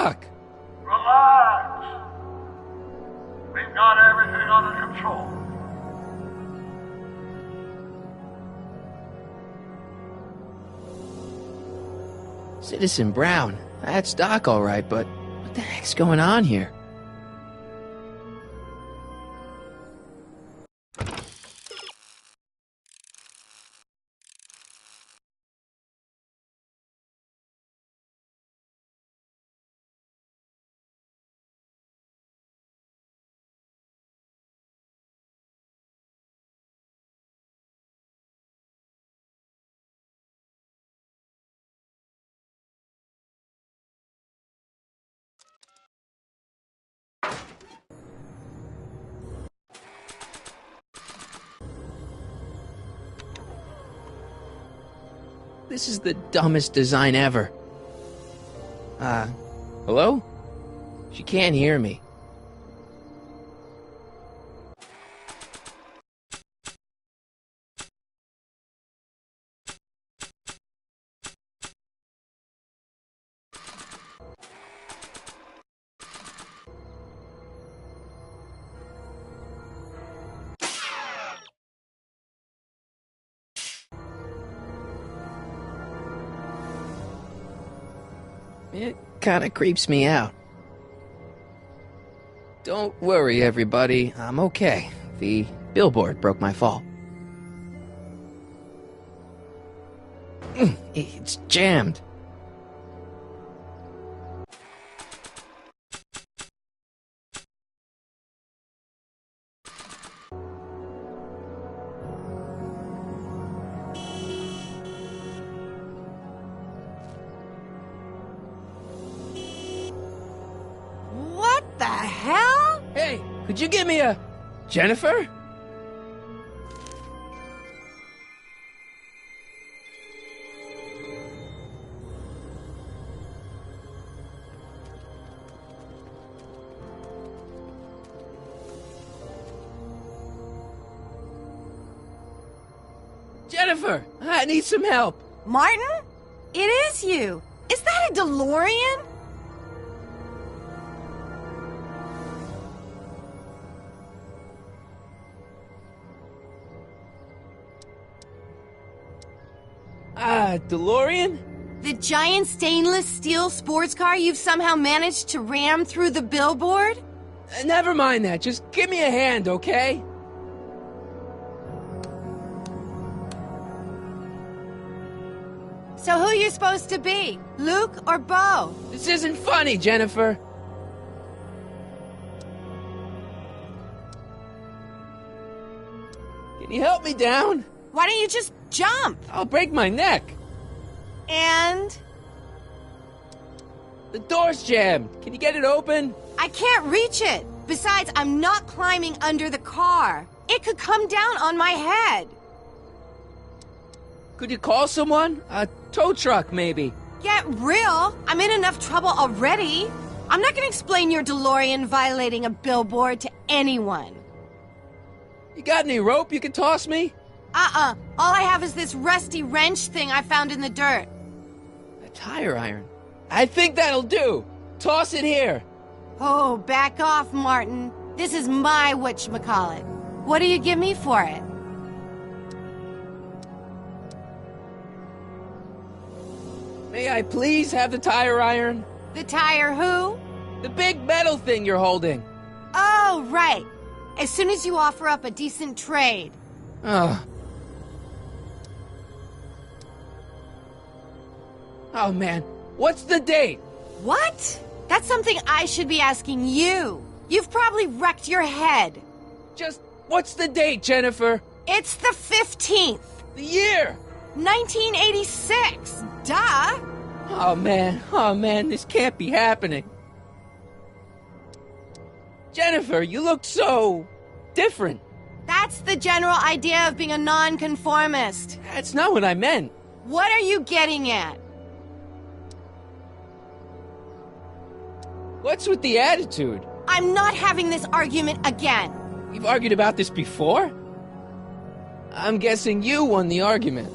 stuck. Relax. We've got everything under control. Citizen Brown, that's Doc all right, but what the heck's going on here? This is the dumbest design ever. Hello? She can't hear me. It kinda creeps me out. Don't worry, everybody. I'm okay. The billboard broke my fall. It's jammed. What the hell? Hey, could you give me a... Jennifer? Jennifer, I need some help. Martin? It is you. Is that a DeLorean? DeLorean? The giant stainless steel sports car you've somehow managed to ram through the billboard? Never mind that. Just give me a hand, okay? So who you supposed to be? Luke or Bo? This isn't funny, Jennifer. Can you help me down? Why don't you just jump? I'll break my neck. And? The door's jammed. Can you get it open? I can't reach it. Besides, I'm not climbing under the car. It could come down on my head. Could you call someone? A tow truck, maybe. Get real. I'm in enough trouble already. I'm not gonna explain your DeLorean violating a billboard to anyone. You got any rope you can toss me? All I have is this rusty wrench thing I found in the dirt. A tire iron. I think that'll do. Toss it here. Oh, back off, Martin. This is my whatchamacallit. What do you give me for it? May I please have the tire iron? The tire who? The big metal thing you're holding. Oh, right. As soon as you offer up a decent trade. Oh. Oh, man. What's the date? What? That's something I should be asking you. You've probably wrecked your head. Just, what's the date, Jennifer? It's the 15th. The year? 1986. Duh. Oh, man, this can't be happening. Jennifer, you look so... different. That's the general idea of being a nonconformist. That's not what I meant. What are you getting at? What's with the attitude? I'm not having this argument again. We've argued about this before? I'm guessing you won the argument.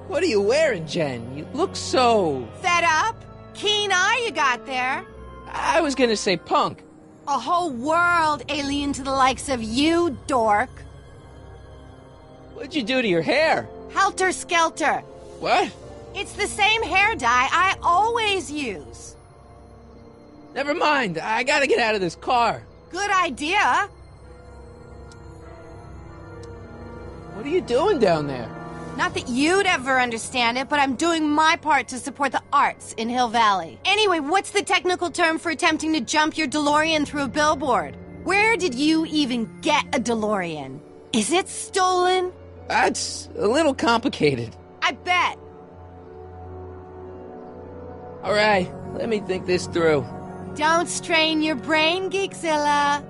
What are you wearing, Jen? You look so... Fed up? keen eye you got there. I was gonna say punk. A whole world alien to the likes of you, dork. What'd you do to your hair? Helter-skelter. What? It's the same hair dye I always use. Never mind. I gotta get out of this car. Good idea. What are you doing down there? Not that you'd ever understand it, but I'm doing my part to support the arts in Hill Valley. Anyway, what's the technical term for attempting to jump your DeLorean through a billboard? Where did you even get a DeLorean? Is it stolen? That's a little complicated. I bet. All right, let me think this through. Don't strain your brain, Geekzilla.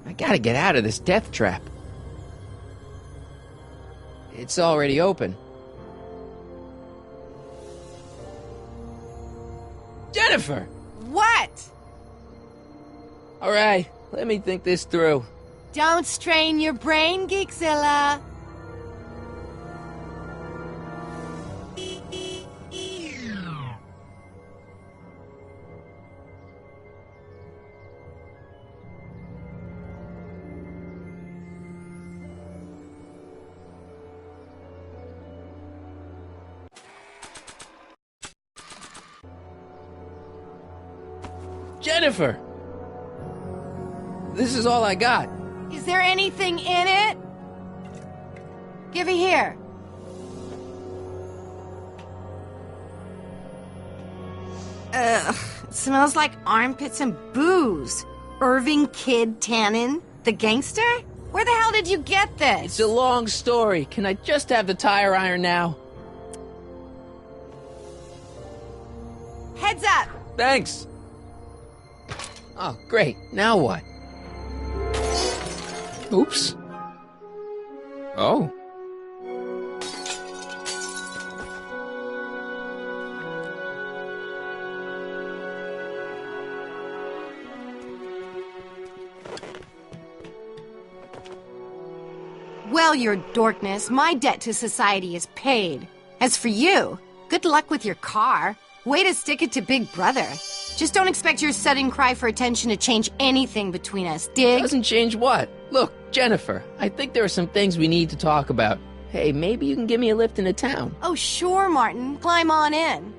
I gotta get out of this death trap. It's already open. Jennifer! What? All right, let me think this through. Don't strain your brain, Geekzilla. Jennifer! This is all I got. Is there anything in it? Give it here. Ugh, it smells like armpits and booze. Irving Kid Tannen, the gangster? Where the hell did you get this? It's a long story. Can I just have the tire iron now? Heads up! Thanks. Oh, great. Now what? Oops. Oh. Well, your dorkness, my debt to society is paid. As for you, good luck with your car. Way to stick it to Big Brother. Just don't expect your sudden cry for attention to change anything between us, dig? Doesn't change what? Look, Jennifer, I think there are some things we need to talk about. Hey, maybe you can give me a lift into town. Oh, sure, Martin. Climb on in.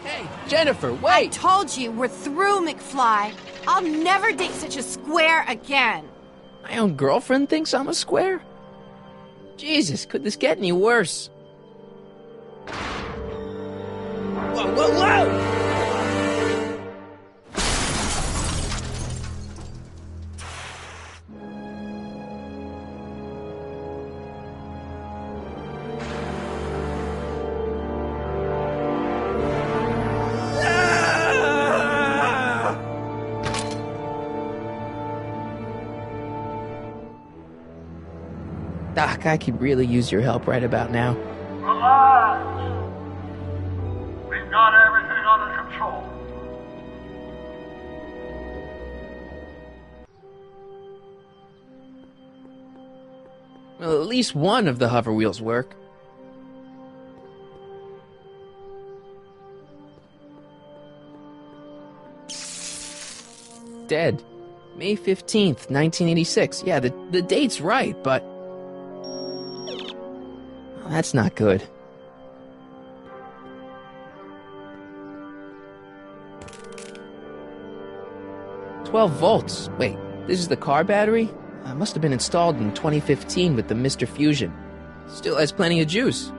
Hey, Jennifer, I wait! told you, we're through, McFly. I'll never date such a square again. My own girlfriend thinks I'm a square? Jesus, could this get any worse? Whoa, whoa, whoa! Doc, I could really use your help right about now. Relax. We've got everything under control. Well, at least one of the hover wheels work. Dead. May 15th, 1986. Yeah, the date's right, but... Oh, that's not good. "12 volts. Wait, this is the car battery? Must have been installed in 2015 with the Mr. Fusion. Still has plenty of juice.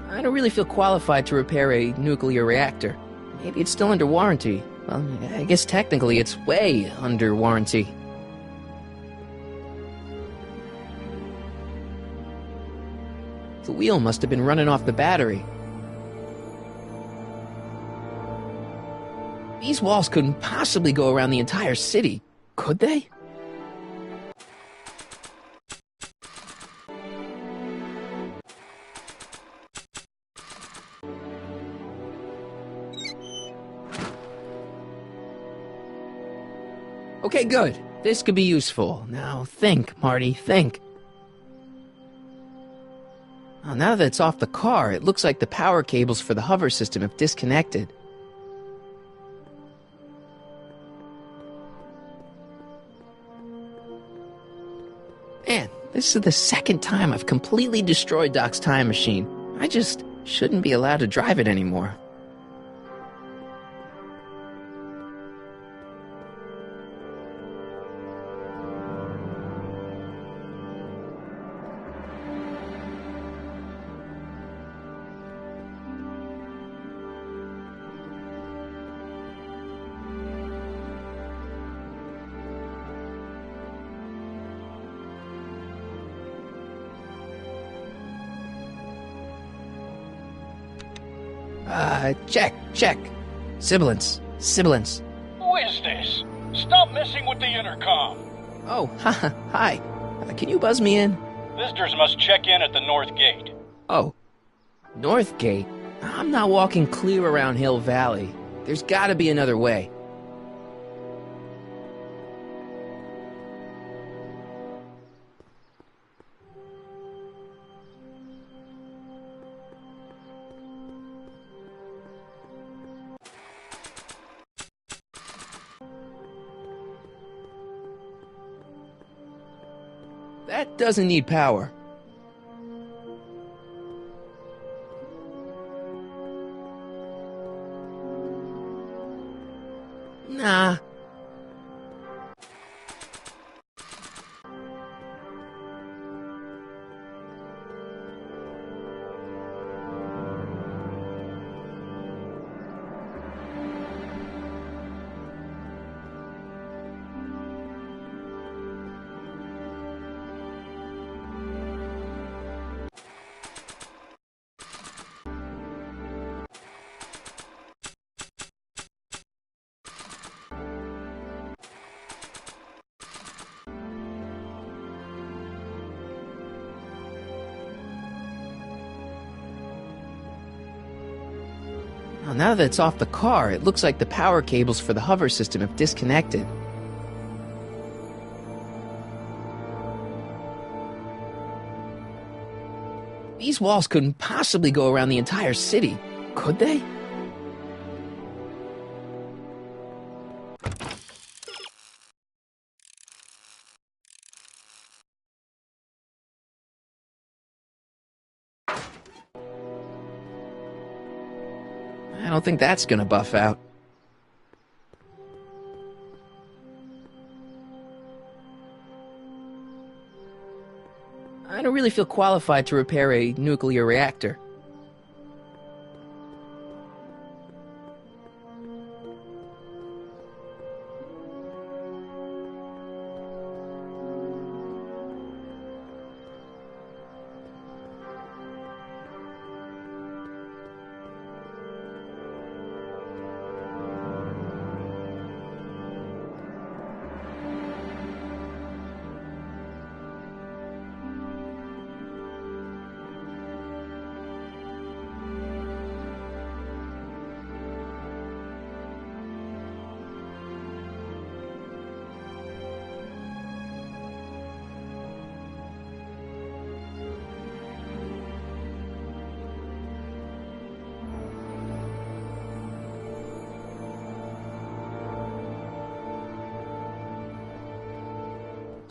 I don't really feel qualified to repair a nuclear reactor. Maybe it's still under warranty. Well, I guess technically it's way under warranty. The wheel must have been running off the battery. These walls couldn't possibly go around the entire city, could they? Okay, good. This could be useful. Now think, Marty, think. Oh, now that it's off the car, it looks like the power cables for the hover system have disconnected. Man, this is the second time I've completely destroyed Doc's time machine. I just shouldn't be allowed to drive it anymore. Check. Sibilance. Who is this? Stop messing with the intercom. Oh, hi. Can you buzz me in? Visitors must check in at the north gate. Oh, North Gate? I'm not walking clear around Hill Valley. There's gotta be another way. That doesn't need power. Nah. Well, now that it's off the car, it looks like the power cables for the hover system have disconnected. These walls couldn't possibly go around the entire city, could they? I don't think that's gonna buff out. I don't really feel qualified to repair a nuclear reactor.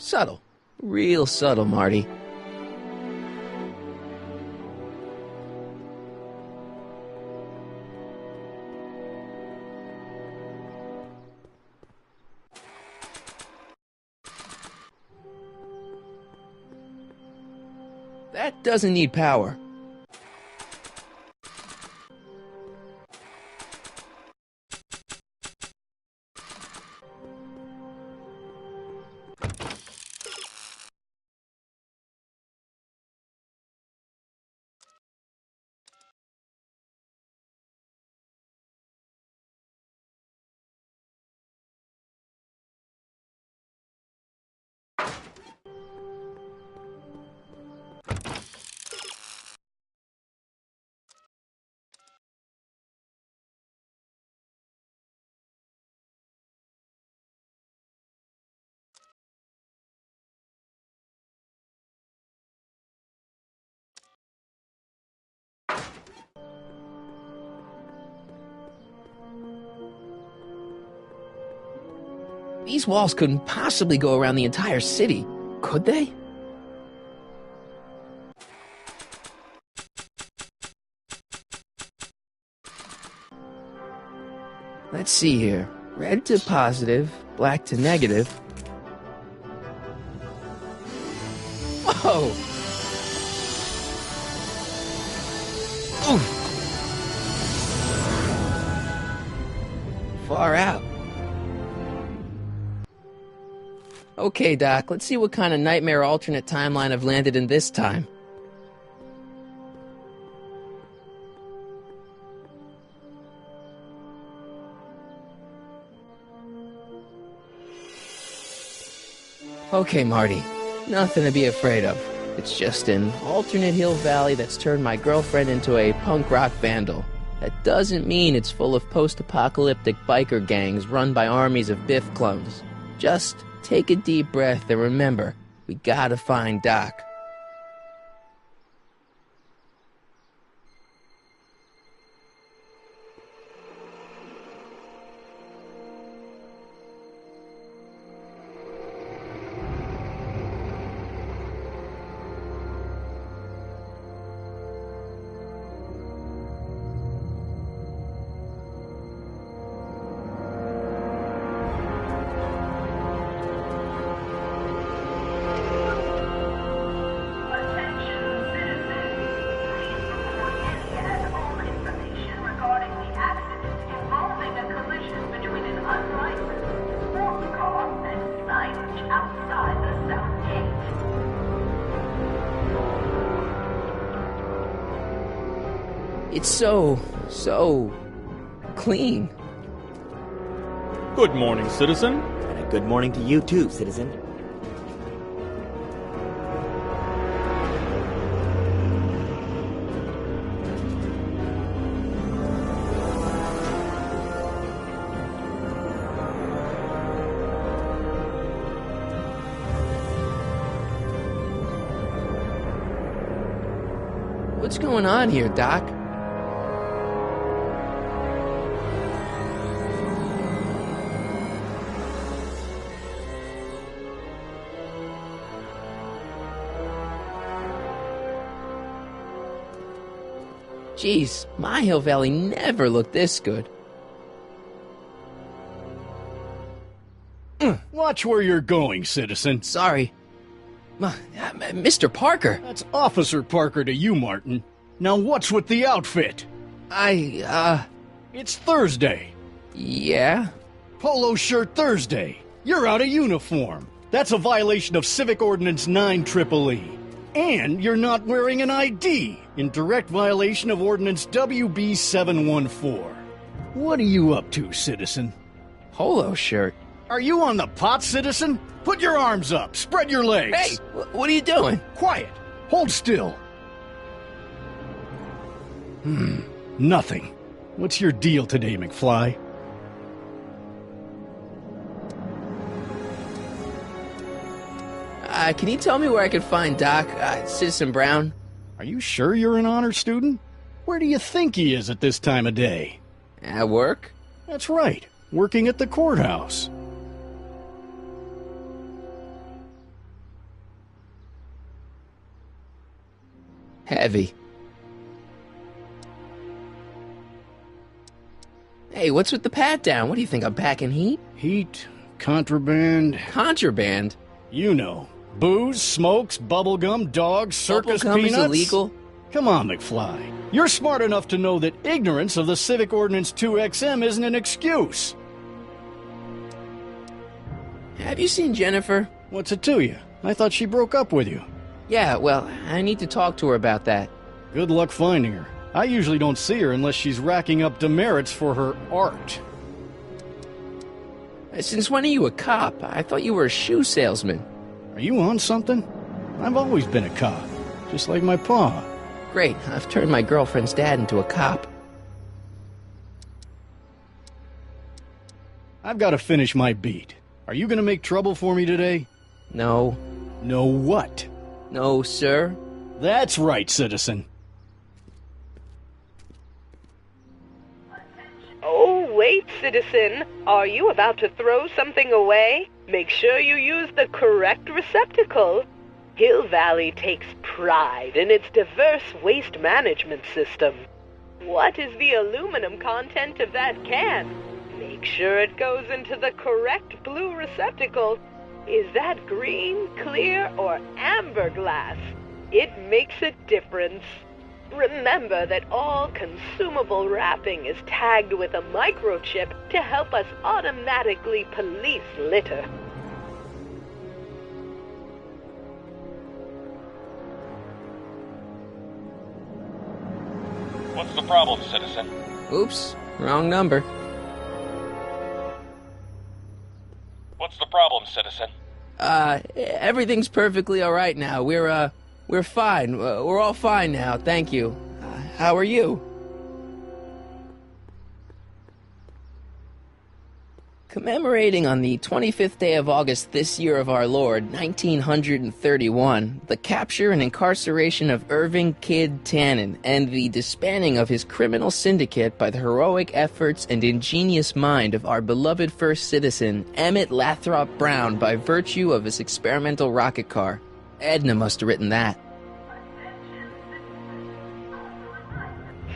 Subtle. Real subtle, Marty. That doesn't need power. These walls couldn't possibly go around the entire city, could they? Let's see here. Red to positive, black to negative. Whoa! Oof. Far out. Okay, Doc, let's see what kind of nightmare alternate timeline I've landed in this time. Okay, Marty. Nothing to be afraid of. It's just an alternate Hill Valley that's turned my girlfriend into a punk rock vandal. That doesn't mean it's full of post-apocalyptic biker gangs run by armies of Biff clones. Just take a deep breath and remember, we gotta find Doc. It's so clean. Good morning, citizen. And a good morning to you too, citizen. What's going on here, Doc? Jeez, my Hill Valley never looked this good. Watch where you're going, citizen. Sorry. Mr. Parker. That's Officer Parker to you, Martin. Now what's with the outfit? It's Thursday. Yeah? Polo shirt Thursday. You're out of uniform. That's a violation of Civic Ordinance 9EEE. And you're not wearing an ID, in direct violation of Ordinance WB 714. What are you up to, citizen? Polo shirt. Are you on the pot, citizen? Put your arms up, spread your legs. Hey, what are you doing? Quiet. Hold still. Nothing. What's your deal today, McFly? Can you tell me where I can find Doc, Citizen Brown? Are you sure you're an honor student? Where do you think he is at this time of day? At work? That's right. Working at the courthouse. Heavy. Hey, what's with the pat down? What do you think, I'm packing heat? Heat, contraband. Contraband? You know. Booze, smokes, bubblegum, dogs, circus Bubblegum peanuts. is illegal? Come on, McFly. You're smart enough to know that ignorance of the Civic Ordinance 2XM isn't an excuse. Have you seen Jennifer? What's it to you? I thought she broke up with you. Yeah, well, I need to talk to her about that. Good luck finding her. I usually don't see her unless she's racking up demerits for her art. Since when are you a cop? I thought you were a shoe salesman. Are you on something? I've always been a cop, just like my pa. Great, I've turned my girlfriend's dad into a cop. I've got to finish my beat. Are you going to make trouble for me today? No. No what? No, sir. That's right, citizen. Oh, wait Wait, citizen. Are you about to throw something away? Make sure you use the correct receptacle. Hill Valley takes pride in its diverse waste management system. What is the aluminum content of that can? Make sure it goes into the correct blue receptacle. Is that green, clear, or amber glass? It makes a difference. Remember that all consumable wrapping is tagged with a microchip to help us automatically police litter. What's the problem, citizen? Oops, wrong number. What's the problem, citizen? Everything's perfectly alright now. We're fine. We're all fine now, thank you. How are you? Commemorating on the 25th day of August this year of our Lord, 1931, the capture and incarceration of Irving Kid Tannen and the disbanding of his criminal syndicate by the heroic efforts and ingenious mind of our beloved first citizen, Emmett Lathrop Brown, by virtue of his experimental rocket car. Edna must have written that.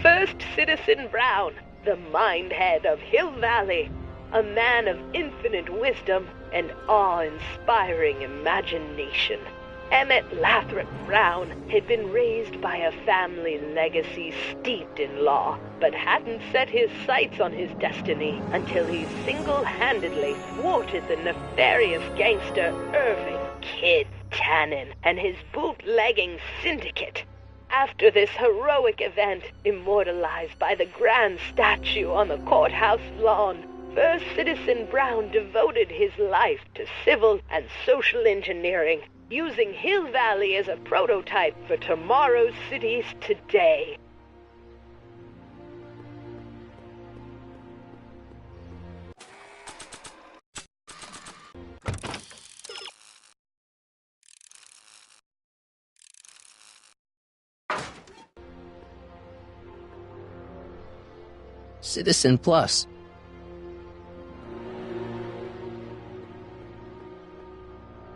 First Citizen Brown, the mind head of Hill Valley. A man of infinite wisdom and awe-inspiring imagination. Emmett Lathrop Brown had been raised by a family legacy steeped in law, but hadn't set his sights on his destiny until he single-handedly thwarted the nefarious gangster Irving Kid Tannen and his bootlegging syndicate. After this heroic event, immortalized by the grand statue on the courthouse lawn, First Citizen Brown devoted his life to civil and social engineering, using Hill Valley as a prototype for tomorrow's cities today. Citizen Plus.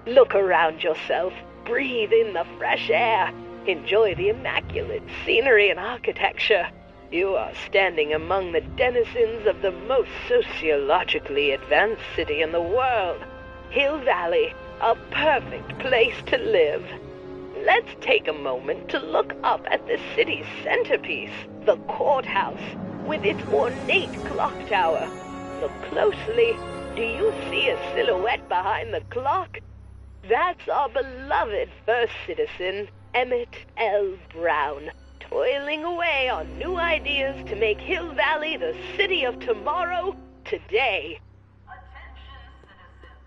Look around yourself, breathe in the fresh air, enjoy the immaculate scenery and architecture. You are standing among the denizens of the most sociologically advanced city in the world, Hill Valley, a perfect place to live. Let's take a moment to look up at the city's centerpiece, the courthouse, with its ornate clock tower. Look closely. Do you see a silhouette behind the clock? That's our beloved first citizen, Emmett L. Brown, toiling away on new ideas to make Hill Valley the city of tomorrow, today. Attention, citizens.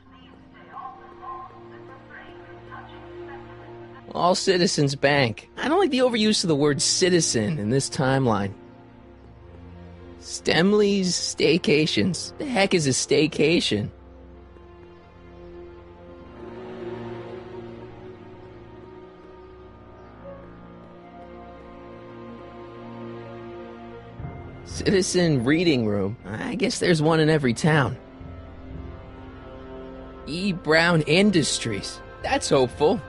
Please stay off the lawns and refrain from touching specimens. All Citizens Bank. I don't like the overuse of the word citizen in this timeline. Stemley's Staycations. The heck is a staycation? Citizen Reading Room. I guess there's one in every town. E. Brown Industries. That's hopeful.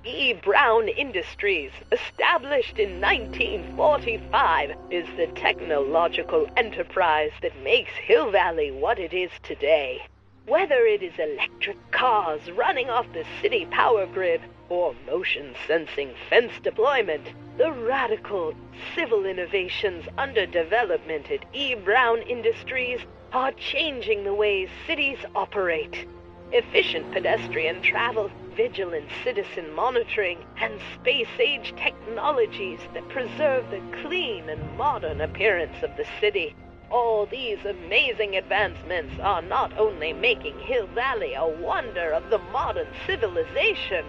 E. Brown Industries, established in 1945, is the technological enterprise that makes Hill Valley what it is today. Whether it is electric cars running off the city power grid or motion-sensing fence deployment, the radical civil innovations under development at E. Brown Industries are changing the ways cities operate. Efficient pedestrian travel, vigilant citizen monitoring, and space-age technologies that preserve the clean and modern appearance of the city. All these amazing advancements are not only making Hill Valley a wonder of the modern civilization,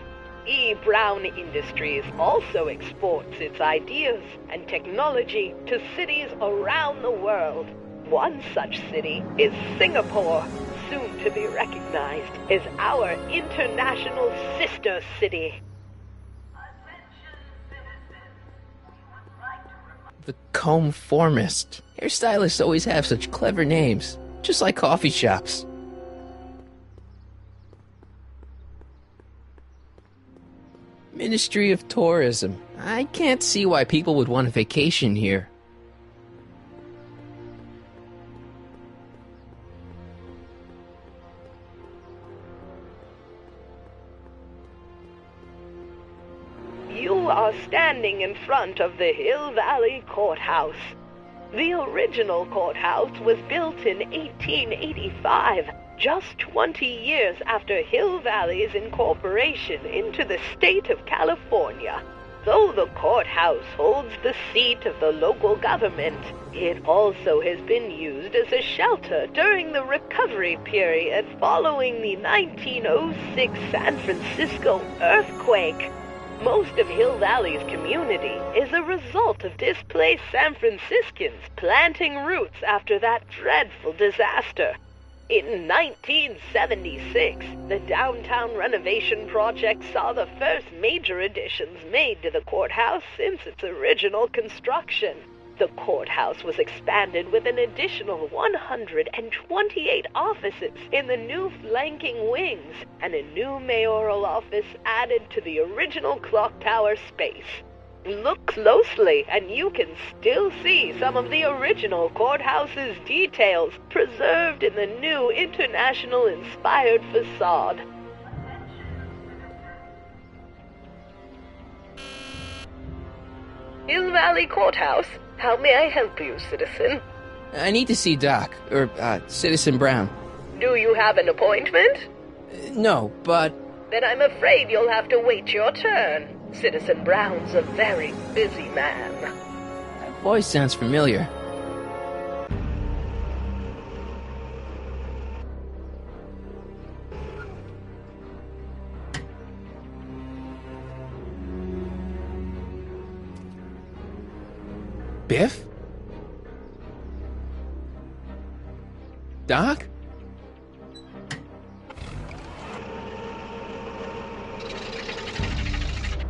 E. Brown Industries also exports its ideas and technology to cities around the world. One such city is Singapore, soon to be recognized as our international sister city. The Comb Formist. Hairstylists always have such clever names, just like coffee shops. Ministry of Tourism. I can't see why people would want a vacation here. You are standing in front of the Hill Valley Courthouse. The original courthouse was built in 1885, just 20 years after Hill Valley's incorporation into the state of California. Though the courthouse holds the seat of the local government, it also has been used as a shelter during the recovery period following the 1906 San Francisco earthquake. Most of Hill Valley's community is a result of displaced San Franciscans planting roots after that dreadful disaster. In 1976, the downtown renovation project saw the first major additions made to the courthouse since its original construction. The courthouse was expanded with an additional 128 offices in the new flanking wings, and a new mayoral office added to the original clock tower space. Look closely, and you can still see some of the original courthouse's details preserved in the new international-inspired facade. Hill Valley Courthouse. How may I help you, citizen? I need to see Doc, or Citizen Brown. Do you have an appointment? No, but... Then I'm afraid you'll have to wait your turn. Citizen Brown's a very busy man. That voice sounds familiar. Biff? Doc?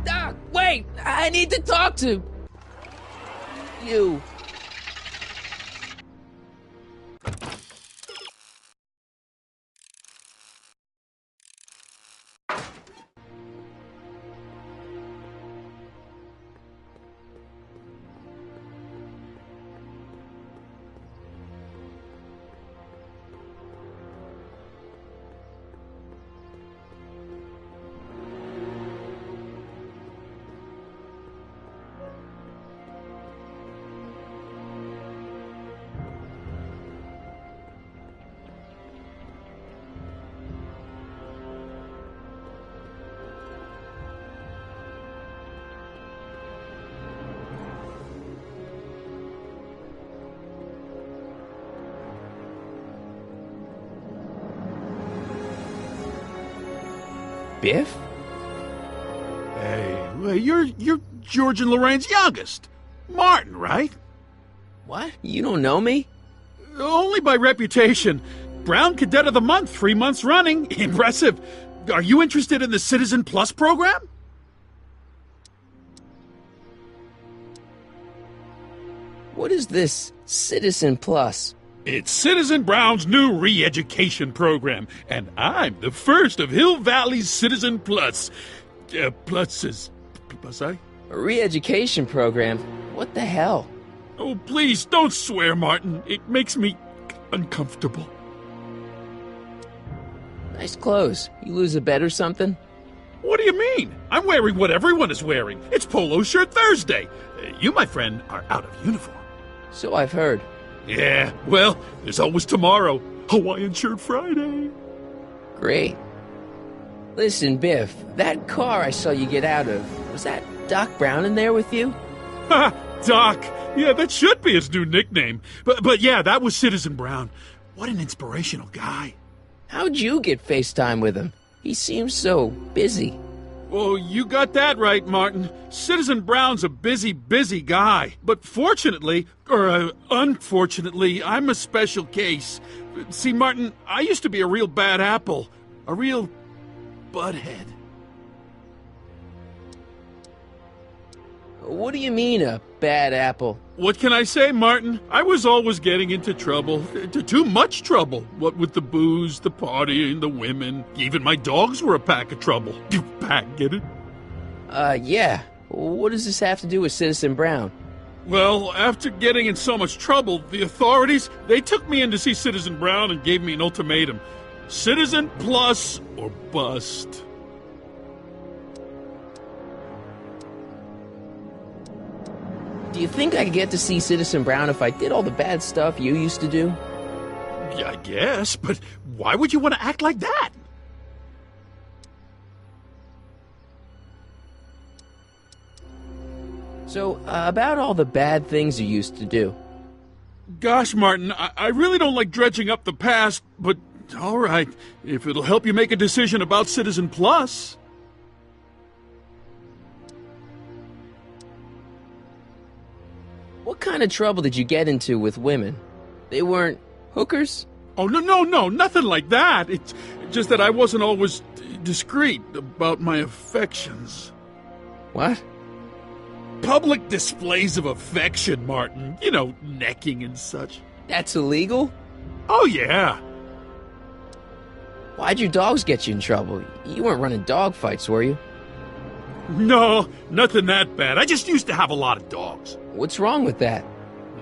Doc, wait! I need to talk to you. Biff? Hey, you're George and Lorraine's youngest. Martin, right? What? You don't know me? Only by reputation. Brown Cadet of the Month, 3 months running. Impressive. Are you interested in the Citizen Plus program? What is this Citizen Plus? It's Citizen Brown's new re-education program, and I'm the first of Hill Valley's Citizen Plus. Plus, eh? A re-education program? What the hell? Oh, please, don't swear, Martin. It makes me uncomfortable. Nice clothes. You lose a bet or something? What do you mean? I'm wearing what everyone is wearing. It's Polo Shirt Thursday. You, my friend, are out of uniform. So I've heard. Yeah, well, there's always tomorrow. Hawaiian Shirt Friday. Great. Listen, Biff, that car I saw you get out of, was that Doc Brown in there with you? Ha! Doc! Yeah, that should be his new nickname. But yeah, that was Citizen Brown. What an inspirational guy. How'd you get FaceTime with him? He seems so busy. Oh, you got that right, Martin. Citizen Brown's a busy, busy guy. But fortunately, or unfortunately, I'm a special case. See, Martin, I used to be a real bad apple. A real butthead. What do you mean, a bad apple? What can I say, Martin? I was always getting into trouble. Too much trouble. What with the booze, the partying, the women. Even my dogs were a pack of trouble. Pack, get it? Yeah. What does this have to do with Citizen Brown? Well, after getting in so much trouble, the authorities, they took me in to see Citizen Brown and gave me an ultimatum. Citizen plus or bust. Do you think I could get to see Citizen Brown if I did all the bad stuff you used to do? Yeah, I guess, but why would you want to act like that? So, about all the bad things you used to do. Gosh, Martin, I really don't like dredging up the past, but all right, if it'll help you make a decision about Citizen Plus. What kind of trouble did you get into with women? They weren't hookers? Oh, no, nothing like that. It's just that I wasn't always discreet about my affections. What? Public displays of affection, Martin. You know, necking and such. That's illegal? Oh, yeah. Why'd your dogs get you in trouble? You weren't running dog fights, were you? No, nothing that bad. I just used to have a lot of dogs. What's wrong with that?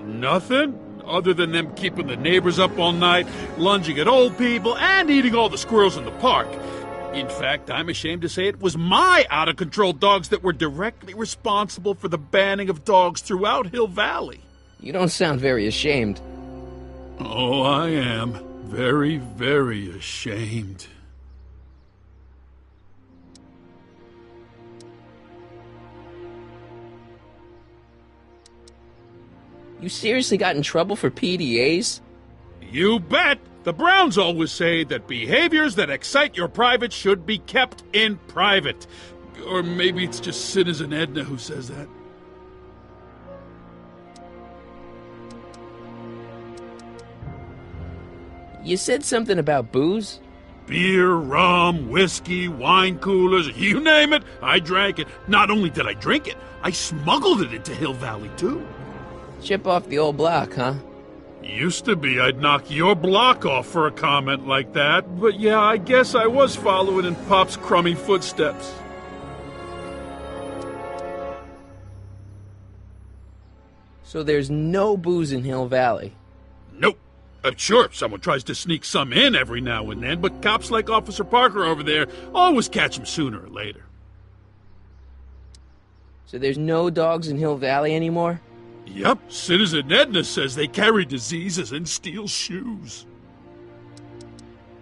Nothing, other than them keeping the neighbors up all night, lunging at old people, and eating all the squirrels in the park. In fact, I'm ashamed to say it was my out-of-control dogs that were directly responsible for the banning of dogs throughout Hill Valley. You don't sound very ashamed. Oh, I am. Very, very ashamed. You seriously got in trouble for PDAs? You bet! The Browns always say that behaviors that excite your private should be kept in private. Or maybe it's just Citizen Edna who says that. You said something about booze? Beer, rum, whiskey, wine coolers, you name it, I drank it. Not only did I drink it, I smuggled it into Hill Valley, too. Chip off the old block, huh? Used to be I'd knock your block off for a comment like that, but yeah, I guess I was following in Pop's crummy footsteps. So there's no booze in Hill Valley? Nope. Sure, someone tries to sneak some in every now and then, but cops like Officer Parker over there always catch him sooner or later. So there's no dogs in Hill Valley anymore? Yep, Citizen Edna says they carry diseases and steal shoes.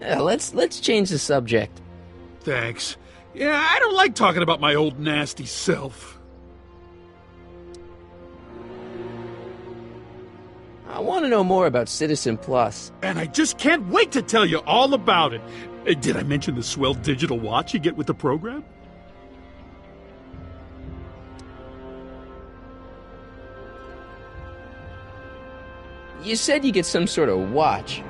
Yeah, let's change the subject. Thanks. Yeah, I don't like talking about my old nasty self. I want to know more about Citizen Plus. And I just can't wait to tell you all about it. Did I mention the swell digital watch you get with the program? You said you get some sort of watch.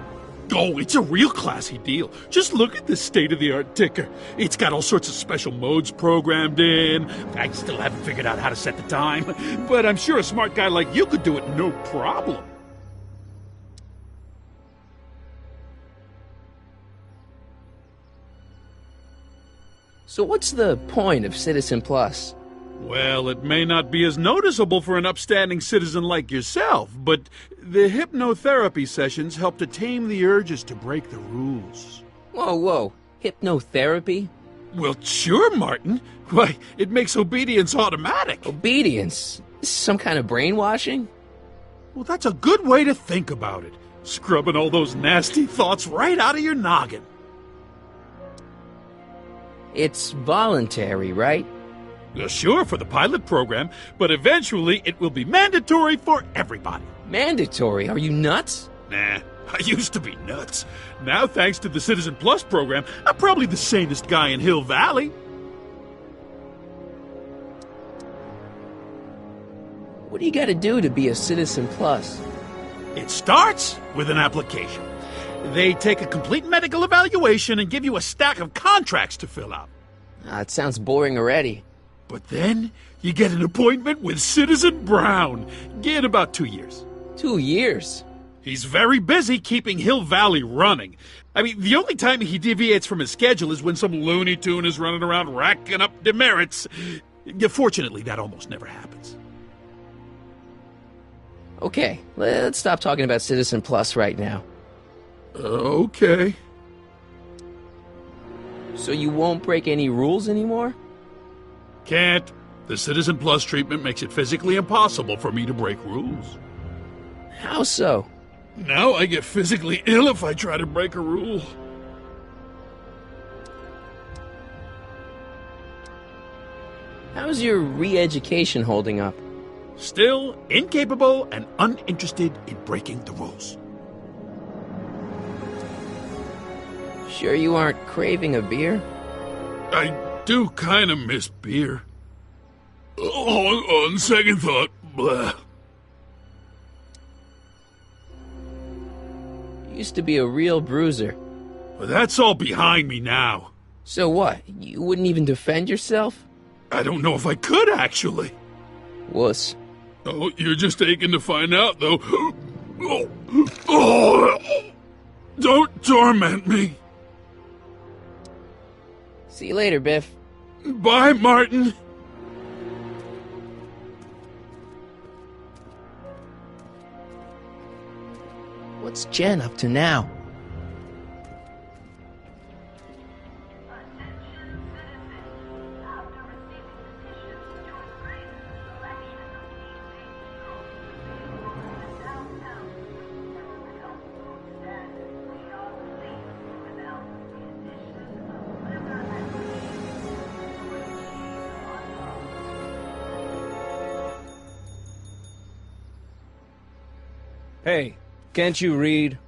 Oh, it's a real classy deal. Just look at this state-of-the-art ticker. It's got all sorts of special modes programmed in. I still haven't figured out how to set the time, but I'm sure a smart guy like you could do it no problem. So what's the point of Citizen Plus? Well, it may not be as noticeable for an upstanding citizen like yourself, but the hypnotherapy sessions help to tame the urges to break the rules. Whoa. Hypnotherapy? Well, sure, Martin. Why, it makes obedience automatic. Obedience? This is some kind of brainwashing? Well, that's a good way to think about it. Scrubbing all those nasty thoughts right out of your noggin. It's voluntary, right? Sure, for the pilot program, but eventually it will be mandatory for everybody. Mandatory? Are you nuts? Nah, I used to be nuts. Now, thanks to the Citizen Plus program, I'm probably the sanest guy in Hill Valley. What do you gotta do to be a Citizen Plus? It starts with an application. They take a complete medical evaluation and give you a stack of contracts to fill out. It sounds boring already. But then you get an appointment with Citizen Brown. Get about 2 years. 2 years? He's very busy keeping Hill Valley running. I mean, the only time he deviates from his schedule is when some Looney Tune is running around racking up demerits. Fortunately, that almost never happens. Okay, let's stop talking about Citizen Plus right now. Okay. So you won't break any rules anymore? Can't. The Citizen Plus treatment makes it physically impossible for me to break rules. How so? Now I get physically ill if I try to break a rule. How's your re-education holding up? Still incapable and uninterested in breaking the rules. Sure you aren't craving a beer? I do kind of miss beer. On second thought, blah. You used to be a real bruiser. But that's all behind me now. So what? You wouldn't even defend yourself? I don't know if I could, actually. Wuss. Oh, you're just aching to find out, though. Oh, don't torment me. See you later, Biff. Bye, Martin. What's Jen up to now? Hey, can't you read?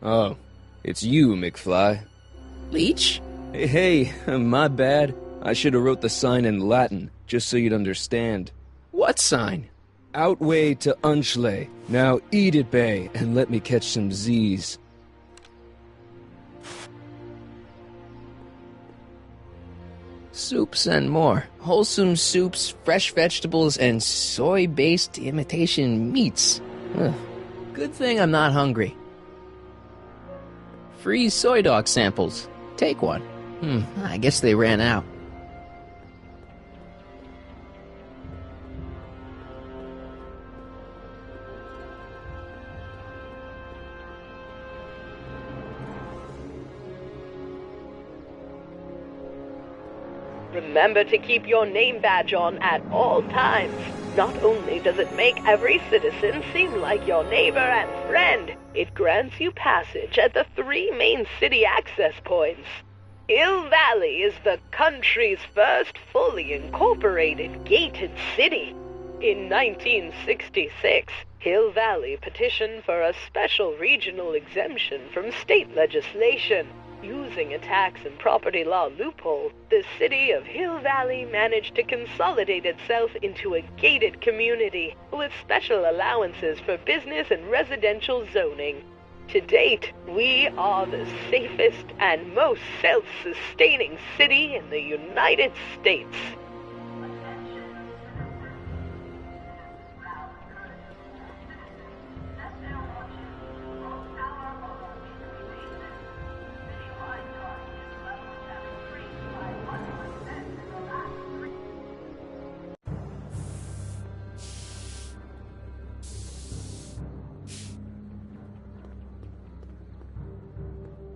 Oh, it's you, McFly. Leech? Hey, my bad. I should have wrote the sign in Latin, just so you'd understand. What sign? Outway to Unchley. Now eat it, Bay, and let me catch some Z's. Soups and more. Wholesome soups, fresh vegetables, and soy-based imitation meats. Ugh. Good thing I'm not hungry. Free soy dog samples. Take one. I guess they ran out. Remember to keep your name badge on at all times. Not only does it make every citizen seem like your neighbor and friend, it grants you passage at the 3 main city access points. Hill Valley is the country's first fully incorporated gated city. In 1966, Hill Valley petitioned for a special regional exemption from state legislation. Using a tax and property law loophole, the city of Hill Valley managed to consolidate itself into a gated community with special allowances for business and residential zoning. To date, we are the safest and most self-sustaining city in the United States.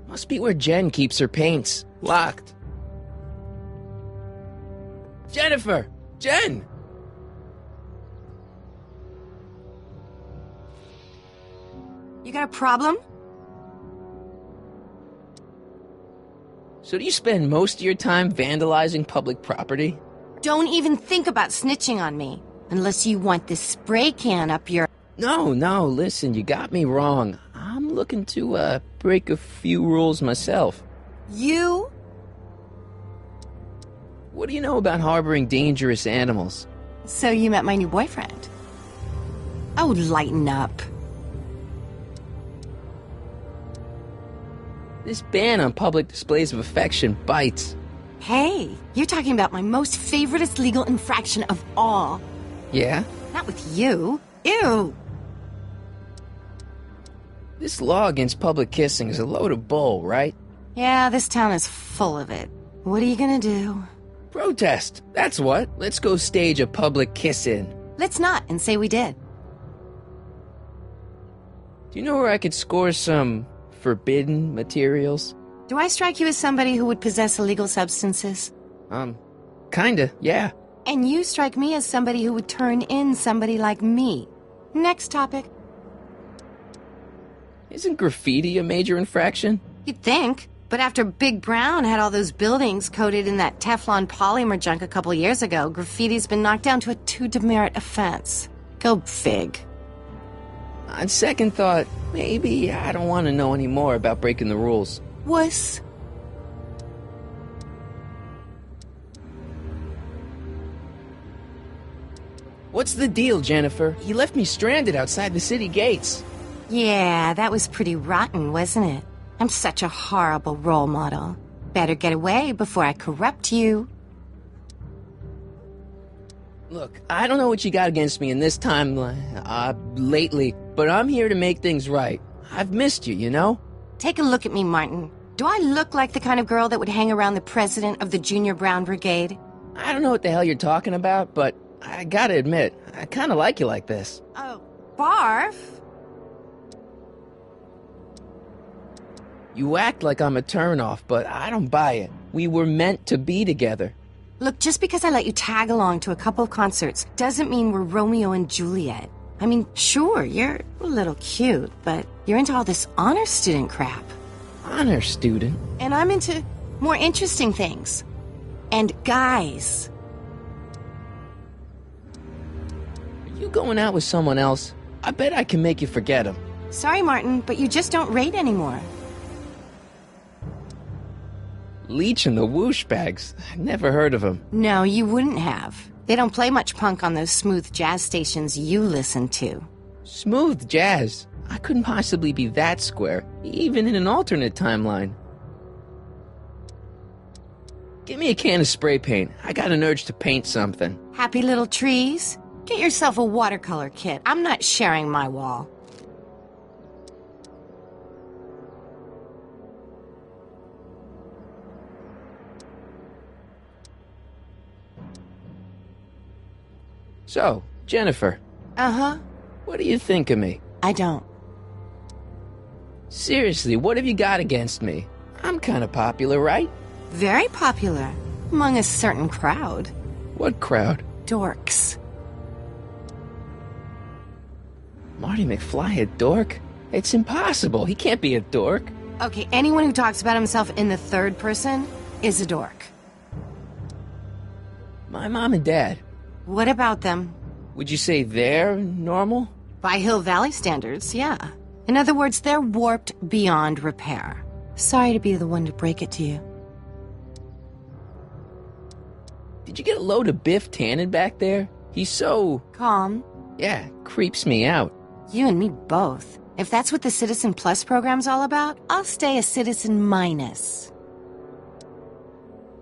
Must be where Jen keeps her paints. Locked. Jennifer! Jen! You got a problem? So do you spend most of your time vandalizing public property? Don't even think about snitching on me. Unless you want this spray can up your... No, listen, you got me wrong. I'm looking to, break a few rules myself. You? What do you know about harboring dangerous animals? So you met my new boyfriend. Oh, lighten up. This ban on public displays of affection bites. Hey, you're talking about my most favoriteest legal infraction of all. Yeah? Not with you. Ew. This law against public kissing is a load of bull, right? Yeah, this town is full of it. What are you gonna do? Protest! That's what. Let's go stage a public kiss-in. Let's not and say we did. Do you know where I could score some forbidden materials? Do I strike you as somebody who would possess illegal substances? Kinda, yeah. And you strike me as somebody who would turn in somebody like me. Next topic. Isn't graffiti a major infraction? You'd think. But after Big Brown had all those buildings coated in that Teflon polymer junk a couple years ago, graffiti's been knocked down to a 2 demerit offense. Go fig. On second thought, maybe I don't want to know any more about breaking the rules. Wuss. What's the deal, Jennifer? You left me stranded outside the city gates. Yeah, that was pretty rotten, wasn't it? I'm such a horrible role model. Better get away before I corrupt you. Look, I don't know what you got against me in this time, lately, but I'm here to make things right. I've missed you, you know? Take a look at me, Martin. Do I look like the kind of girl that would hang around the president of the Junior Brown Brigade? I don't know what the hell you're talking about, but I gotta admit, I kinda like you like this. Oh, barf? You act like I'm a turnoff, but I don't buy it. We were meant to be together. Look, just because I let you tag along to a couple of concerts doesn't mean we're Romeo and Juliet. I mean, sure, you're a little cute, but you're into all this honor student crap. Honor student? And I'm into more interesting things. And guys. Are you going out with someone else? I bet I can make you forget him. Sorry, Martin, but you just don't rate anymore. Leech and the Whoosh Bags. Never heard of them. No, you wouldn't have. They don't play much punk on those smooth jazz stations you listen to. Smooth jazz? I couldn't possibly be that square, even in an alternate timeline. Give me a can of spray paint. I got an urge to paint something. Happy little trees? Get yourself a watercolor kit. I'm not sharing my wall. So, Jennifer. Uh-huh. What do you think of me? I don't. Seriously, what have you got against me? I'm kind of popular, right? Very popular. Among a certain crowd. What crowd? Dorks. Marty McFly a dork? It's impossible. He can't be a dork. Okay, anyone who talks about himself in the third person is a dork. My mom and dad. What about them? Would you say they're normal? By Hill Valley standards, yeah. In other words, they're warped beyond repair. Sorry to be the one to break it to you. Did you get a load of Biff Tannen back there? He's so... Calm. Yeah, creeps me out. You and me both. If that's what the Citizen Plus program's all about, I'll stay a Citizen Minus.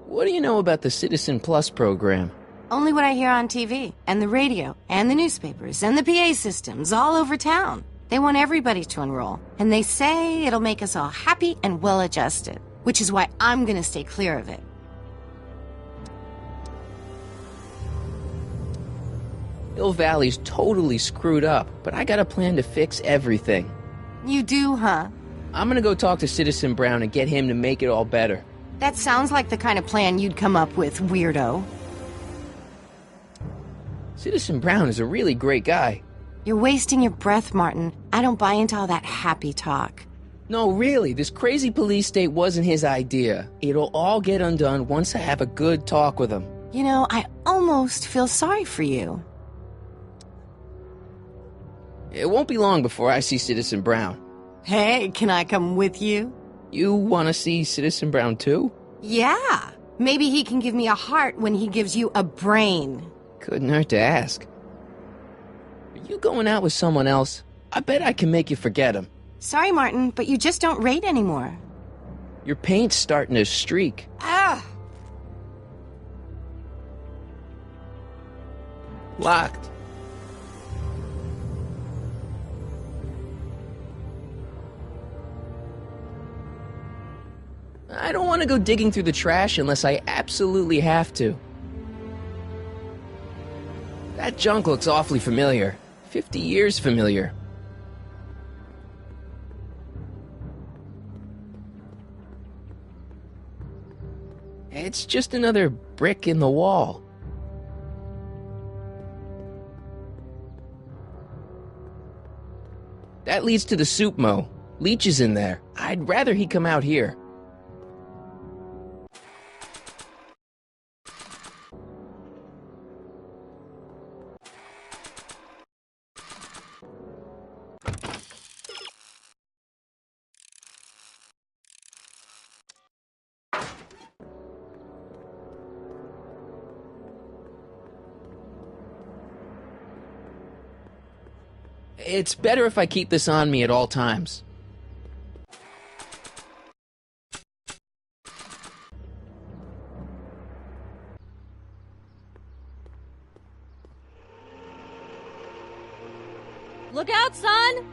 What do you know about the Citizen Plus program? Only what I hear on TV, and the radio, and the newspapers, and the PA systems all over town. They want everybody to enroll, and they say it'll make us all happy and well-adjusted, which is why I'm gonna stay clear of it. Hill Valley's totally screwed up, but I got a plan to fix everything. You do, huh? I'm gonna go talk to Citizen Brown and get him to make it all better. That sounds like the kind of plan you'd come up with, weirdo. Citizen Brown is a really great guy. You're wasting your breath, Martin. I don't buy into all that happy talk. No, really, this crazy police state wasn't his idea. It'll all get undone once I have a good talk with him. You know, I almost feel sorry for you. It won't be long before I see Citizen Brown. Hey, can I come with you? You want to see Citizen Brown too? Yeah. Maybe he can give me a heart when he gives you a brain. Couldn't hurt to ask. Are You going out with someone else? I bet I can make you forget him. Sorry, Martin, but you just don't rate anymore. Your paint's starting to streak. Ah! Locked. I don't want to go digging through the trash unless I absolutely have to. That junk looks awfully familiar. 50 years familiar. It's just another brick in the wall. That leads to the soup mo. Leech is in there. I'd rather he come out here. It's better if I keep this on me at all times. Look out, son!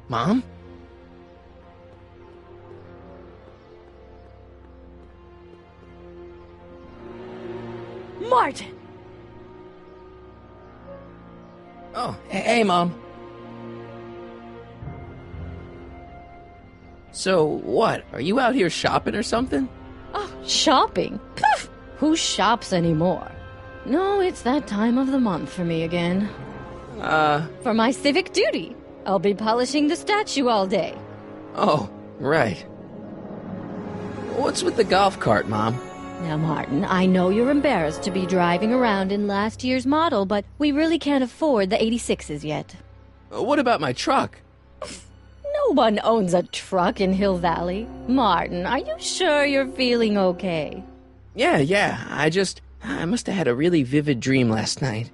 Mom? Martin! Oh, hey, Mom. So, what? Are you out here shopping or something? Oh, shopping? Poof! Who shops anymore? No, it's that time of the month for me again. For my civic duty. I'll be polishing the statue all day. Oh, right. What's with the golf cart, Mom? Now, Martin, I know you're embarrassed to be driving around in last year's model, but we really can't afford the 86s yet. What about my truck? No one owns a truck in Hill Valley. Martin, are you sure you're feeling okay? Yeah, I must have had a really vivid dream last night.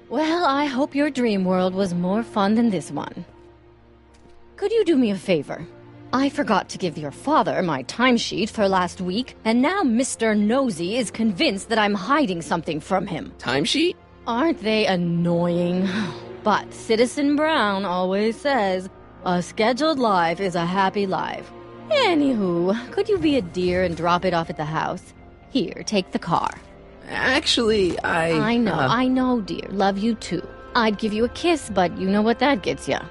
Well, I hope your dream world was more fun than this one. Could you do me a favor? I forgot to give your father my timesheet for last week, and now Mr. Nosy is convinced that I'm hiding something from him. Timesheet? Aren't they annoying? But Citizen Brown always says, a scheduled life is a happy life. Anywho, could you be a dear and drop it off at the house? Here, take the car. Actually, I know, dear. Love you too. I'd give you a kiss, but you know what that gets ya.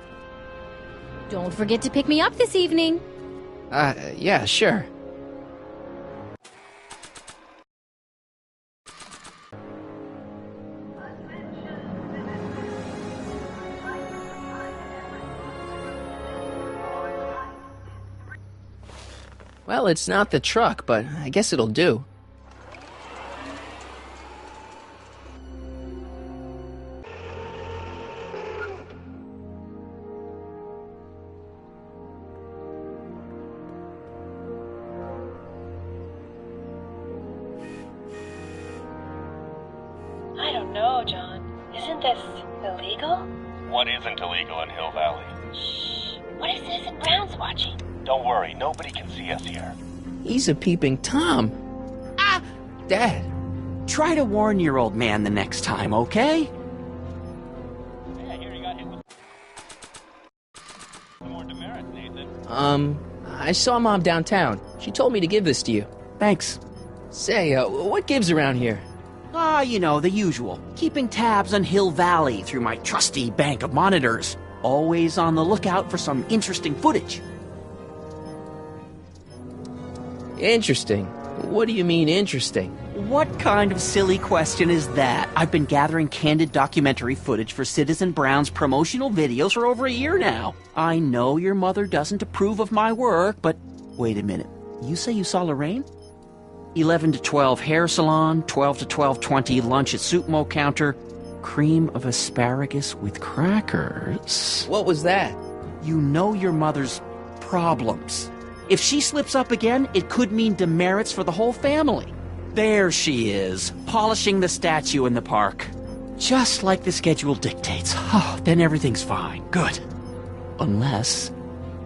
Don't forget to pick me up this evening. Yeah, sure. Well, it's not the truck, but I guess it'll do. I don't know, John. Isn't this illegal? What isn't illegal in Hill Valley? Shh. What if Citizen Brown's watching? Don't worry, nobody can see us here. He's a peeping Tom. Ah! Dad. Try to warn your old man the next time, okay? Yeah, here you got hit with some more demerits, Nathan. I saw Mom downtown. She told me to give this to you. Thanks. Say, what gives around here? You know, the usual. Keeping tabs on Hill Valley through my trusty bank of monitors. Always on the lookout for some interesting footage. Interesting. What do you mean, interesting? What kind of silly question is that? I've been gathering candid documentary footage for Citizen Brown's promotional videos for over a year now. I know your mother doesn't approve of my work, but wait a minute. You say you saw Lorraine? 11 to 12 hair salon, 12 to 12:20 lunch at Soup Mo counter, cream of asparagus with crackers. What was that? You know your mother's problems. If she slips up again, it could mean demerits for the whole family. There she is, polishing the statue in the park. Just like the schedule dictates. Oh, then everything's fine. Good. Unless...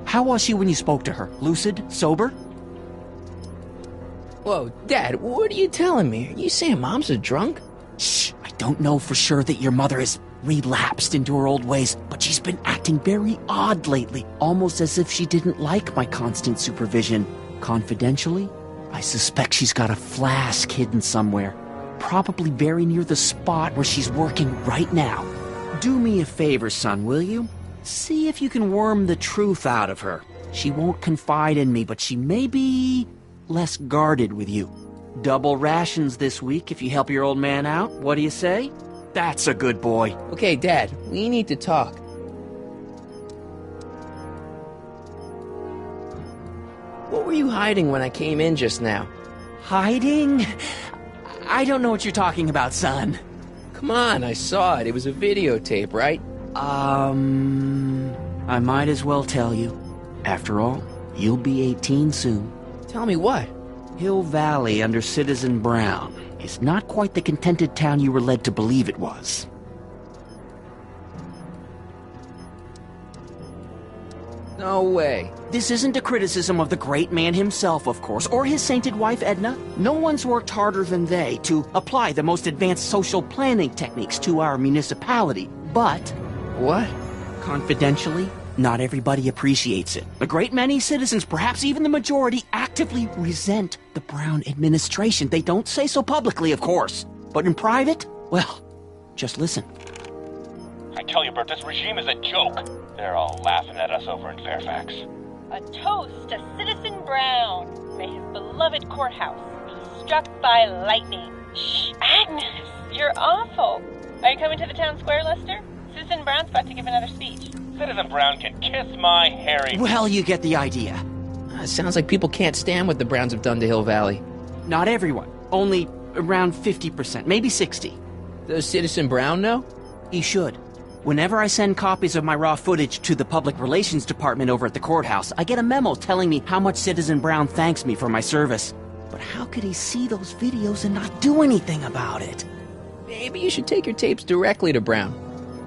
How was she when you spoke to her? Lucid? Sober? Whoa, Dad, what are you telling me? Are you saying Mom's a drunk? Shh, I don't know for sure that your mother has relapsed into her old ways, but she's been acting very odd lately, almost as if she didn't like my constant supervision. Confidentially, I suspect she's got a flask hidden somewhere, probably very near the spot where she's working right now. Do me a favor, son, will you? See if you can worm the truth out of her. She won't confide in me, but she may be less guarded with you. Double rations this week if you help your old man out. What do you say? That's a good boy. Okay, Dad, we need to talk. What were you hiding when I came in just now? Hiding? I don't know what you're talking about, son. Come on, I saw it. It was a videotape, right? I might as well tell you. After all, you'll be 18 soon. Tell me what? Hill Valley under Citizen Brown is not quite the contented town you were led to believe it was. No way. This isn't a criticism of the great man himself, of course, or his sainted wife, Edna. No one's worked harder than they to apply the most advanced social planning techniques to our municipality. But... What? Confidentially, not everybody appreciates it. A great many citizens, perhaps even the majority, actively resent the Brown administration. They don't say so publicly, of course. But in private, well, just listen. I tell you, Bert, this regime is a joke. They're all laughing at us over in Fairfax. A toast to Citizen Brown. May his beloved courthouse be struck by lightning. Shh, Agnes, you're awful. Are you coming to the town square, Lester? Citizen Brown's about to give another speech. Citizen Brown can kiss my hairy... Well, you get the idea. Sounds like people can't stand what the Browns have done to Hill Valley. Not everyone. Only around 50%, maybe 60. Does Citizen Brown know? He should. Whenever I send copies of my raw footage to the Public Relations Department over at the courthouse, I get a memo telling me how much Citizen Brown thanks me for my service. But how could he see those videos and not do anything about it? Maybe you should take your tapes directly to Brown.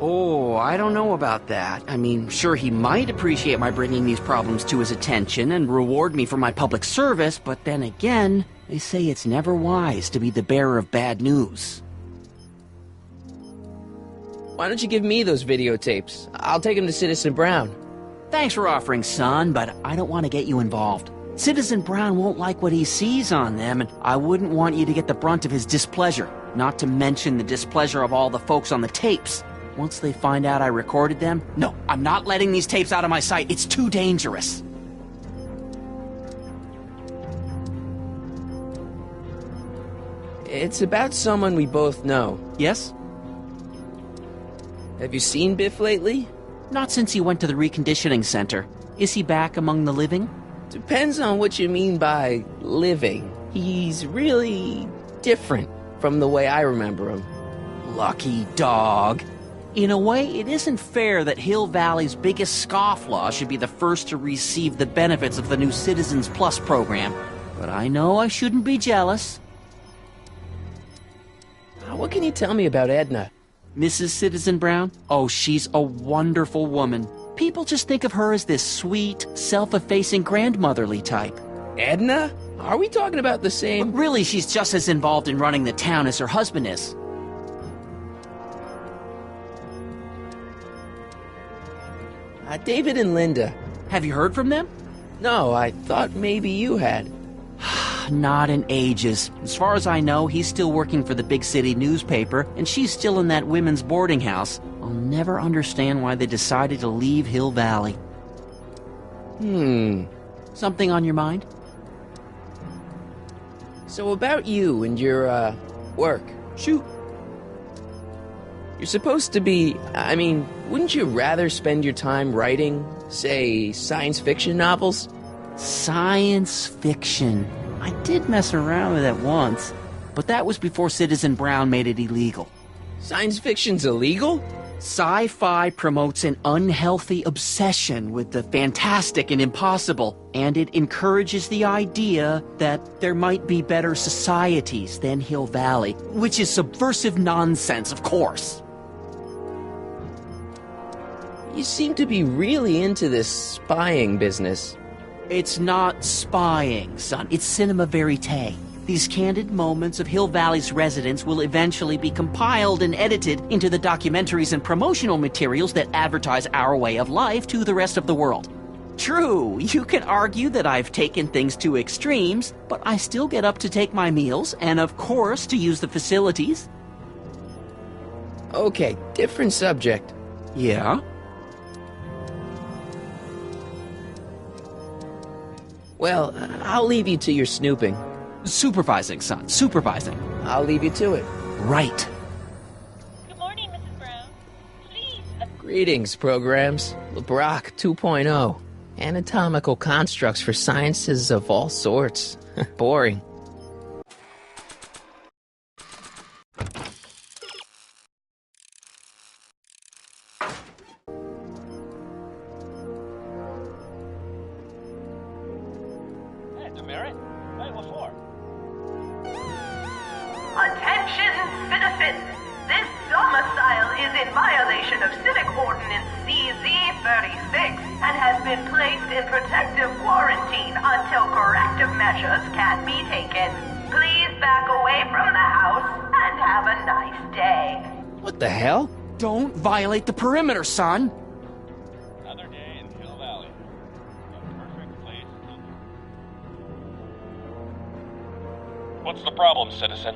Oh, I don't know about that. I mean, sure, he might appreciate my bringing these problems to his attention and reward me for my public service, but then again, they say it's never wise to be the bearer of bad news. Why don't you give me those videotapes? I'll take them to Citizen Brown. Thanks for offering, son, but I don't want to get you involved. Citizen Brown won't like what he sees on them, and I wouldn't want you to get the brunt of his displeasure, not to mention the displeasure of all the folks on the tapes. Once they find out I recorded them, no, I'm not letting these tapes out of my sight. It's too dangerous. It's about someone we both know. Yes? Have you seen Biff lately? Not since he went to the reconditioning center. Is he back among the living? Depends on what you mean by living. He's really different from the way I remember him. Lucky dog. In a way, it isn't fair that Hill Valley's biggest scofflaw should be the first to receive the benefits of the new Citizens Plus program. But I know I shouldn't be jealous. What can you tell me about Edna? Mrs. Citizen Brown? Oh, she's a wonderful woman. People just think of her as this sweet, self-effacing grandmotherly type. Edna? Are we talking about the same? But really, she's just as involved in running the town as her husband is. David and Linda. Have you heard from them? No, I thought maybe you had. Not in ages. As far as I know, he's still working for the big city newspaper, and she's still in that women's boarding house. I'll never understand why they decided to leave Hill Valley. Something on your mind? So about you and your, work. Shoot. You're supposed to be... I mean, wouldn't you rather spend your time writing, say, science fiction novels? Science fiction. I did mess around with that once, but that was before Citizen Brown made it illegal. Science fiction's illegal? Sci-fi promotes an unhealthy obsession with the fantastic and impossible, and it encourages the idea that there might be better societies than Hill Valley, which is subversive nonsense, of course. You seem to be really into this spying business. It's not spying, son. It's cinema verite. These candid moments of Hill Valley's residents will eventually be compiled and edited into the documentaries and promotional materials that advertise our way of life to the rest of the world. True, you can argue that I've taken things to extremes, but I still get up to take my meals, and of course to use the facilities. Okay, different subject. Yeah? Well, I'll leave you to your snooping. Supervising, son, supervising. I'll leave you to it. Right. Good morning, Mrs. Brown. Please. Greetings, programs. LeBrock 2.0. Anatomical constructs for sciences of all sorts. Boring. Hey, Demerit. Hey, what for? Attention, citizens! This domicile is in violation of Civic Ordinance CZ-36 and has been placed in protective quarantine until corrective measures can be taken. Please back away from the house and have a nice day. What the hell? Don't violate the perimeter, son. Another day in Hill Valley. The perfect place to live. What's the problem, citizen?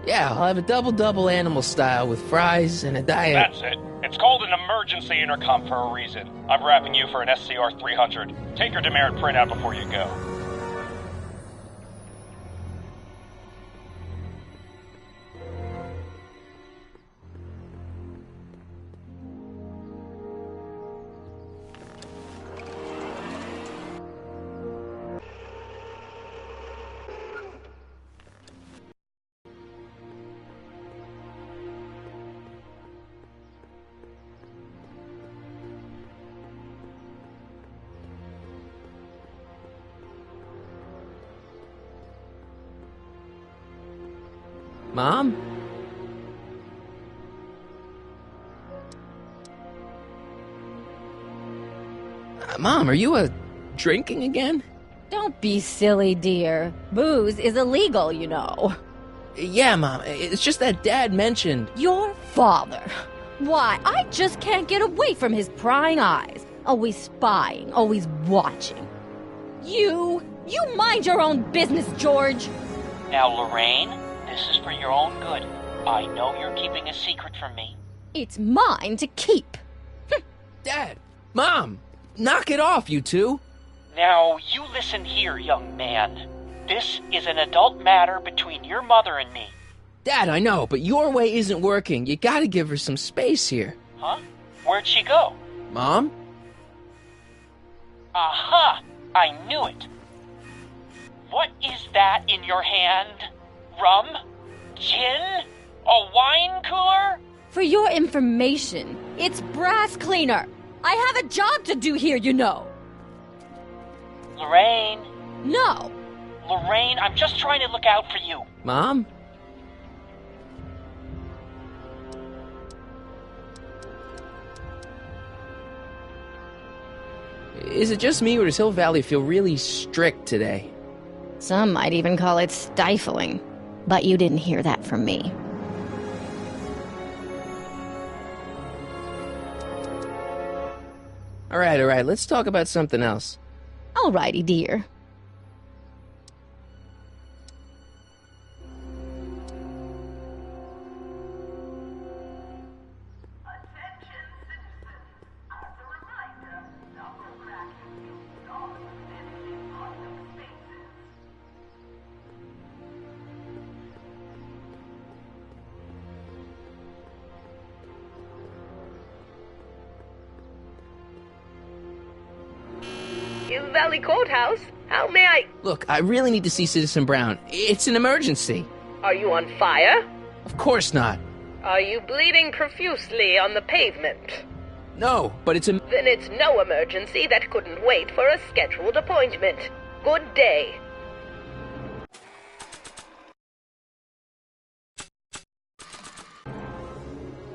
Yeah, I'll have a double-double animal style with fries and a diet. That's it. It's called an emergency intercom for a reason. I'm wrapping you for an SCR 300. Take your demerit printout before you go. Mom? Mom, are you drinking again? Don't be silly, dear. Booze is illegal, you know. Yeah, Mom. It's just that Dad mentioned... Your father. Why, I just can't get away from his prying eyes. Always spying, always watching. You mind your own business, George. Now, Lorraine, this is for your own good. I know you're keeping a secret from me. It's mine to keep. Dad! Mom! Knock it off, you two! Now, you listen here, young man. This is an adult matter between your mother and me. Dad, I know, but your way isn't working. You gotta give her some space here. Huh? Where'd she go? Mom? Aha! I knew it. What is that in your hand? Rum? Gin? A wine cooler? For your information, it's brass cleaner. I have a job to do here, you know. Lorraine. No. Lorraine, I'm just trying to look out for you. Mom? Is it just me, or does Hill Valley feel really strict today? Some might even call it stifling. But you didn't hear that from me. All right, let's talk about something else. Alrighty, dear. Hill Valley Courthouse? How may I... Look, I really need to see Citizen Brown. It's an emergency. Are you on fire? Of course not. Are you bleeding profusely on the pavement? No, but it's a... Then it's no emergency that couldn't wait for a scheduled appointment. Good day.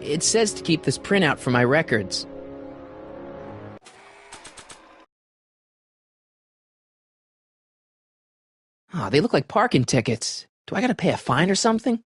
It says to keep this printout for my records. Oh, they look like parking tickets. Do I gotta pay a fine or something?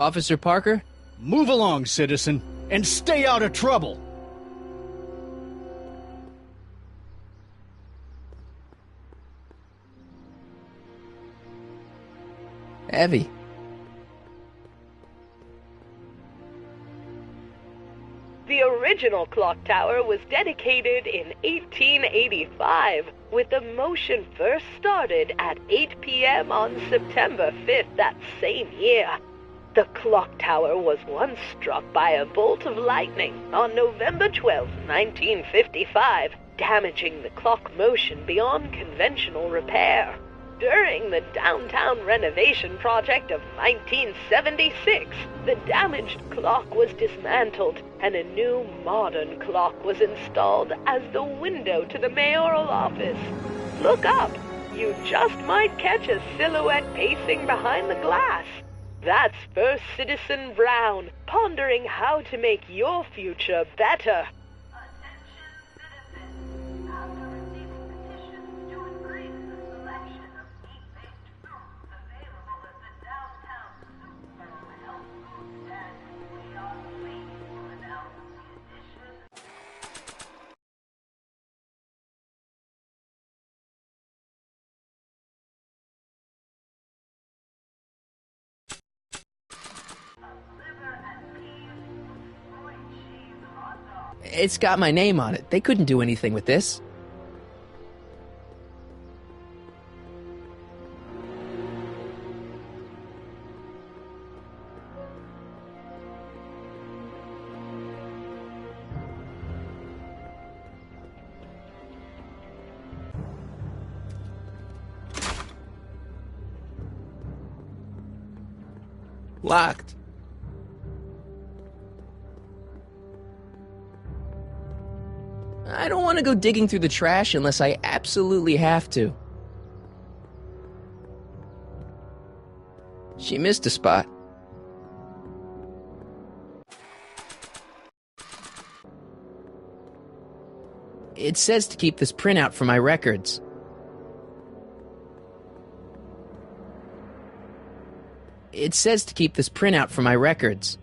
Officer Parker? Move along, citizen, and stay out of trouble. Evie. The original clock tower was dedicated in 1885, with the motion first started at 8 p.m. on September 5th that same year. The clock tower was once struck by a bolt of lightning on November 12, 1955, damaging the clock motion beyond conventional repair. During the downtown renovation project of 1976, the damaged clock was dismantled and a new modern clock was installed as the window to the mayoral office. Look up. You just might catch a silhouette pacing behind the glass. That's First Citizen Brown, pondering how to make your future better. It's got my name on it. They couldn't do anything with this. Locked. I don't want to go digging through the trash unless I absolutely have to. She missed a spot. It says to keep this printout for my records. It says to keep this printout for my records.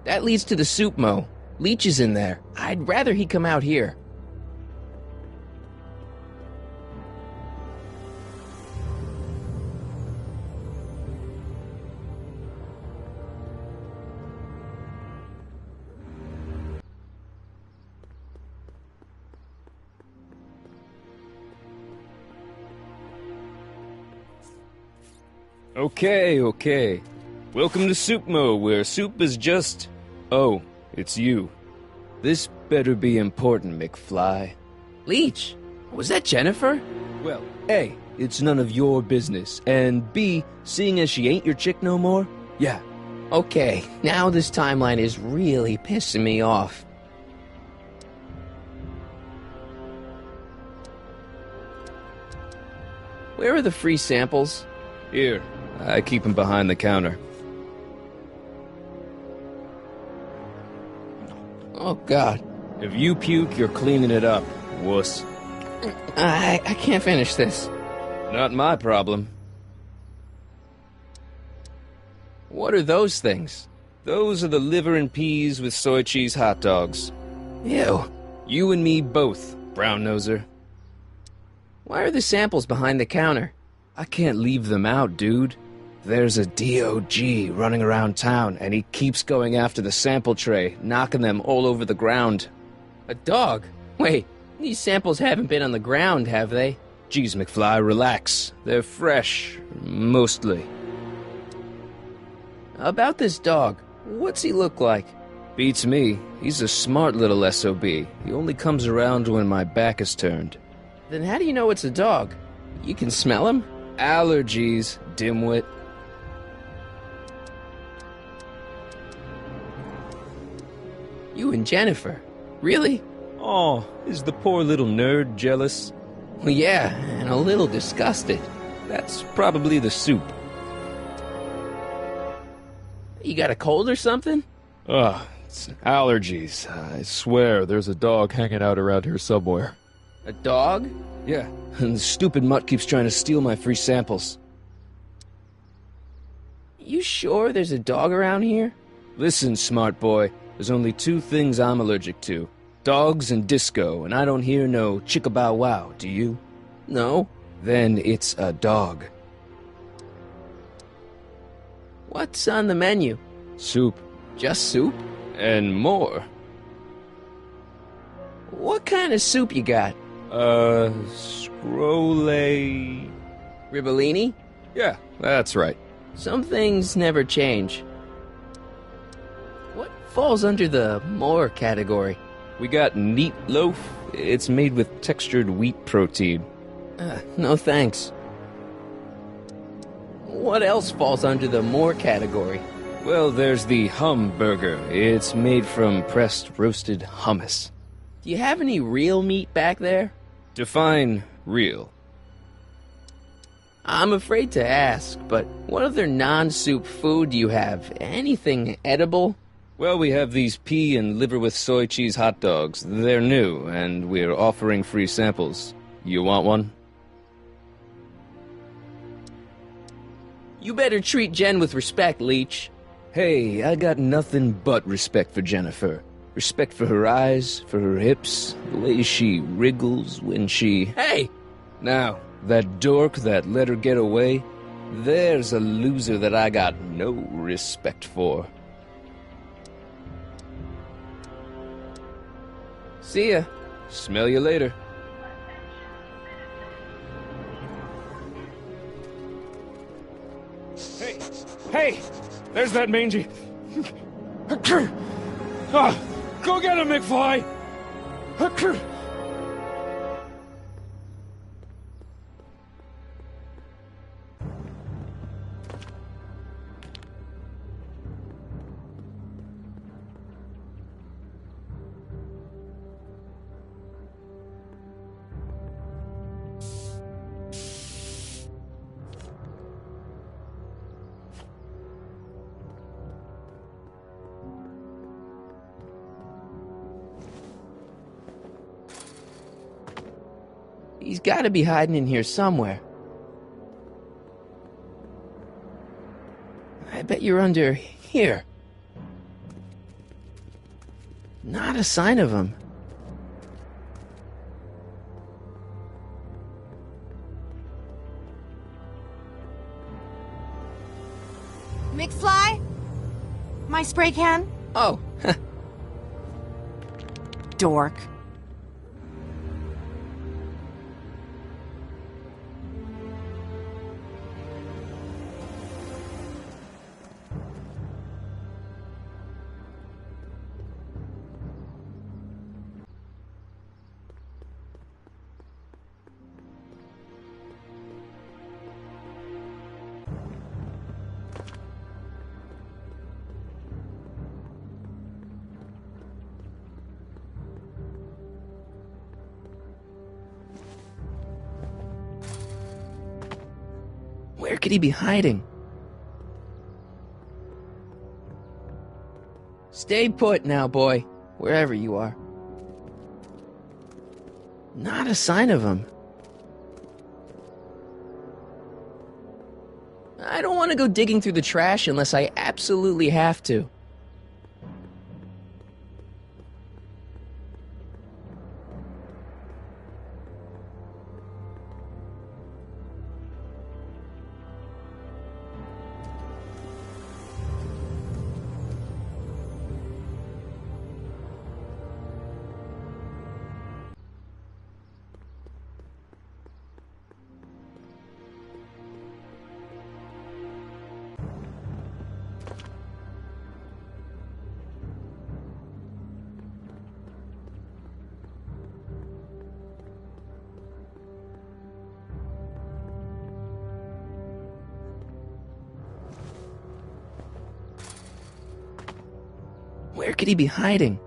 That leads to the soup mo. Leech is in there. I'd rather he come out here. Okay. Welcome to Soup Mo, where soup is just... Oh, it's you. This better be important, McFly. Leech, was that Jennifer? Well, A, it's none of your business, and B, seeing as she ain't your chick no more, yeah. Okay, now this timeline is really pissing me off. Where are the free samples? Here, I keep them behind the counter. Oh, God. If you puke, you're cleaning it up, wuss. I can't finish this. Not my problem. What are those things? Those are the liver and peas with soy cheese hot dogs. Ew. You and me both, brown noser. Why are the samples behind the counter? I can't leave them out, dude. There's a DOG running around town, and he keeps going after the sample tray, knocking them all over the ground. A dog? Wait, these samples haven't been on the ground, have they? Geez, McFly, relax. They're fresh, mostly. About this dog, what's he look like? Beats me. He's a smart little SOB. He only comes around when my back is turned. Then how do you know it's a dog? You can smell him? Allergies, dimwit. You and Jennifer? Really? Oh, is the poor little nerd jealous? Well, yeah, and a little disgusted. That's probably the soup. You got a cold or something? It's allergies. I swear there's a dog hanging out around here somewhere. A dog? Yeah, and the stupid mutt keeps trying to steal my free samples. You sure there's a dog around here? Listen, smart boy, there's only two things I'm allergic to. Dogs and disco, and I don't hear no chicka-bow-wow, do you? No. Then it's a dog. What's on the menu? Soup. Just soup? And more. What kind of soup you got? Scrole... Ribellini? Yeah, that's right. Some things never change. What falls under the more category? We got neat loaf. It's made with textured wheat protein. No thanks. What else falls under the more category? Well, there's the hum burger. It's made from pressed roasted hummus. Do you have any real meat back there? Define real. I'm afraid to ask, but what other non-soup food do you have? Anything edible? Well, we have these pea and liver with soy cheese hot dogs. They're new, and we're offering free samples. You want one? You better treat Jen with respect, Leech. Hey, I got nothing but respect for Jennifer. Respect for her eyes, for her hips, the way she wriggles when she... Hey! Now, that dork that let her get away, there's a loser that I got no respect for. See ya. Smell you later. Hey! There's that mangy... Go get him, McFly! He's gotta be hiding in here somewhere. I bet you're under here. Not a sign of him. McFly? My spray can? Oh. Dork. Where could he be hiding? Stay put now, boy, wherever you are. Not a sign of him. I don't want to go digging through the trash unless I absolutely have to. Where could he be hiding?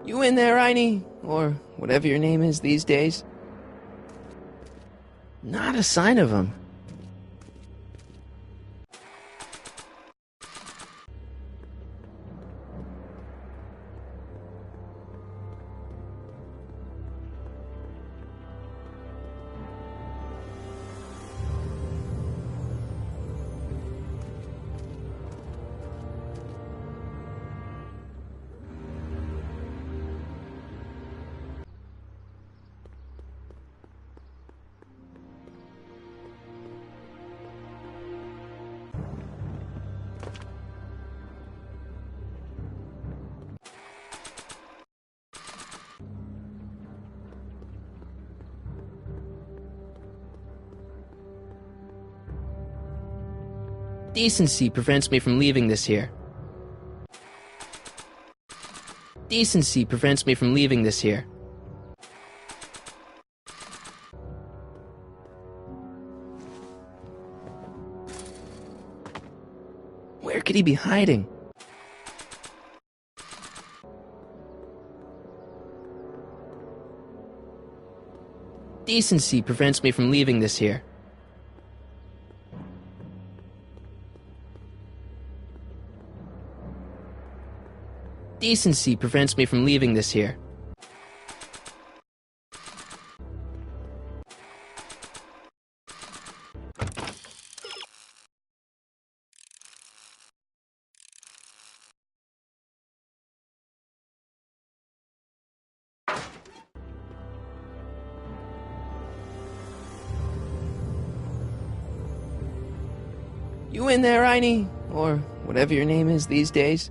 You in there, Einie? Or whatever your name is these days? Not a sign of him. Decency prevents me from leaving this here. Decency prevents me from leaving this here. Where could he be hiding? Decency prevents me from leaving this here. Decency prevents me from leaving this here. You in there, Einie? Or whatever your name is these days?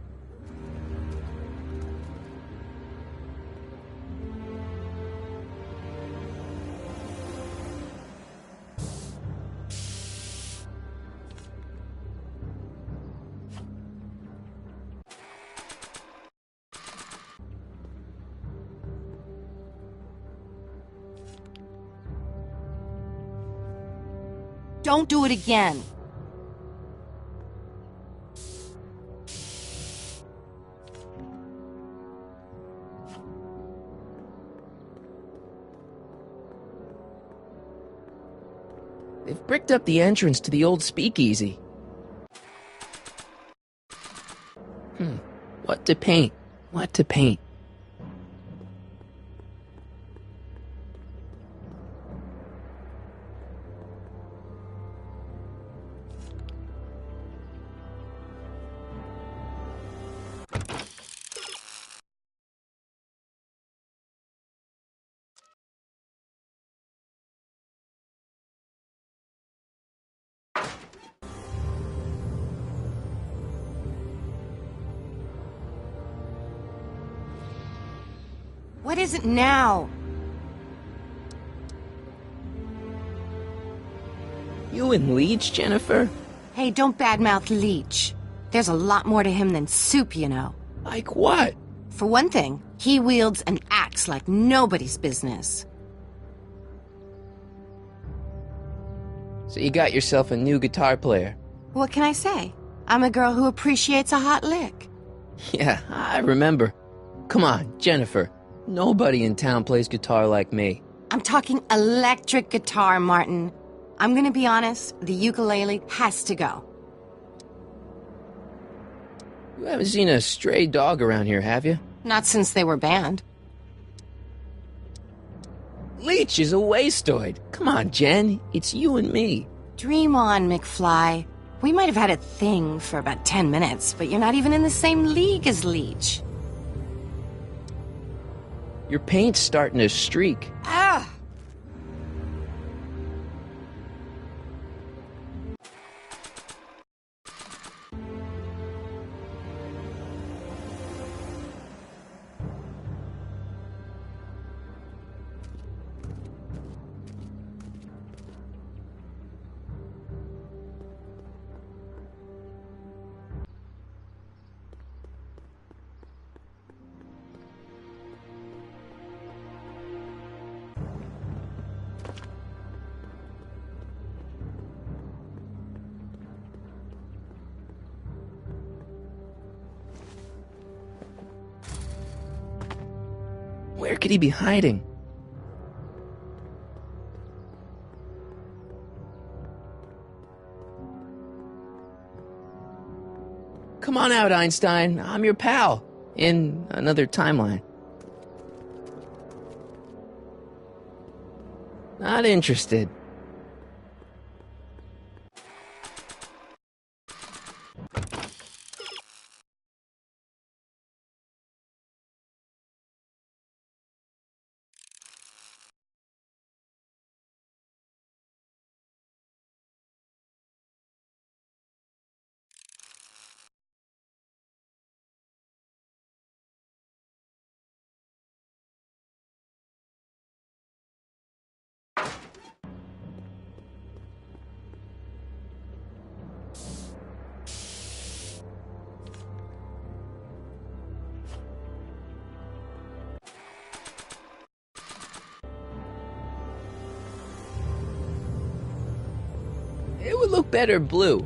Don't do it again. They've bricked up the entrance to the old speakeasy. What to paint? What to paint? What is it now? You and Leech, Jennifer? Hey, don't badmouth Leech. There's a lot more to him than soup, you know. Like what? For one thing, he wields an axe like nobody's business. So you got yourself a new guitar player. What can I say? I'm a girl who appreciates a hot lick. Yeah, I remember. Come on, Jennifer. Nobody in town plays guitar like me. I'm talking electric guitar, Martin. I'm gonna be honest, the ukulele has to go. You haven't seen a stray dog around here, have you? Not since they were banned. Leech is a wastoid. Come on, Jen. It's you and me. Dream on, McFly. We might have had a thing for about 10 minutes, but you're not even in the same league as Leech. Your paint's starting to streak. Ah! Where could he be hiding? Come on out, Einstein. I'm your pal. In another timeline. Not interested. It would look better blue.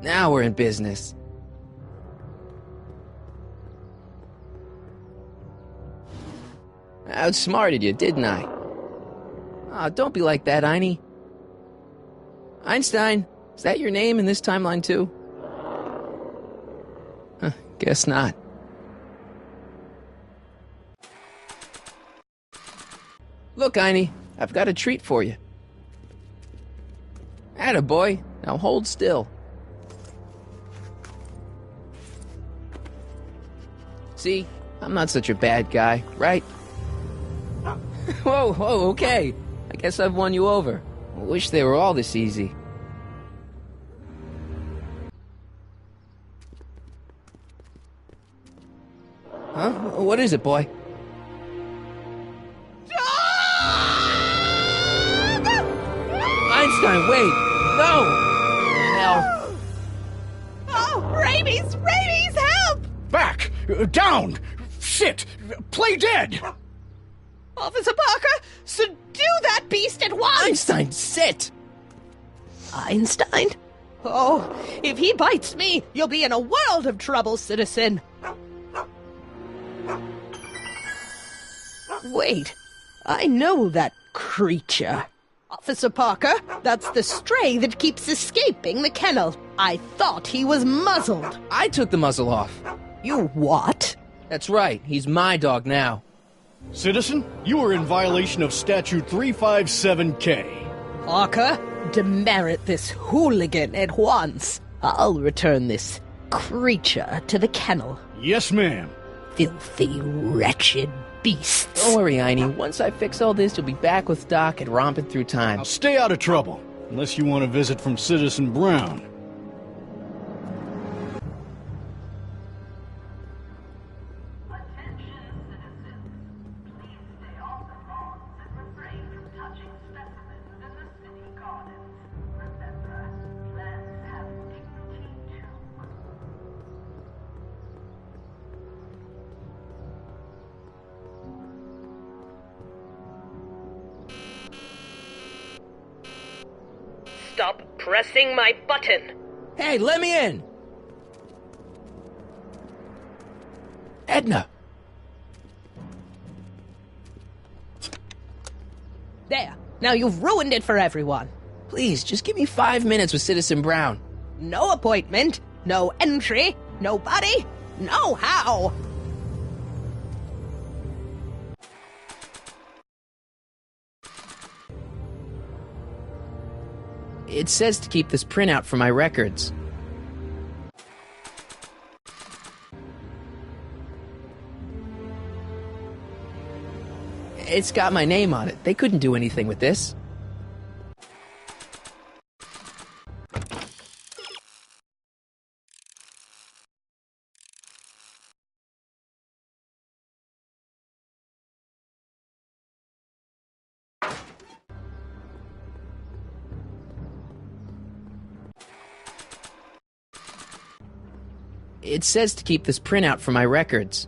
Now we're in business. I outsmarted you, didn't I? Oh, don't be like that, Einie. Einstein, is that your name in this timeline too? Huh, guess not. Look, Einie, I've got a treat for you. Attaboy, now hold still. See, I'm not such a bad guy, right? Whoa, okay. I guess I've won you over. I wish they were all this easy. Huh? What is it, boy? Einstein, wait! No! Hell. Oh, rabies! Rabies, help! Back! Down! Sit! Play dead! Officer Parker, subdue that beast at once! Einstein, sit! Einstein? Oh, if he bites me, you'll be in a world of trouble, citizen. Wait, I know that creature. Officer Parker, that's the stray that keeps escaping the kennel. I thought he was muzzled. I took the muzzle off. You what? That's right, he's my dog now. Citizen, you are in violation of Statute 357K. Parker, demerit this hooligan at once. I'll return this creature to the kennel. Yes, ma'am. Filthy, wretched beasts. Don't worry, Einie. Once I fix all this, you'll be back with Doc and romping through time. Now stay out of trouble. Unless you want a visit from Citizen Brown. Stop pressing my button! Hey, let me in! Edna! There. Now you've ruined it for everyone. Please, just give me 5 minutes with Citizen Brown. No appointment, no entry, nobody, no how. It says to keep this printout for my records. It's got my name on it. They couldn't do anything with this. It says to keep this printout for my records.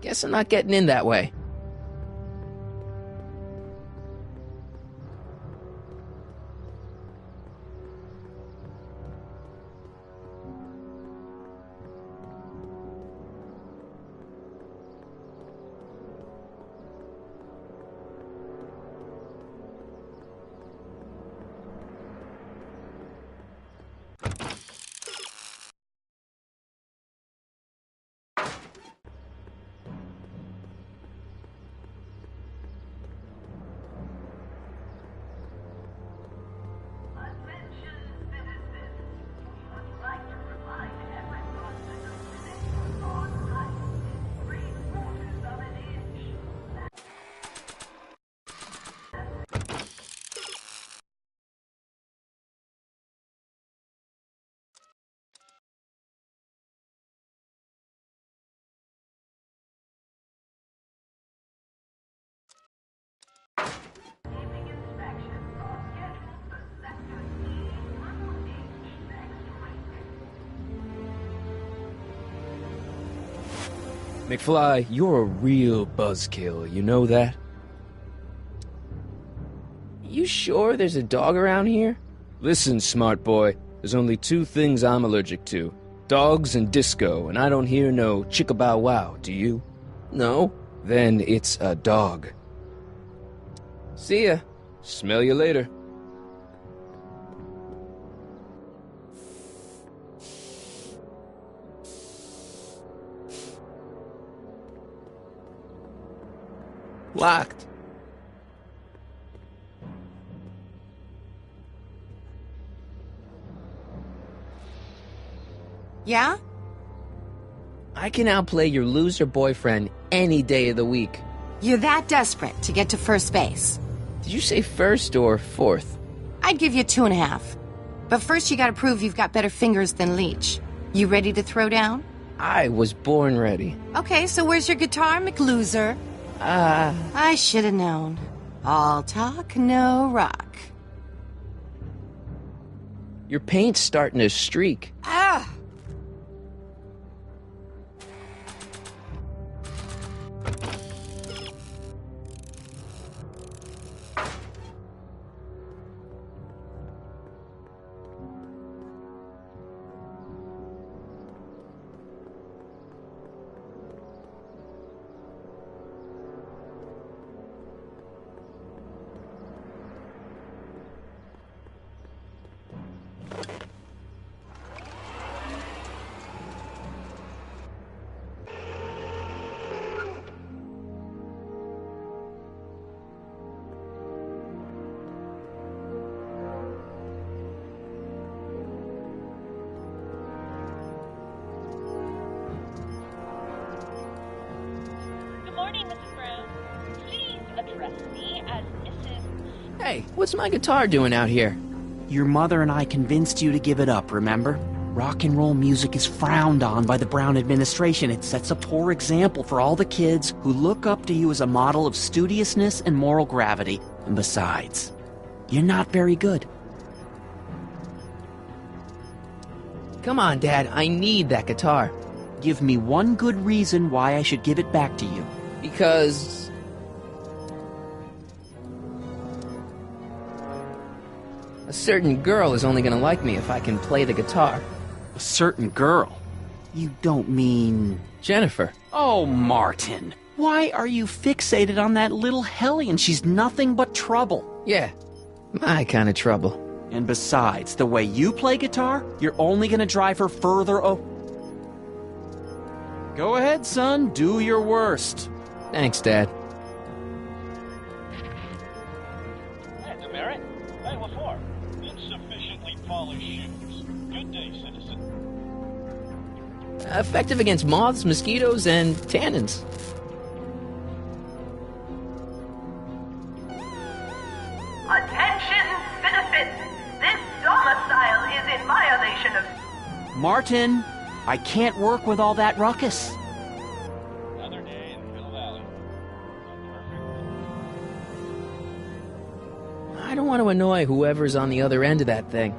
Guess I'm not getting in that way. McFly, you're a real buzzkill, you know that? You sure there's a dog around here? Listen, smart boy, there's only 2 things I'm allergic to. Dogs and disco, and I don't hear no chicka-bow-wow, do you? No? Then it's a dog. See ya. Smell you later. Locked. Yeah? I can outplay your loser boyfriend any day of the week. You're that desperate to get to first base. Did you say first or fourth? I'd give you 2.5. But first you gotta prove you've got better fingers than Leech. You ready to throw down? I was born ready. Okay, so where's your guitar, McLoser? I should have known. All talk, no rock. Your paint's starting to streak. Ah! Hey, what's my guitar doing out here? Your mother and I convinced you to give it up, remember? Rock and roll music is frowned on by the Brown administration. It sets a poor example for all the kids who look up to you as a model of studiousness and moral gravity. And besides, you're not very good. Come on, Dad, I need that guitar. Give me one good reason why I should give it back to you. Because... a certain girl is only gonna like me if I can play the guitar. A certain girl? You don't mean... Jennifer. Oh, Martin. Why are you fixated on that little hellion? She's nothing but trouble. Yeah, my kind of trouble. And besides, the way you play guitar, you're only gonna drive her further Go ahead, son. Do your worst. Thanks, Dad. Hey, Demerit. Hey, what for? Insufficiently polished shoes. Good day, citizen. Effective against moths, mosquitoes, and tannins. Attention, citizens! This domicile is in violation of... Martin, I can't work with all that ruckus. Another day in Hill Valley. I don't want to annoy whoever's on the other end of that thing.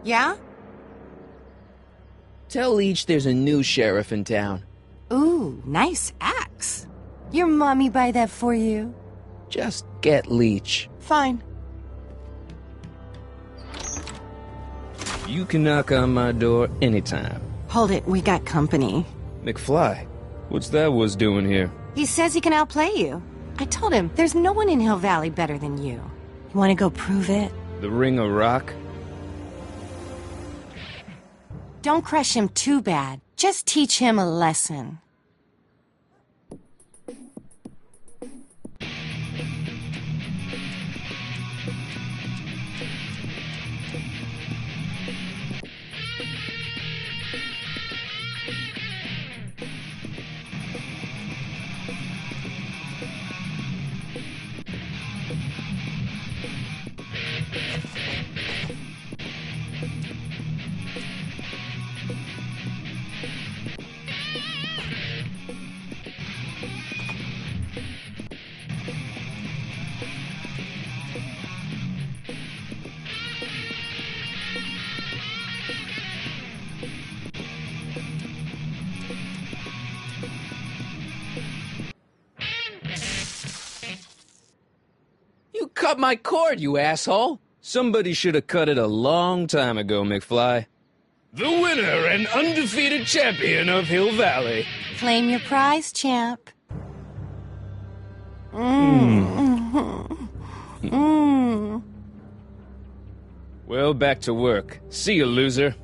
Yeah? Tell Leech there's a new sheriff in town. Ooh, nice axe. Your mommy buy that for you? Just get Leech. Fine. You can knock on my door anytime. Hold it, we got company. McFly, what's that was doing here? He says he can outplay you. I told him, there's no one in Hill Valley better than you. You want to go prove it? The Ring of Rock? Don't crush him too bad. Just teach him a lesson. You cut my cord, you asshole! Somebody should have cut it a long time ago, McFly. The winner and undefeated champion of Hill Valley. Claim your prize, champ. Well, back to work. See you, loser.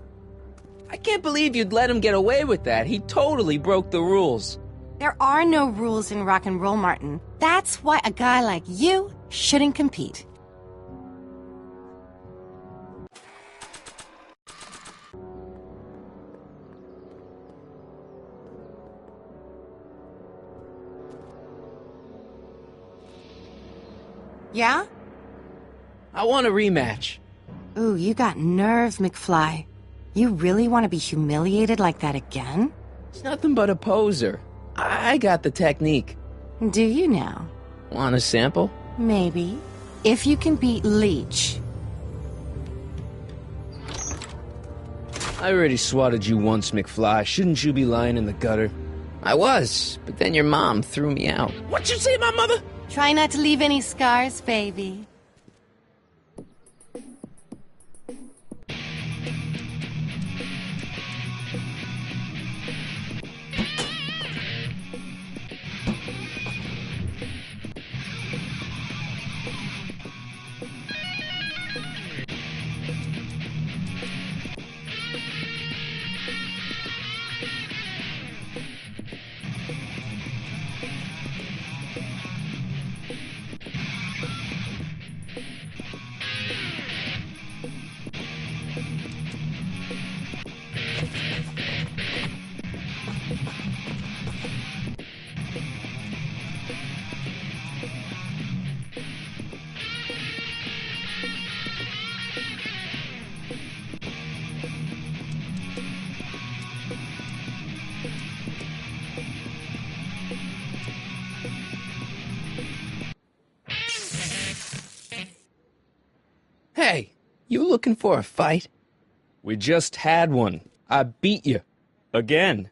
I can't believe you'd let him get away with that. He totally broke the rules. There are no rules in rock and roll, Martin. That's why a guy like you shouldn't compete. Yeah? I want a rematch. Ooh, you got nerve, McFly. You really want to be humiliated like that again? It's nothing but a poser. I got the technique. Do you now? Want a sample? Maybe. If you can beat Leech. I already swatted you once, McFly. Shouldn't you be lying in the gutter? I was, but then your mom threw me out. What'd you say, my mother? Try not to leave any scars, baby. Hey, you looking for a fight? We just had one. I beat you. Again.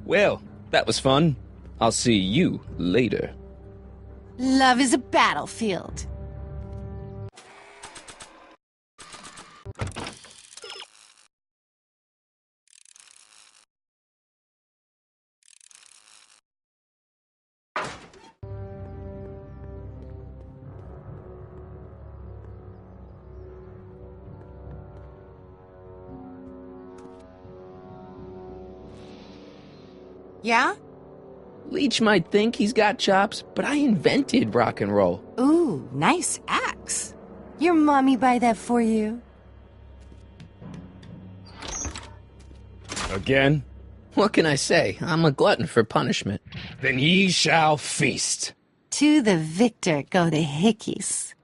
Well, that was fun. I'll see you later. Love is a battlefield. Yeah? Leech might think he's got chops, but I invented rock and roll. Ooh, nice axe. Your mommy buy that for you? Again? What can I say? I'm a glutton for punishment. Then ye shall feast. To the victor go the hickeys.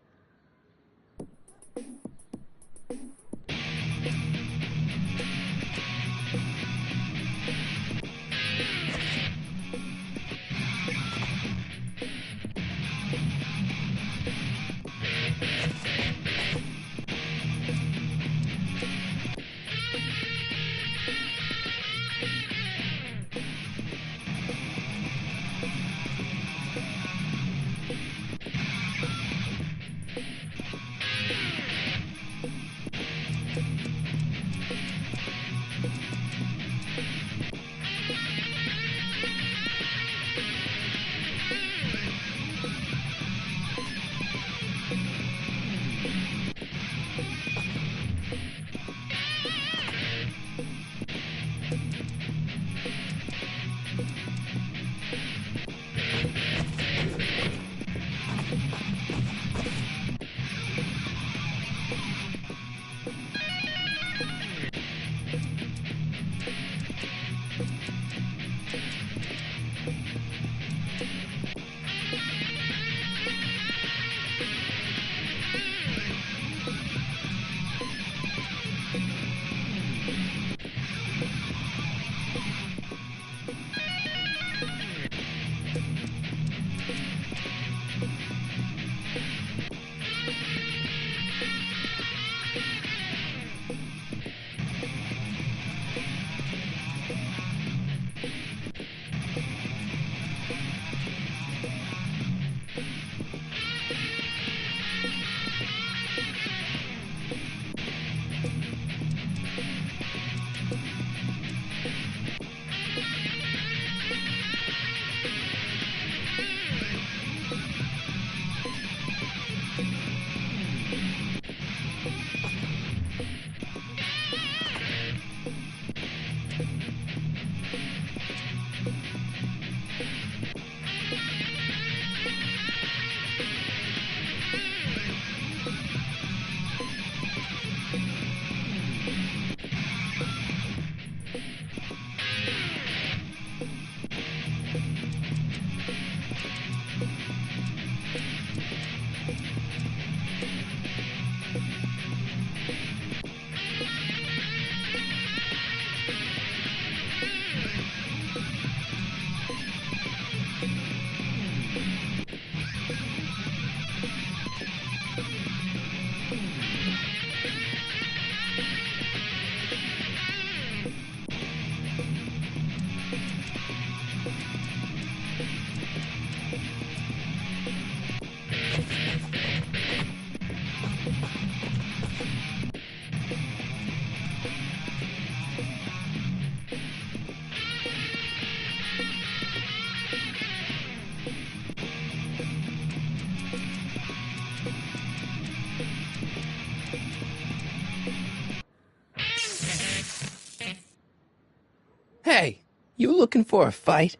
Hey, you looking for a fight?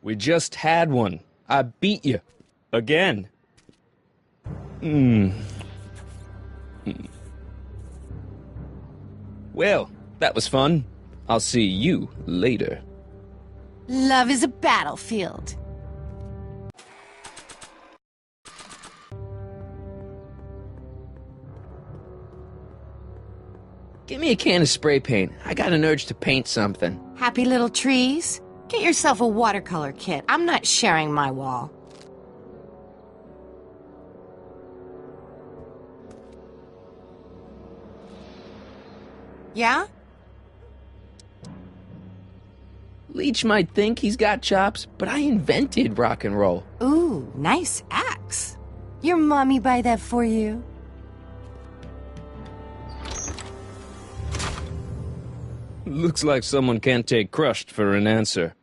We just had one. I beat you. Again. Well, that was fun. I'll see you later. Love is a battlefield. Give me a can of spray paint. I got an urge to paint something. Happy little trees? Get yourself a watercolor kit. I'm not sharing my wall. Yeah? Leech might think he's got chops, but I invented rock and roll. Ooh, nice axe. Your mommy buy that for you? Looks like someone can't take crushed for an answer.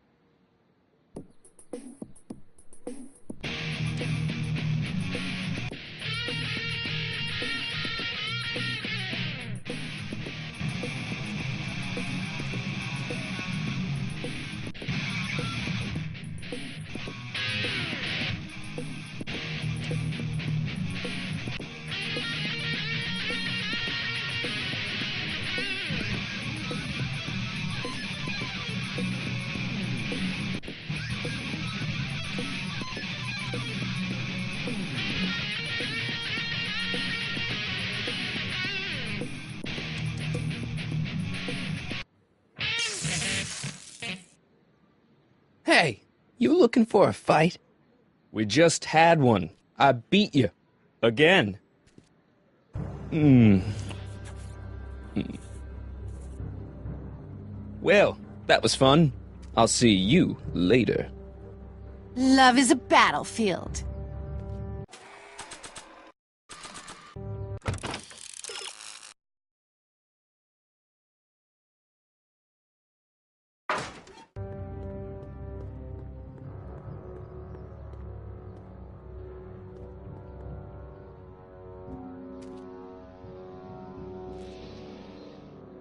Hey, you looking for a fight? We just had one. I beat you. Again. Well, that was fun. I'll see you later. Love is a battlefield.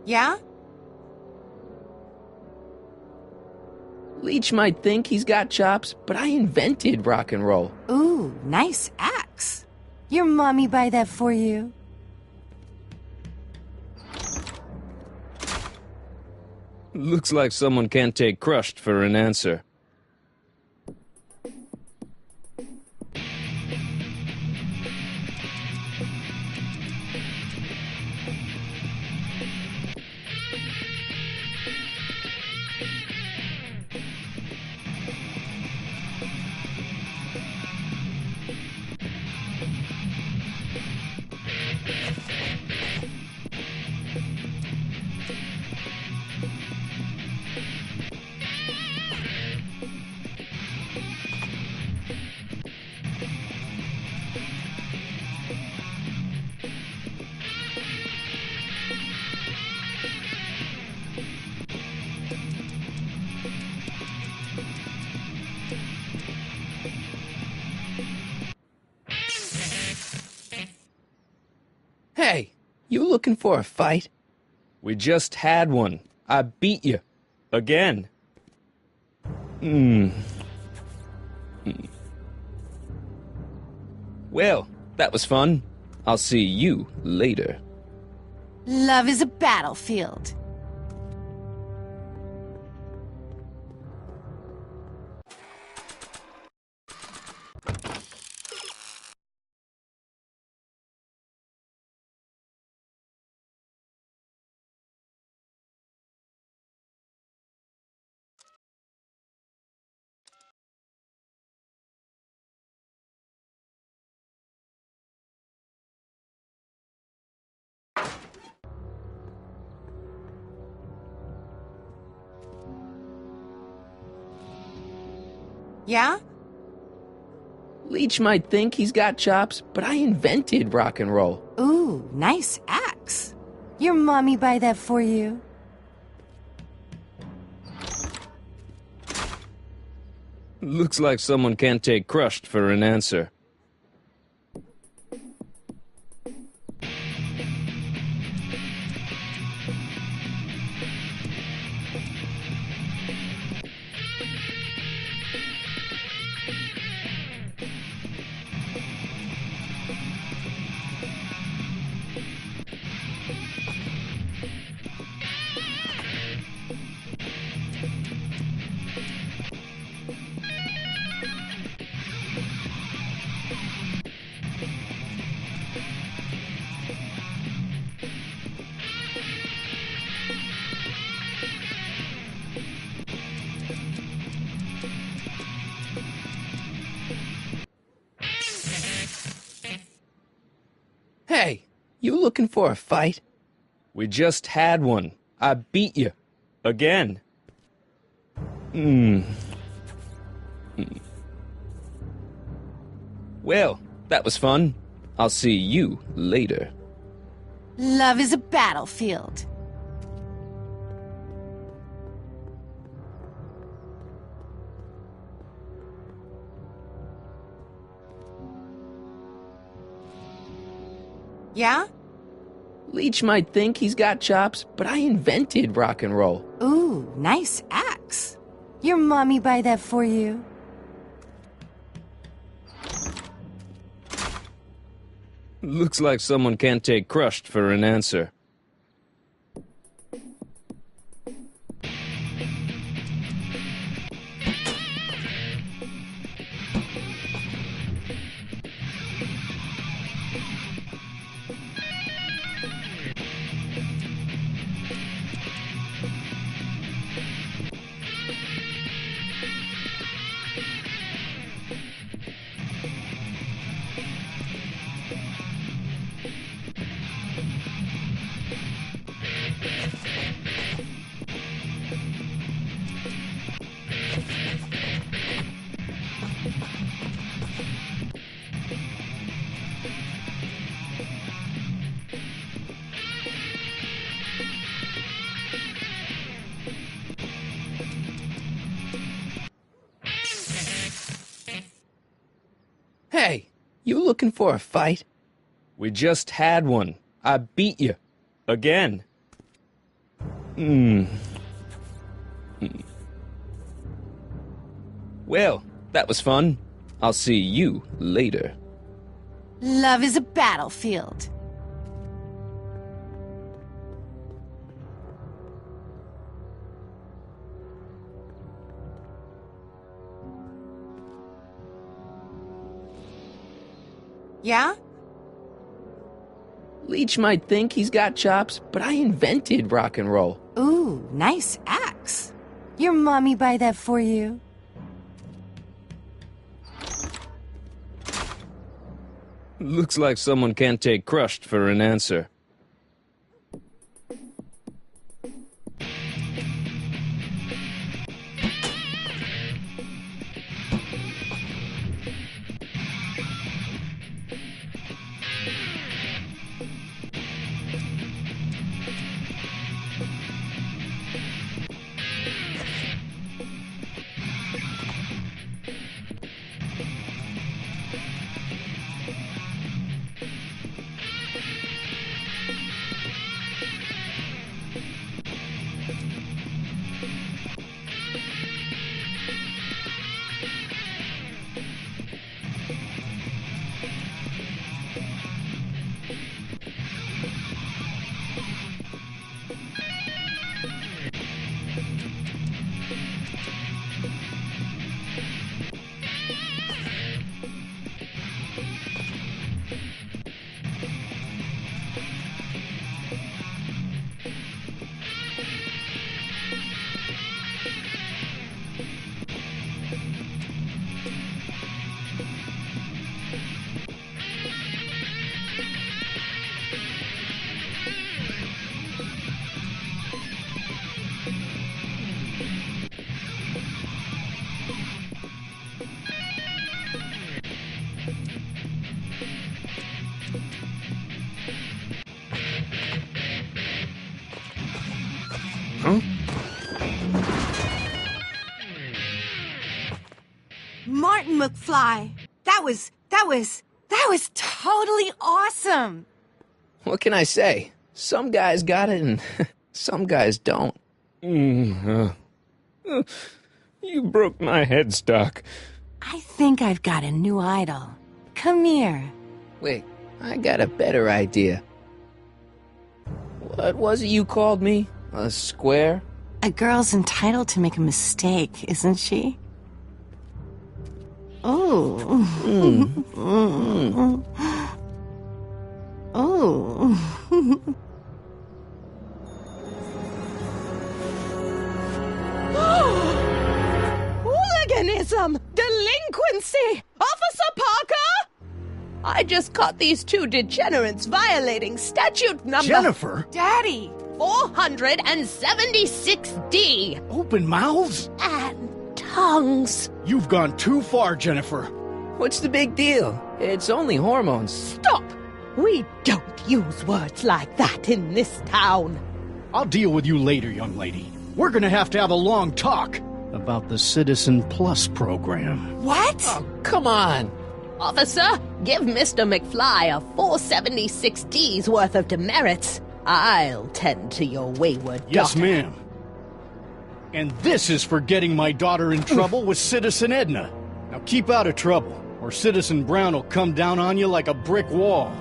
Yeah? Leech might think he's got chops, but I invented rock and roll. Ooh, nice axe. Your mommy buy that for you? Looks like someone can't take crushed for an answer. Hey, you looking for a fight? We just had one. I beat you. Again. Well, that was fun. I'll see you later. Love is a battlefield. Yeah? Leech might think he's got chops, but I invented rock and roll. Ooh, nice axe. Your mommy buy that for you? Looks like someone can't take crushed for an answer. Hey, you looking for a fight? We just had one. I beat you. Again. Well, that was fun. I'll see you later. Love is a battlefield. Yeah? Leech might think he's got chops, but I invented rock and roll. Ooh, nice axe. Your mommy buy that for you? Looks like someone can't take crushed for an answer. Hey, you looking for a fight? We just had one. I beat you. Again. Well, that was fun. I'll see you later. Love is a battlefield. Yeah? Leech might think he's got chops, but I invented rock and roll. Ooh, nice axe. Your mommy buy that for you? Looks like someone can't take crushed for an answer. Martin McFly. That was totally awesome. What can I say? Some guys got it and some guys don't. You broke my headstock. I think I've got a new idol. Come here. Wait, I got a better idea. What was it you called me? A square? A girl's entitled to make a mistake, isn't she? Oh. Oh. Hooliganism! Delinquency! Officer Parker! I just caught these two degenerates violating statute number... Jennifer? Daddy! 476D. Open mouths? And tongues. You've gone too far, Jennifer. What's the big deal? It's only hormones. Stop! We don't use words like that in this town. I'll deal with you later, young lady. We're gonna have to have a long talk about the Citizen Plus program. What? Oh, come on. Officer, give Mr. McFly a 476D's worth of demerits. I'll tend to your wayward daughter. Yes, ma'am. And this is for getting my daughter in trouble with Citizen Edna. Now keep out of trouble, or Citizen Brown will come down on you like a brick wall.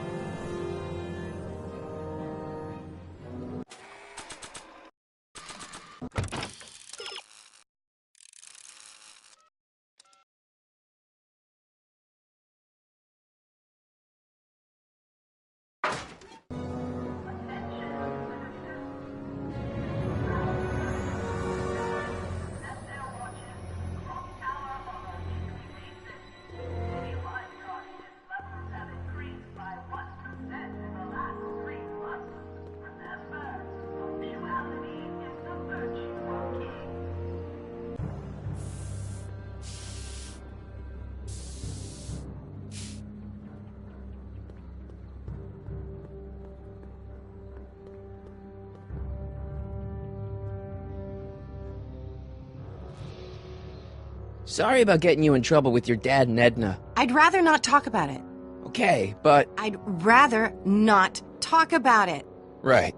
Sorry about getting you in trouble with your dad and Edna. I'd rather not talk about it. Okay, but... I'd rather not talk about it. Right.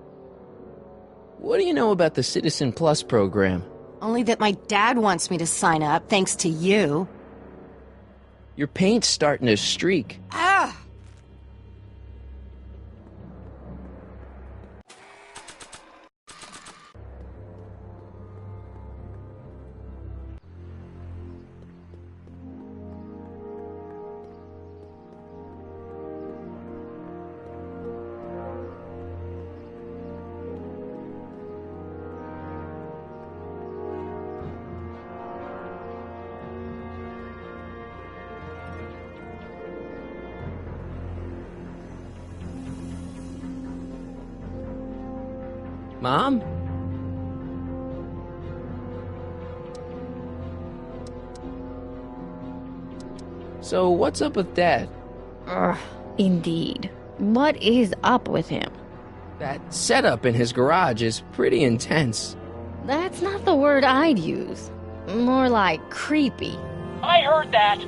What do you know about the Citizen Plus program? Only that my dad wants me to sign up, thanks to you. Your paint's starting to streak. Ah! Mom? So, what's up with Dad? Indeed. What is up with him? That setup in his garage is pretty intense. That's not the word I'd use. More like creepy. I heard that.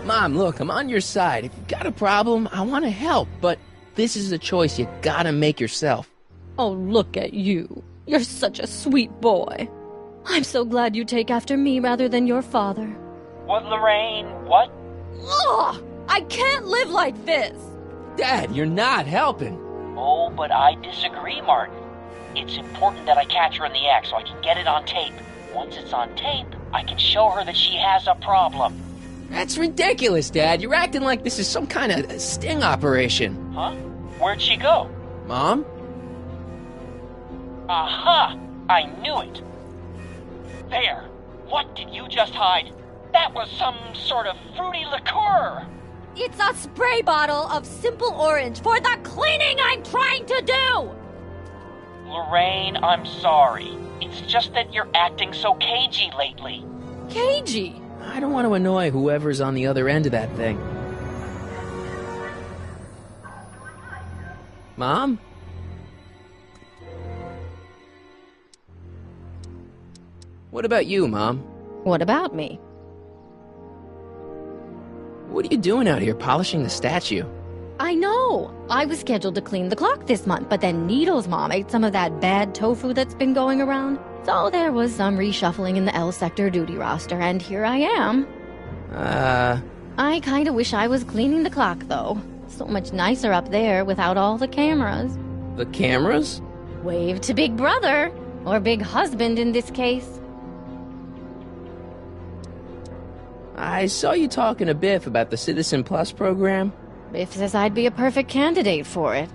Mom, look, I'm on your side. If you've got a problem, I want to help, but this is a choice you gotta make yourself. Oh, look at you. You're such a sweet boy. I'm so glad you take after me rather than your father. What, Lorraine? What? Ugh! I can't live like this! Dad, you're not helping. Oh, but I disagree, Martin. It's important that I catch her in the act so I can get it on tape. Once it's on tape, I can show her that she has a problem. That's ridiculous, Dad. You're acting like this is some kind of sting operation. Huh? Where'd she go? Mom? Aha! I knew it. There. What did you just hide? That was some sort of fruity liqueur. It's a spray bottle of simple orange for the cleaning I'm trying to do! Lorraine, I'm sorry. It's just that you're acting so cagey lately. Cagey? I don't want to annoy whoever's on the other end of that thing. Mom? What about you, Mom? What about me? What are you doing out here polishing the statue? I know. I was scheduled to clean the clock this month, but then Needle's mom ate some of that bad tofu that's been going around. So there was some reshuffling in the L sector duty roster, and here I am. I kinda wish I was cleaning the clock, though. So much nicer up there without all the cameras. The cameras? Wave to Big Brother. Or Big Husband in this case. I saw you talking to Biff about the Citizen Plus program. Biff says I'd be a perfect candidate for it.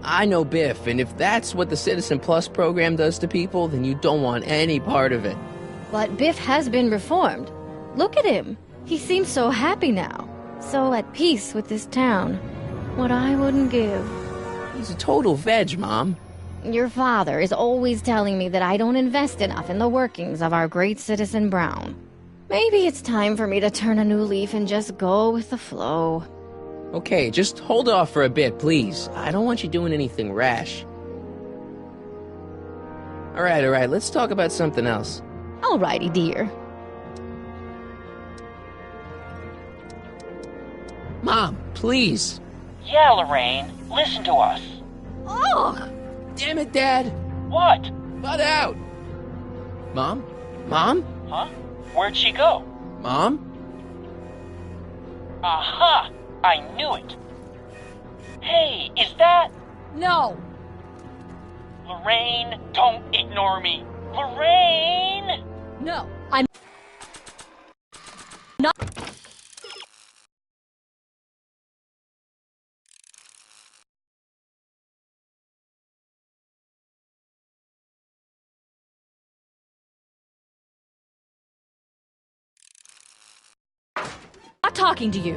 I know Biff, and if that's what the Citizen Plus program does to people, then you don't want any part of it. But Biff has been reformed. Look at him. He seems so happy now. So at peace with this town. What I wouldn't give. He's a total veg, Mom. Your father is always telling me that I don't invest enough in the workings of our great Citizen Brown. Maybe it's time for me to turn a new leaf and just go with the flow. Okay, just hold off for a bit, please. I don't want you doing anything rash. Alright, let's talk about something else. Alrighty, dear. Mom, please. Yeah, Lorraine, listen to us. Oh! Damn it, Dad! What? Butt out! Mom? Mom? Huh? Where'd she go? Mom? Aha! I knew it. Hey, is that... No! Lorraine, don't ignore me. Lorraine! No, I'm not... not talking to you.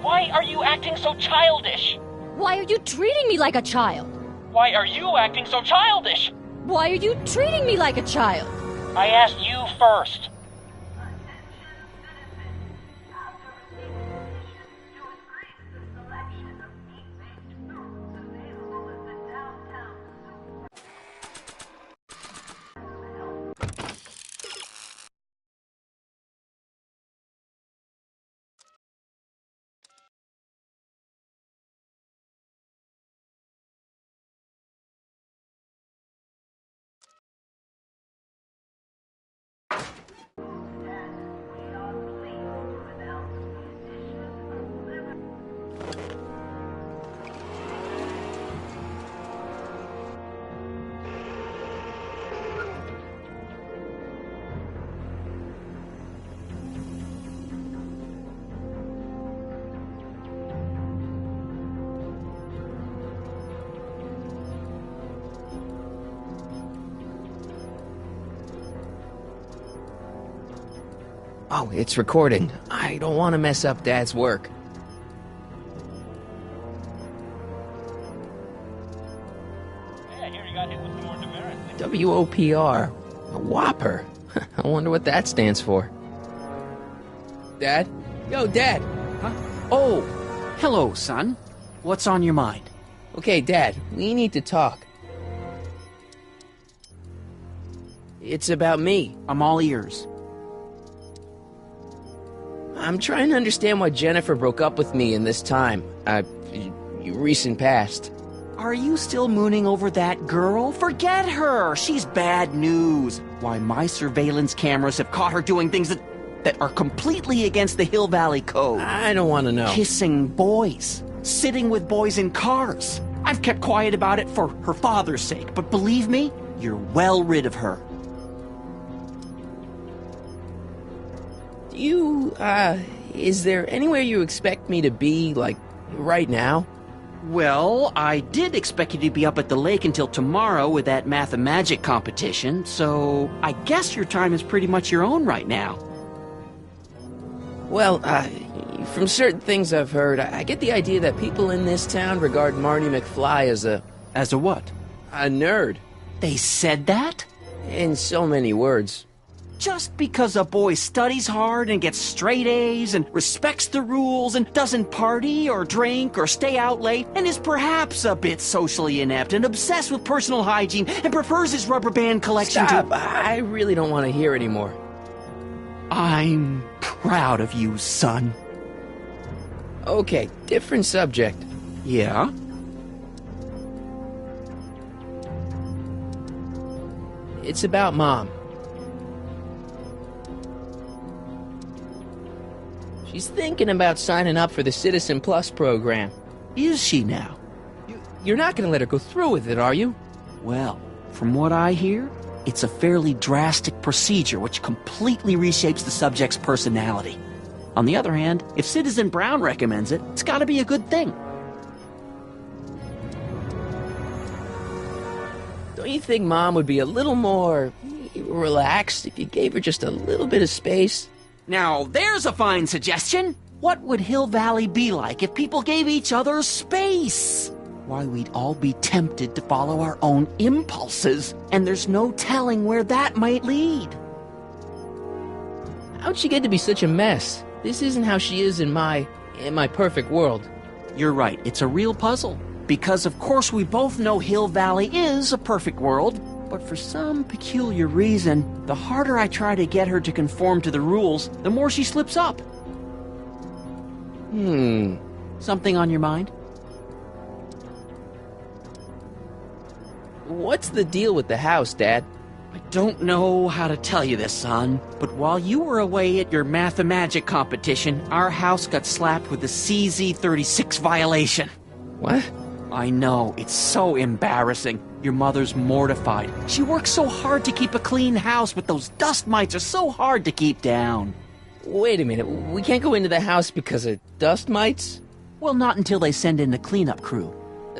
Why are you acting so childish? Why are you treating me like a child? Why are you acting so childish? Why are you treating me like a child? I asked you first. Oh, it's recording. I don't want to mess up Dad's work. Yeah, here you got hit with some more demerits. WOPR. A Whopper. I wonder what that stands for. Dad? Yo, Dad! Huh? Oh, hello, son. What's on your mind? Okay, Dad, we need to talk. It's about me. I'm all ears. I'm trying to understand why Jennifer broke up with me in this time. Recent past. Are you still mooning over that girl? Forget her! She's bad news. Why, my surveillance cameras have caught her doing things that are completely against the Hill Valley Code. I don't want to know. Kissing boys. Sitting with boys in cars. I've kept quiet about it for her father's sake, but believe me, you're well rid of her. Is there anywhere you expect me to be, like, right now? Well, I did expect you to be up at the lake until tomorrow with that math-and-magic competition, so I guess your time is pretty much your own right now. Well, from certain things I've heard, I get the idea that people in this town regard Marty McFly as a... As a what? A nerd. They said that? In so many words. Just because a boy studies hard and gets straight A's and respects the rules and doesn't party or drink or stay out late and is perhaps a bit socially inept and obsessed with personal hygiene and prefers his rubber band collection Stop. to... I really don't want to hear anymore. I'm proud of you, son. Okay, different subject. Yeah? It's about Mom. She's thinking about signing up for the Citizen Plus program. Is she now? You're not going to let her go through with it, are you? Well, from what I hear, it's a fairly drastic procedure which completely reshapes the subject's personality. On the other hand, if Citizen Brown recommends it, it's gotta be a good thing. Don't you think Mom would be a little more relaxed if you gave her just a little bit of space? Now, there's a fine suggestion. What would Hill Valley be like if people gave each other space? Why, we'd all be tempted to follow our own impulses, and there's no telling where that might lead. How'd she get to be such a mess? This isn't how she is in my perfect world. You're right, it's a real puzzle. Because of course we both know Hill Valley is a perfect world, but for some peculiar reason, the harder I try to get her to conform to the rules, the more she slips up. Something on your mind? What's the deal with the house, Dad? I don't know how to tell you this, son, but while you were away at your Mathemagic competition, our house got slapped with the CZ36 violation. What? I know, it's so embarrassing. Your mother's mortified. She works so hard to keep a clean house, but those dust mites are so hard to keep down. Wait a minute, we can't go into the house because of dust mites? Well, not until they send in the cleanup crew.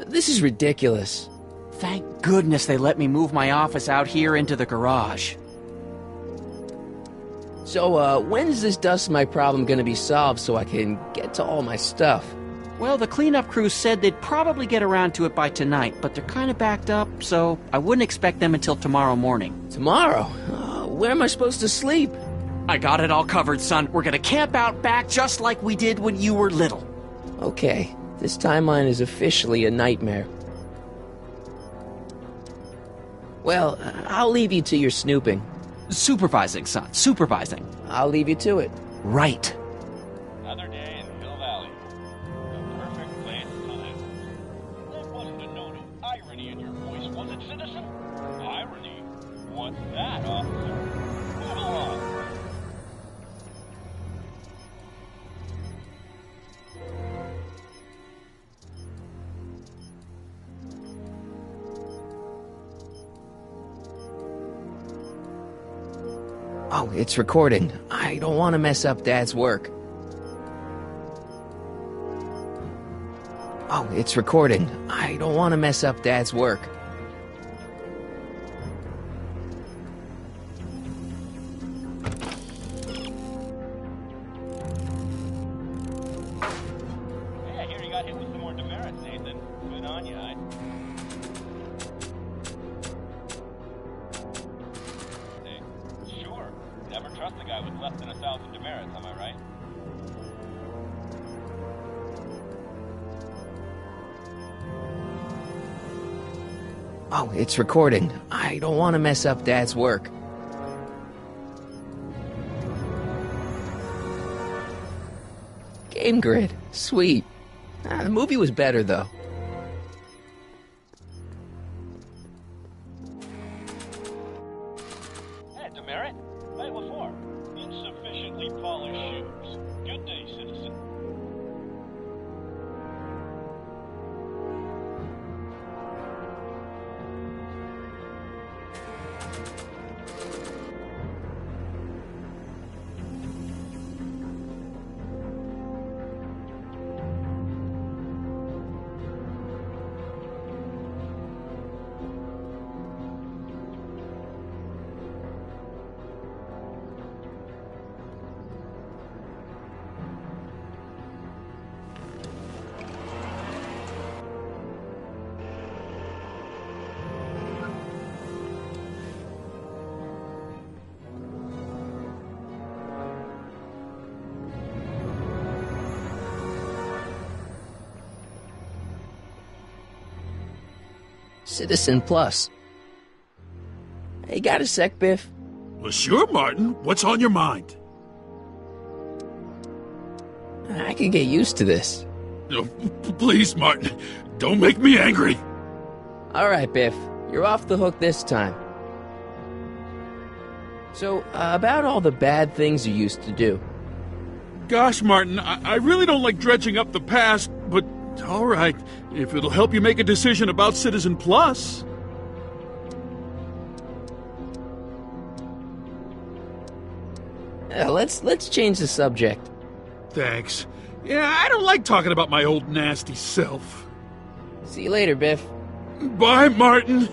This is ridiculous. Thank goodness they let me move my office out here into the garage. So, when's this dust mite problem gonna be solved so I can get to all my stuff? Well, the cleanup crew said they'd probably get around to it by tonight, but they're kind of backed up, so I wouldn't expect them until tomorrow morning. Tomorrow? Where am I supposed to sleep? I got it all covered, son. We're gonna camp out back just like we did when you were little. Okay, this timeline is officially a nightmare. Well, I'll leave you to your snooping. Supervising, son, supervising. I'll leave you to it. Right. Another day in Hill Valley. The perfect place to live. That wasn't a note of irony in your voice, was it, citizen? Irony? What's that, officer? Move along. Oh, it's recording. I don't want to mess up Dad's work. Oh, it's recording. I don't want to mess up Dad's work. Yeah, I hear you got hit with some more demerits, Nathan. Good on you, Sure. Never trust a guy with less than 1,000 demerits, am I right? Oh, it's recording. I don't want to mess up Dad's work. Game grid. Sweet. The movie was better, though. Hey, demerit? Hey, what for? Insufficiently polished shoes. Good day, citizen. Citizen Plus. Hey, got a sec, Biff? Well, sure, Martin. What's on your mind? I can get used to this. Oh, please, Martin. Don't make me angry. All right, Biff. You're off the hook this time. So, about all the bad things you used to do. Gosh, Martin, I really don't like dredging up the past, but all right, if it'll help you make a decision about Citizen Plus. Let's change the subject. Thanks. Yeah, I don't like talking about my old nasty self. See you later, Biff. Bye, Martin.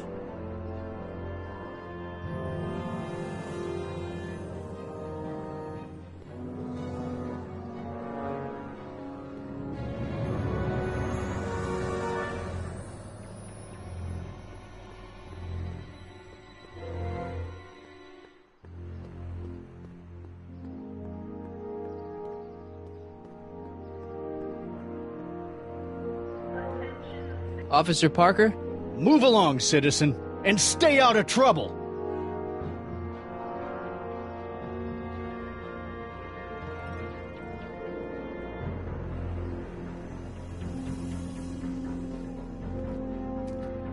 Officer Parker? Move along, citizen, and stay out of trouble.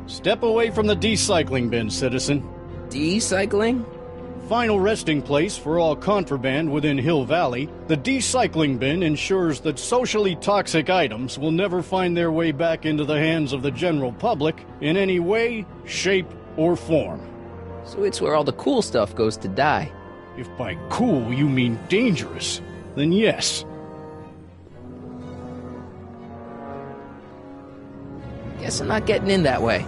Step away from the decycling bin, citizen. Decycling? Final resting place for all contraband within Hill Valley, the decycling bin ensures that socially toxic items will never find their way back into the hands of the general public in any way, shape, or form. So it's where all the cool stuff goes to die. If by cool you mean dangerous, then yes. Guess I'm not getting in that way.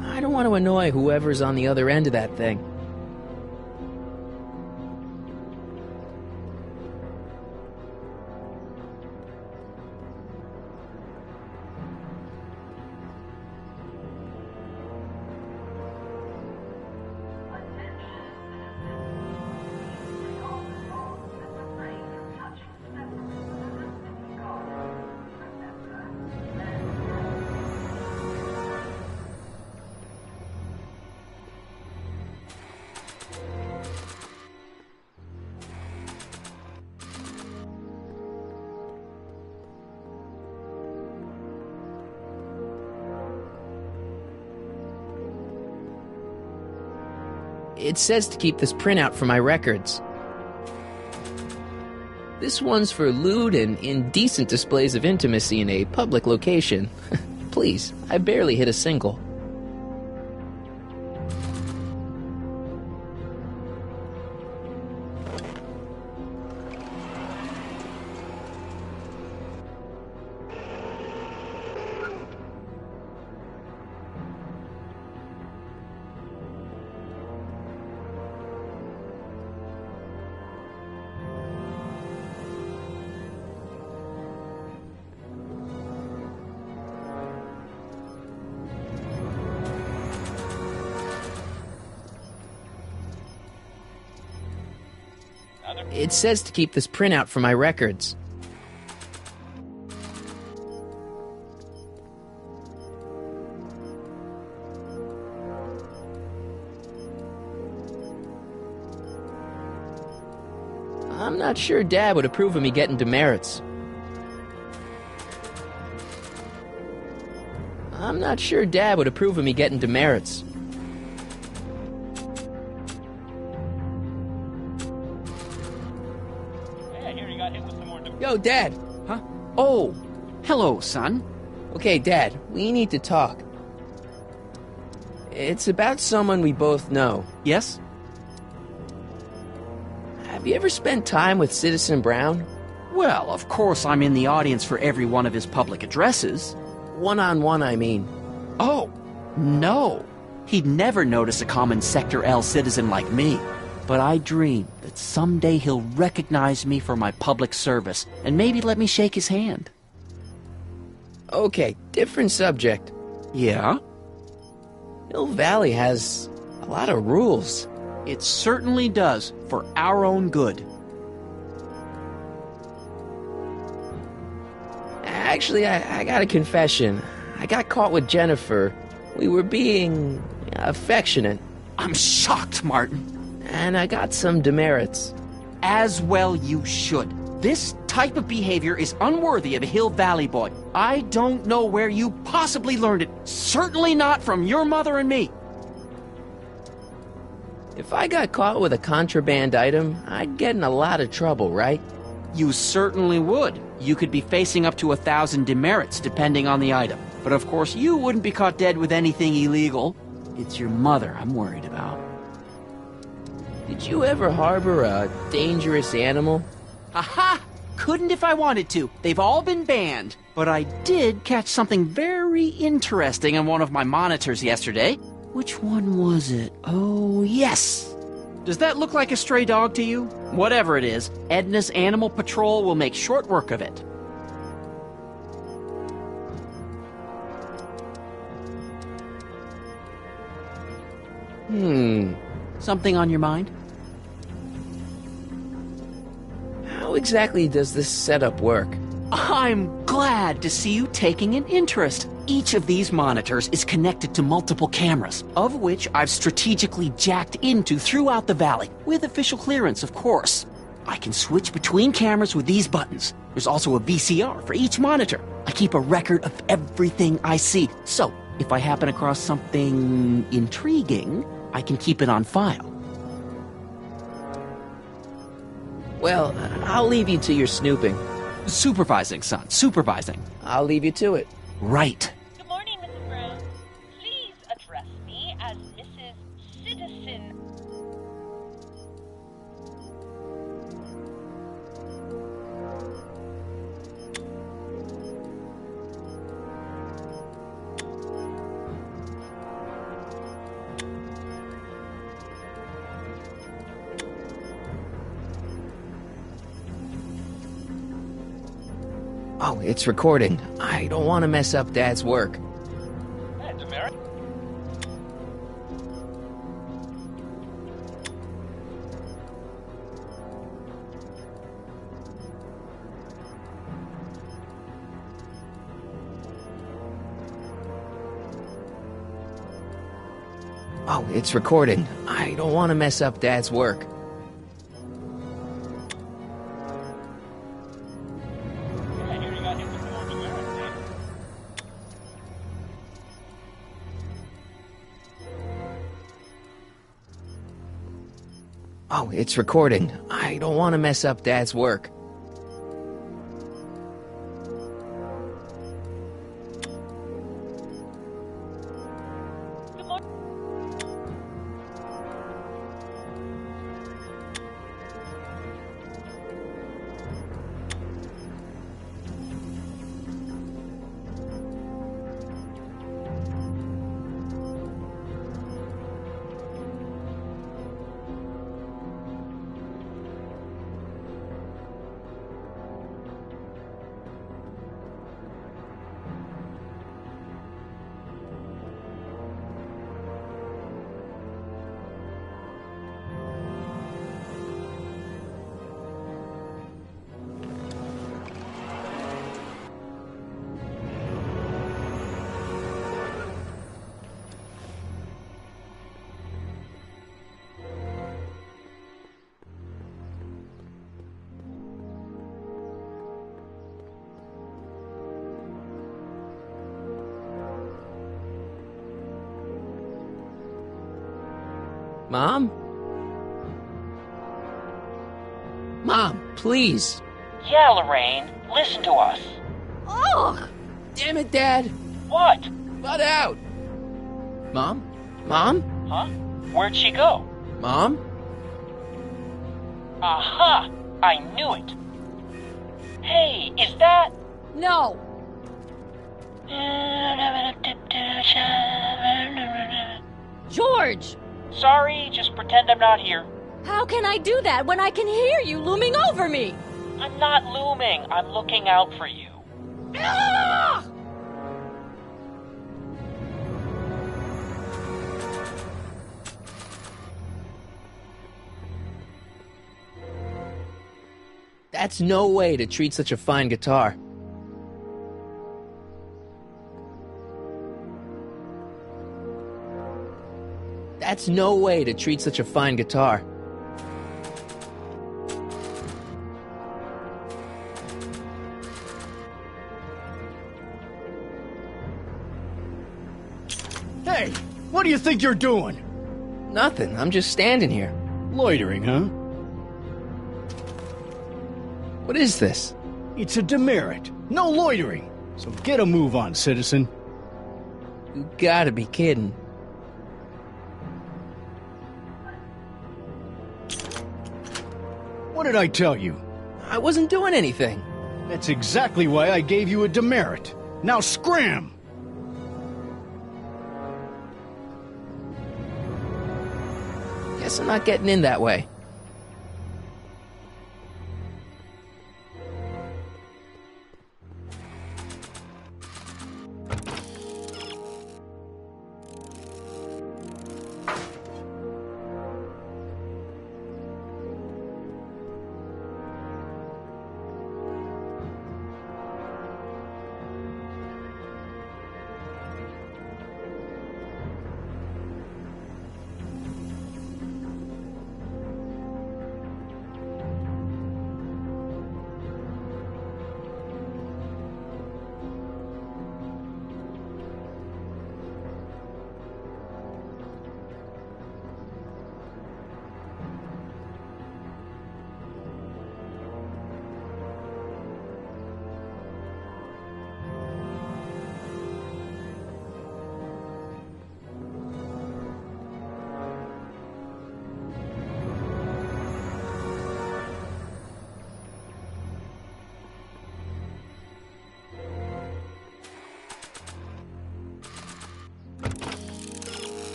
I don't want to annoy whoever's on the other end of that thing. It says to keep this printout for my records. This one's for lewd and indecent displays of intimacy in a public location. Please, I barely hit a single. It says to keep this printout for my records. I'm not sure Dad would approve of me getting demerits. I'm not sure Dad would approve of me getting demerits. Yo, Dad! Huh? Oh, hello, son. Okay, Dad, we need to talk. It's about someone we both know. Yes? Have you ever spent time with Citizen Brown? Well, of course I'm in the audience for every one of his public addresses. One-on-one, I mean. Oh, no. He'd never notice a common Sector L citizen like me. But I dream that someday he'll recognize me for my public service and maybe let me shake his hand. Okay, different subject. Yeah? Hill Valley has a lot of rules. It certainly does, for our own good. Actually, I got a confession. I got caught with Jennifer. We were being affectionate. I'm shocked, Martin. And I got some demerits. As well you should. This type of behavior is unworthy of a Hill Valley boy. I don't know where you possibly learned it. Certainly not from your mother and me. If I got caught with a contraband item, I'd get in a lot of trouble, right? You certainly would. You could be facing up to 1,000 demerits, depending on the item. But of course, you wouldn't be caught dead with anything illegal. It's your mother I'm worried about. Did you ever harbor a dangerous animal? Aha! couldn't if I wanted to. They've all been banned. But I did catch something very interesting on one of my monitors yesterday. Which one was it? Oh, yes. Does that look like a stray dog to you? Whatever it is, Edna's Animal Patrol will make short work of it. Something on your mind? How exactly does this setup work? I'm glad to see you taking an interest. Each of these monitors is connected to multiple cameras, of which I've strategically jacked into throughout the valley, with official clearance, of course. I can switch between cameras with these buttons. There's also a VCR for each monitor. I keep a record of everything I see, so if I happen across something intriguing, I can keep it on file. Well, I'll leave you to your snooping. Supervising, son, supervising. I'll leave you to it. Right. Good morning, Mrs. Brown. Please address me as Mrs. Citizen. Oh, it's recording. I don't want to mess up Dad's work. Hey, Demerit. Oh, it's recording. I don't want to mess up Dad's work. Oh, it's recording. I don't want to mess up Dad's work. Mom? Mom, please. Yeah, Lorraine, listen to us. Oh! Damn it, Dad. What? Butt out. Mom? Mom? Huh? Where'd she go? Mom? Aha! I knew it. Hey, is that... No! George! Sorry, just pretend I'm not here. How can I do that when I can hear you looming over me? I'm not looming. I'm looking out for you. Ah! That's no way to treat such a fine guitar. That's no way to treat such a fine guitar. Hey, what do you think you're doing? Nothing. I'm just standing here. Loitering, huh? What is this? It's a demerit. No loitering. So get a move on, citizen. You gotta be kidding. What did I tell you? I wasn't doing anything. That's exactly why I gave you a demerit. Now scram! Guess I'm not getting in that way.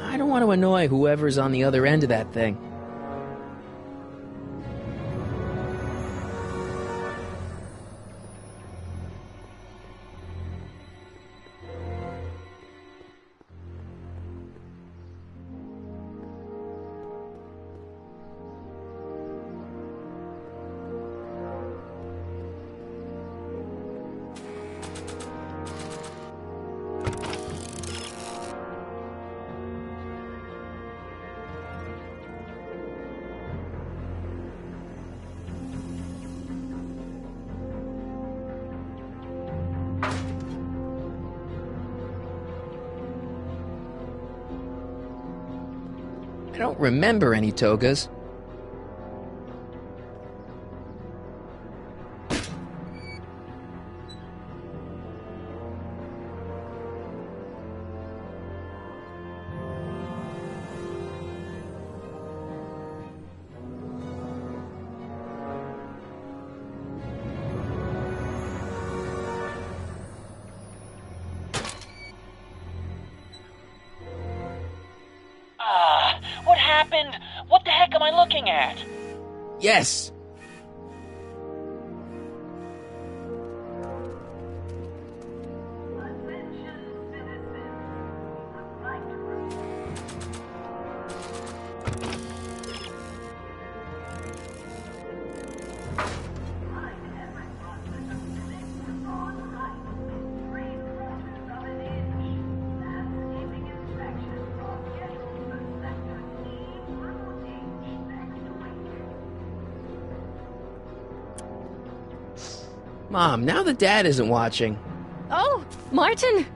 I don't want to annoy whoever's on the other end of that thing. I don't remember any togas. What happened? What the heck am I looking at? Yes! Mom, now that Dad isn't watching. Oh, Martin!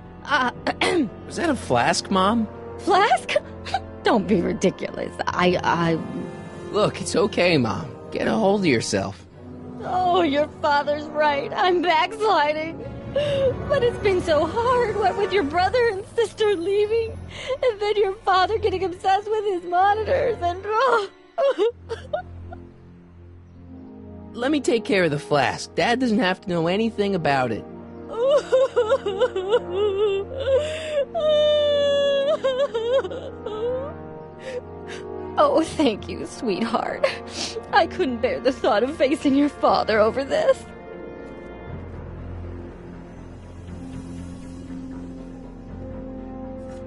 Was that a flask, Mom? Flask? Don't be ridiculous. Look, it's okay, Mom. Get a hold of yourself. Oh, your father's right. I'm backsliding. But it's been so hard, what with your brother and sister leaving, and then your father getting obsessed with his monitors, and... Let me take care of the flask. Dad doesn't have to know anything about it. Oh, thank you, sweetheart. I couldn't bear the thought of facing your father over this.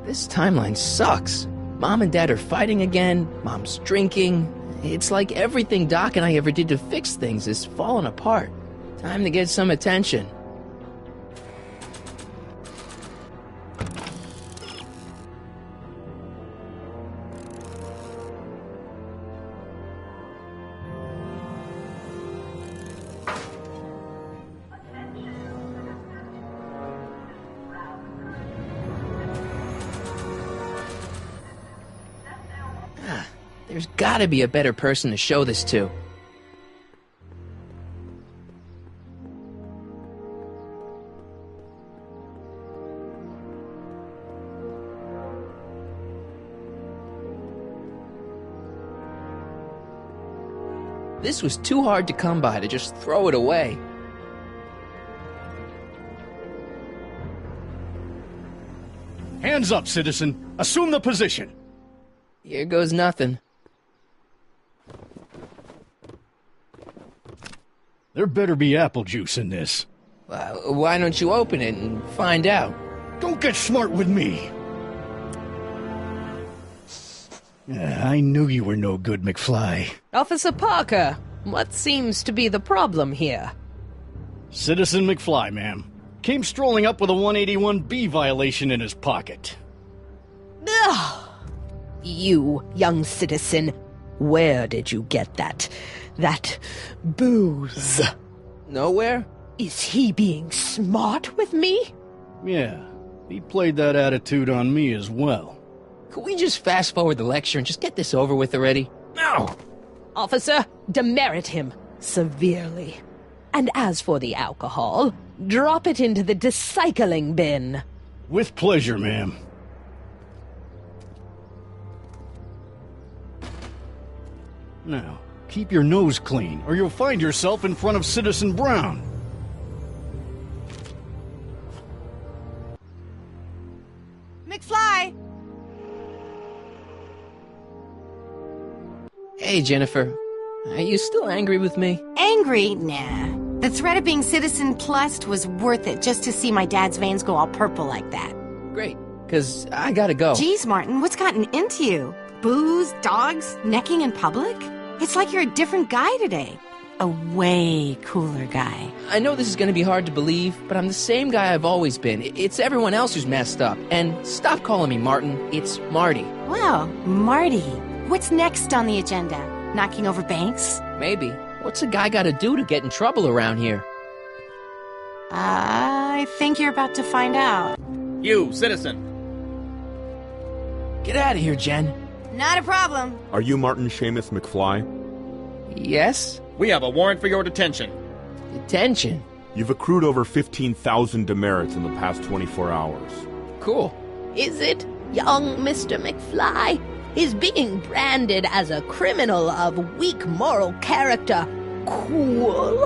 This timeline sucks. Mom and Dad are fighting again. Mom's drinking. It's like everything Doc and I ever did to fix things is falling apart. Time to get some attention. There's gotta be a better person to show this to. This was too hard to come by to just throw it away. Hands up, citizen. Assume the position. Here goes nothing. There better be apple juice in this. Why don't you open it and find out? Don't get smart with me. I knew you were no good, McFly. Officer Parker, what seems to be the problem here? Citizen McFly, ma'am. Came strolling up with a 181B violation in his pocket. Ugh. You, young citizen, where did you get that booze? Nowhere? Is he being smart with me? Yeah, he played that attitude on me as well. Could we just fast forward the lecture and just get this over with already? No! Officer, demerit him severely. And as for the alcohol, drop it into the recycling bin. With pleasure, ma'am. Now, keep your nose clean, or you'll find yourself in front of Citizen Brown. McFly! Hey, Jennifer. Are you still angry with me? Angry? Nah. The threat of being Citizen Plus was worth it just to see my dad's veins go all purple like that. Great, because I gotta go. Geez, Martin, what's gotten into you? Booze, dogs, necking in public? It's like you're a different guy today. A way cooler guy. I know this is gonna be hard to believe, but I'm the same guy I've always been. It's everyone else who's messed up. And stop calling me Martin. It's Marty. Wow, Marty. What's next on the agenda? Knocking over banks? Maybe. What's a guy gotta do to get in trouble around here? I think you're about to find out. You, citizen. Get out of here, Jen. Not a problem. Are you Martin Seamus McFly? Yes? We have a warrant for your detention. Detention? You've accrued over 15,000 demerits in the past 24 hours. Cool. Is it, young Mr. McFly? Is being branded as a criminal of weak moral character cool?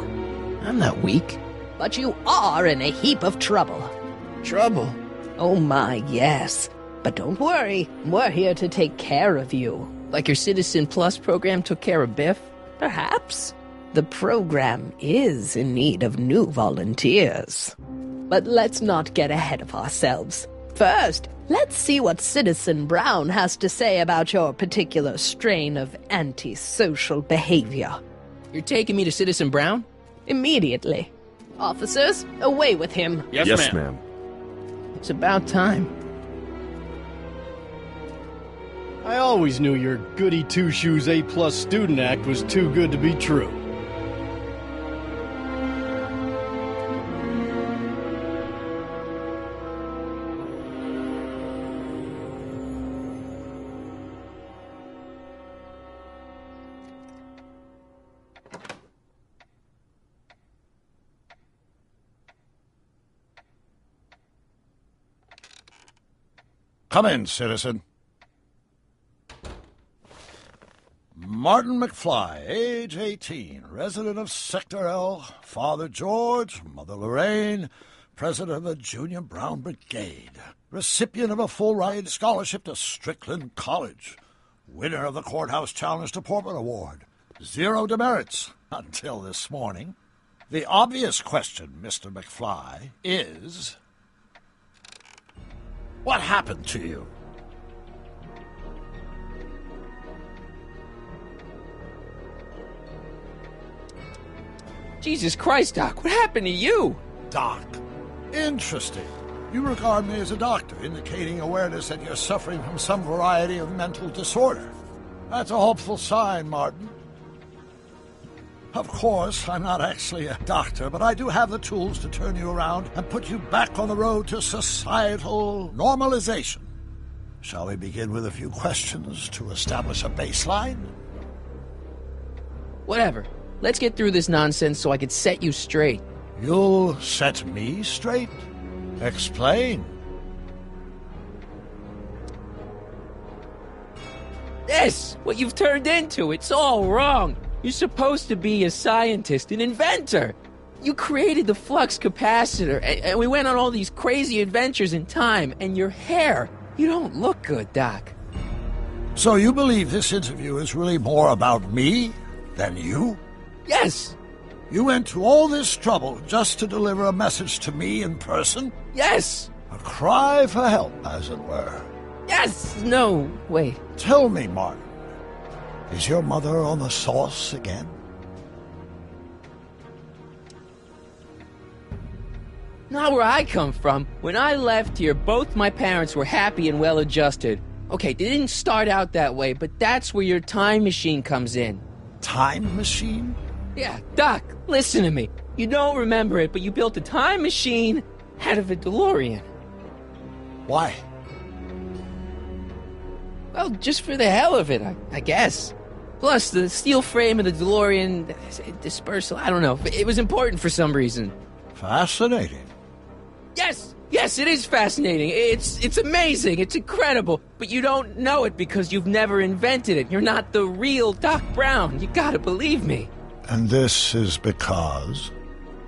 I'm not weak. But you are in a heap of trouble. Trouble? Oh my, yes. But don't worry, we're here to take care of you. Like your Citizen Plus program took care of Biff? Perhaps. The program is in need of new volunteers. But let's not get ahead of ourselves. First, let's see what Citizen Brown has to say about your particular strain of antisocial behavior. You're taking me to Citizen Brown? Immediately. Officers, away with him. Yes, ma'am. It's about time. I always knew your goody two-shoes A-plus student act was too good to be true. Come in, citizen. Martin McFly, age 18, resident of Sector L, Father George, Mother Lorraine, president of the Junior Brown Brigade, recipient of a full-ride scholarship to Strickland College, winner of the Courthouse Challenge Deportment Award, 0 demerits until this morning. The obvious question, Mr. McFly, is... what happened to you? Jesus Christ, Doc, what happened to you? Doc. Interesting. You regard me as a doctor, indicating awareness that you're suffering from some variety of mental disorder. That's a hopeful sign, Martin. Of course, I'm not actually a doctor, but I do have the tools to turn you around and put you back on the road to societal normalization. Shall we begin with a few questions to establish a baseline? Whatever. Let's get through this nonsense so I can set you straight. You'll set me straight? Explain. This! What you've turned into, it's all wrong. You're supposed to be a scientist, an inventor. You created the flux capacitor, and we went on all these crazy adventures in time, and your hair. You don't look good, Doc. So you believe this interview is really more about me than you? Yes. You went to all this trouble just to deliver a message to me in person? Yes. A cry for help, as it were. Yes. No, wait. Tell me, Martin, is your mother on the sauce again? Not where I come from. When I left here, both my parents were happy and well-adjusted. Okay, they didn't start out that way, but that's where your time machine comes in. Time machine? Yeah, Doc, listen to me. You don't remember it, but you built a time machine out of a DeLorean. Why? Well, just for the hell of it, I guess. Plus, the steel frame of the DeLorean dispersal, I don't know. It was important for some reason. Fascinating. Yes, it is fascinating. It's amazing. It's incredible. But you don't know it because you've never invented it. You're not the real Doc Brown. You gotta believe me. And this is because?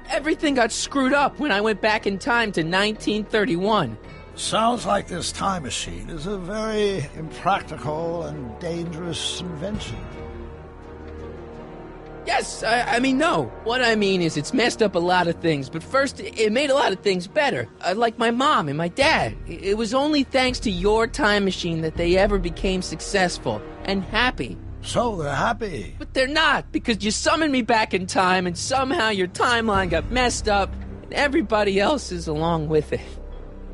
Everything got screwed up when I went back in time to 1931. Sounds like this time machine is a very impractical and dangerous invention. Yes, I mean, no. What I mean is it's messed up a lot of things, but first, it made a lot of things better. Like my mom and my dad. It was only thanks to your time machine that they ever became successful and happy. So they're happy. But they're not, because you summoned me back in time, and somehow your timeline got messed up, and everybody else is along with it.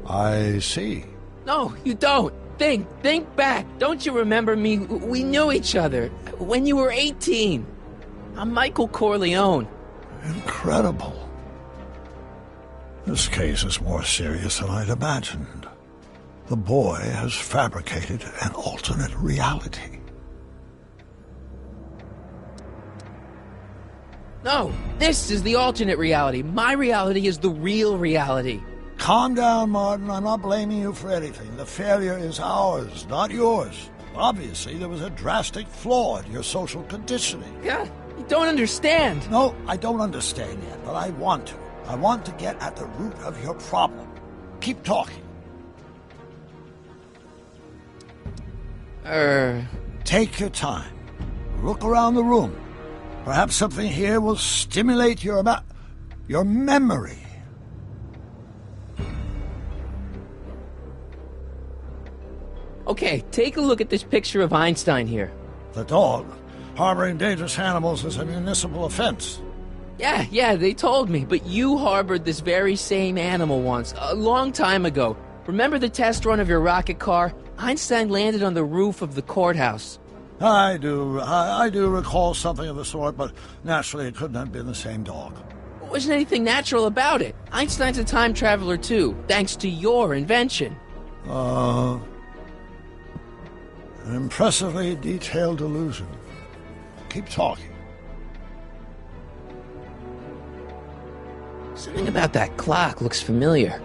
I see. No, you don't. Think back. Don't you remember me? We knew each other when you were 18. I'm Michael Corleone. Incredible. This case is more serious than I'd imagined. The boy has fabricated an alternate reality. No, this is the alternate reality. My reality is the real reality. Calm down, Martin. I'm not blaming you for anything. The failure is ours, not yours. Obviously, there was a drastic flaw in your social conditioning. Yeah, you don't understand. No, I don't understand yet, but I want to. I want to get at the root of your problem. Keep talking. Take your time. Look around the room. Perhaps something here will stimulate your memory. Okay, take a look at this picture of Einstein here. The dog. Harboring dangerous animals is a municipal offense. Yeah, they told me, but you harbored this very same animal once, a long time ago. Remember the test run of your rocket car? Einstein landed on the roof of the courthouse. I do recall something of the sort, but naturally it couldn't have been the same dog. There wasn't anything natural about it. Einstein's a time traveler too, thanks to your invention. An impressively detailed illusion. Keep talking. Something about that clock looks familiar.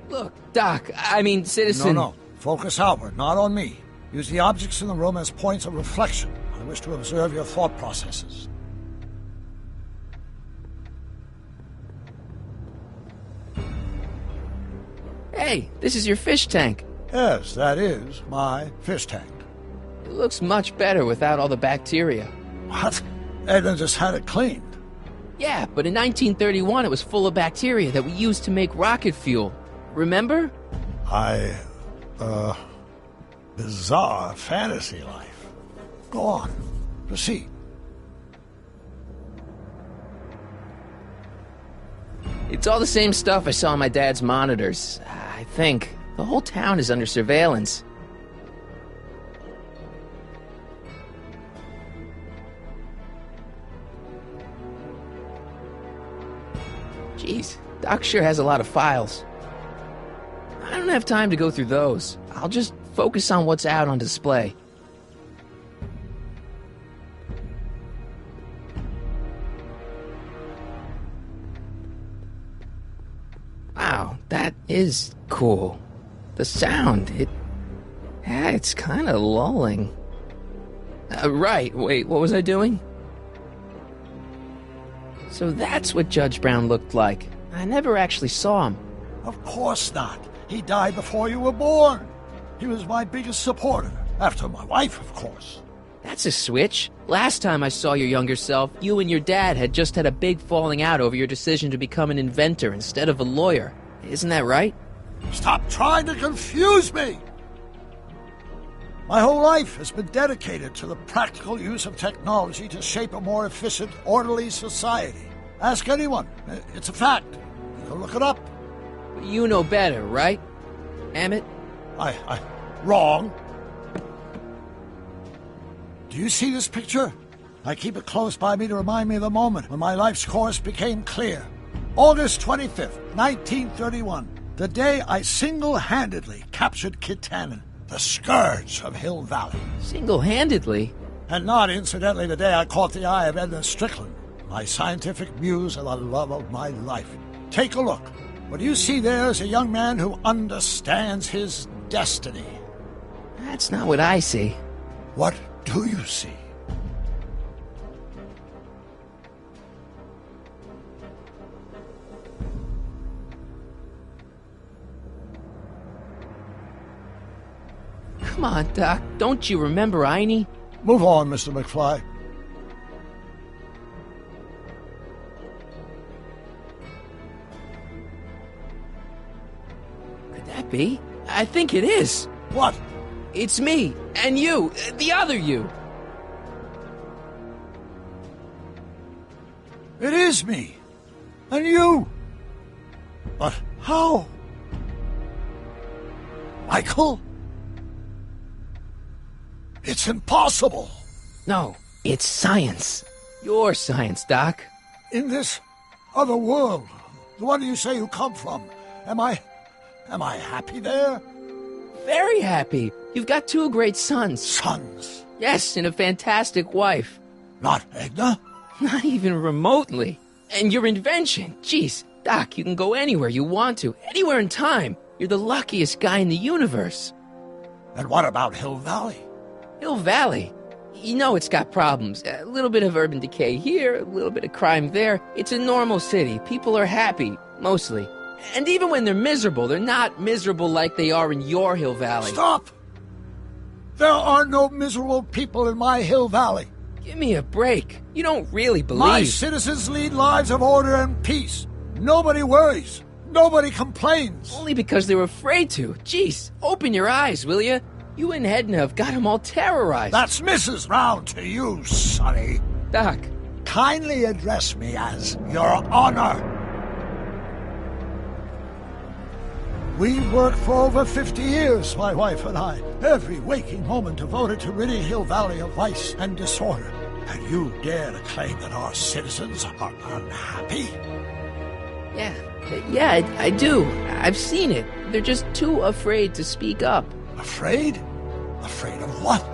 Look, Doc, I mean, citizen... No. Focus outward, not on me. Use the objects in the room as points of reflection. I wish to observe your thought processes. Hey, this is your fish tank. Yes, that is my fish tank. It looks much better without all the bacteria. What? Edna just had it cleaned. Yeah, but in 1931 it was full of bacteria that we used to make rocket fuel. Remember? Bizarre fantasy life. Go on. Proceed. It's all the same stuff I saw on my dad's monitors. I think. The whole town is under surveillance. Jeez, Doc sure has a lot of files. I don't have time to go through those. I'll just focus on what's out on display. Wow, that is cool. The sound, it's kind of lulling. Right, wait, what was I doing? So that's what Judge Brown looked like. I never actually saw him. Of course not. He died before you were born. He was my biggest supporter, after my wife, of course. That's a switch. Last time I saw your younger self, you and your dad had just had a big falling out over your decision to become an inventor instead of a lawyer. Isn't that right? Stop trying to confuse me! My whole life has been dedicated to the practical use of technology to shape a more efficient, orderly society. Ask anyone. It's a fact. You can look it up. But you know better, right, Emmett? Wrong. Do you see this picture? I keep it close by me to remind me of the moment when my life's course became clear. August 25th, 1931. The day I single-handedly captured Kit Tannen, the scourge of Hill Valley. Single-handedly? And not, incidentally, the day I caught the eye of Edna Strickland, my scientific muse and the love of my life. Take a look. What you see there is a young man who understands his destiny. That's not what I see. What do you see? Come on, Doc. Don't you remember Einie? Move on, Mr. McFly. Could that be? I think it is. What? It's me, and you, the other you. It is me. And you. But how? Michael? It's impossible. No, it's science. Your science, Doc. In this other world, the one you say you come from, am I happy there? Very happy. You've got 2 great sons. Sons? Yes, and a fantastic wife. Not Edna? Not even remotely. And your invention. Jeez, Doc, you can go anywhere you want to. Anywhere in time. You're the luckiest guy in the universe. And what about Hill Valley? Hill Valley? You know it's got problems. A little bit of urban decay here, a little bit of crime there. It's a normal city. People are happy, mostly. And even when they're miserable, they're not miserable like they are in your Hill Valley. Stop! There are no miserable people in my Hill Valley. Give me a break. You don't really believe... My citizens lead lives of order and peace. Nobody worries. Nobody complains. Only because they're afraid to. Jeez, open your eyes, will you? You and Edna have got them all terrorized. That's Mrs. Brown to you, Sonny. Doc. Kindly address me as Your Honor. We worked for over 50 years, my wife and I. Every waking moment devoted to ridding Hill Valley of vice and disorder. And you dare to claim that our citizens are unhappy? Yeah, I do. I've seen it. They're just too afraid to speak up. Afraid? Afraid of what?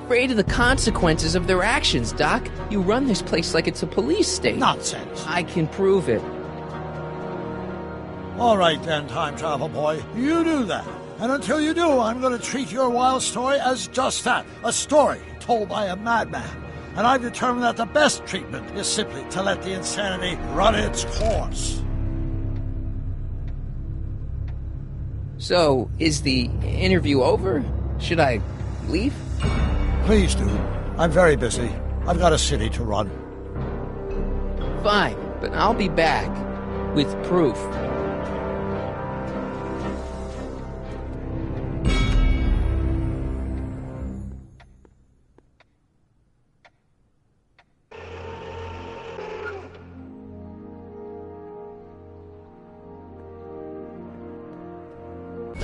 Afraid of the consequences of their actions, Doc. You run this place like it's a police state. Nonsense. I can prove it. All right then, time travel boy. You do that. And until you do, I'm going to treat your wild story as just that. A story told by a madman. And I've determined that the best treatment is simply to let the insanity run its course. So, is the interview over? Should I leave? Please do. I'm very busy. I've got a city to run. Fine, but I'll be back with proof.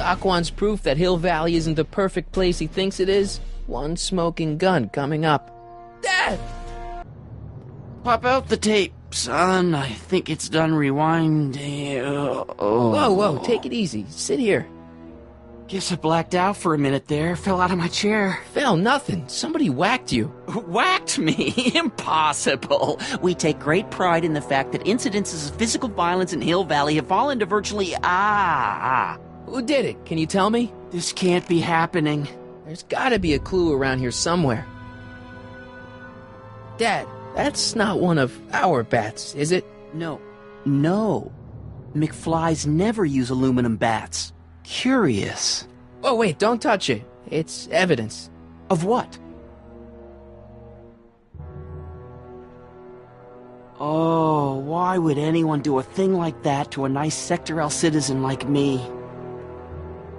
Doc wants proof that Hill Valley isn't the perfect place he thinks it is. One smoking gun coming up. Dad! Pop out the tape, son. I think it's done rewinding. Whoa, take it easy. Sit here. Guess I blacked out for a minute there. Fell out of my chair. Fell nothing. Somebody whacked you. Whacked me? Impossible. We take great pride in the fact that incidences of physical violence in Hill Valley have fallen to virtually... Who did it? Can you tell me? This can't be happening. There's gotta be a clue around here somewhere. Dad, that's not one of our bats, is it? No. McFlys never use aluminum bats. Curious. Oh, wait, don't touch it. It's evidence. Of what? Oh, why would anyone do a thing like that to a nice Sector L citizen like me?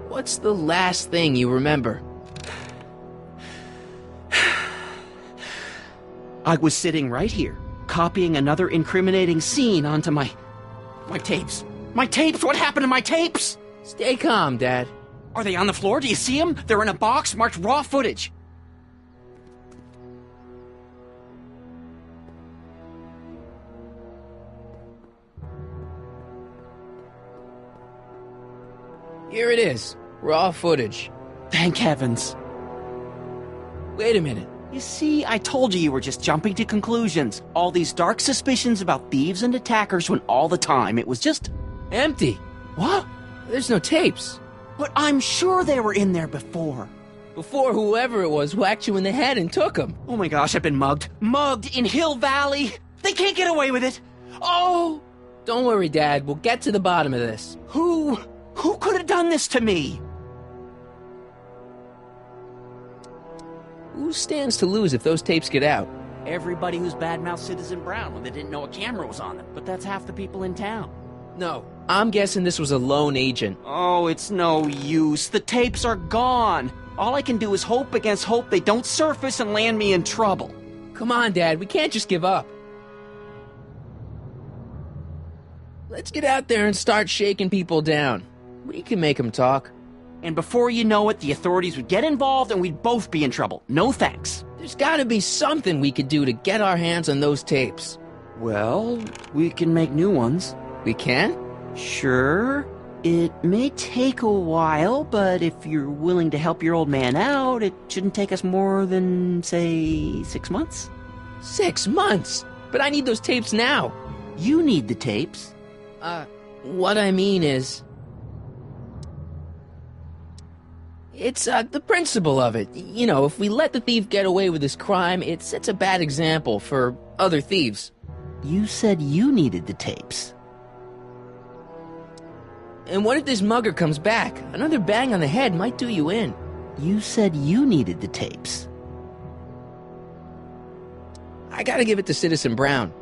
What's the last thing you remember? I was sitting right here, copying another incriminating scene onto my tapes. My tapes! What happened to my tapes? Stay calm, Dad. Are they on the floor? Do you see them? They're in a box marked raw footage. Here it is. Raw footage. Thank heavens. Wait a minute. You see, I told you were just jumping to conclusions. All these dark suspicions about thieves and attackers when all the time it was just... empty. What? There's no tapes. But I'm sure they were in there before. Before whoever it was whacked you in the head and took them. Oh my gosh, I've been mugged. Mugged in Hill Valley. They can't get away with it. Oh! Don't worry, Dad. We'll get to the bottom of this. Who could have done this to me? Who stands to lose if those tapes get out? Everybody who's badmouthed Citizen Brown when they didn't know a camera was on them. But that's half the people in town. No, I'm guessing this was a lone agent. Oh, it's no use. The tapes are gone. All I can do is hope against hope they don't surface and land me in trouble. Come on, Dad. We can't just give up. Let's get out there and start shaking people down. We can make them talk. And before you know it, the authorities would get involved and we'd both be in trouble. No thanks. There's gotta be something we could do to get our hands on those tapes. Well, we can make new ones. We can? Sure. It may take a while, but if you're willing to help your old man out, it shouldn't take us more than, say, 6 months. 6 months? But I need those tapes now. You need the tapes. What I mean is... It's, the principle of it. You know, if we let the thief get away with his crime, it sets a bad example for other thieves. You said you needed the tapes. And what if this mugger comes back? Another bang on the head might do you in. You said you needed the tapes. I gotta give it to Citizen Brown.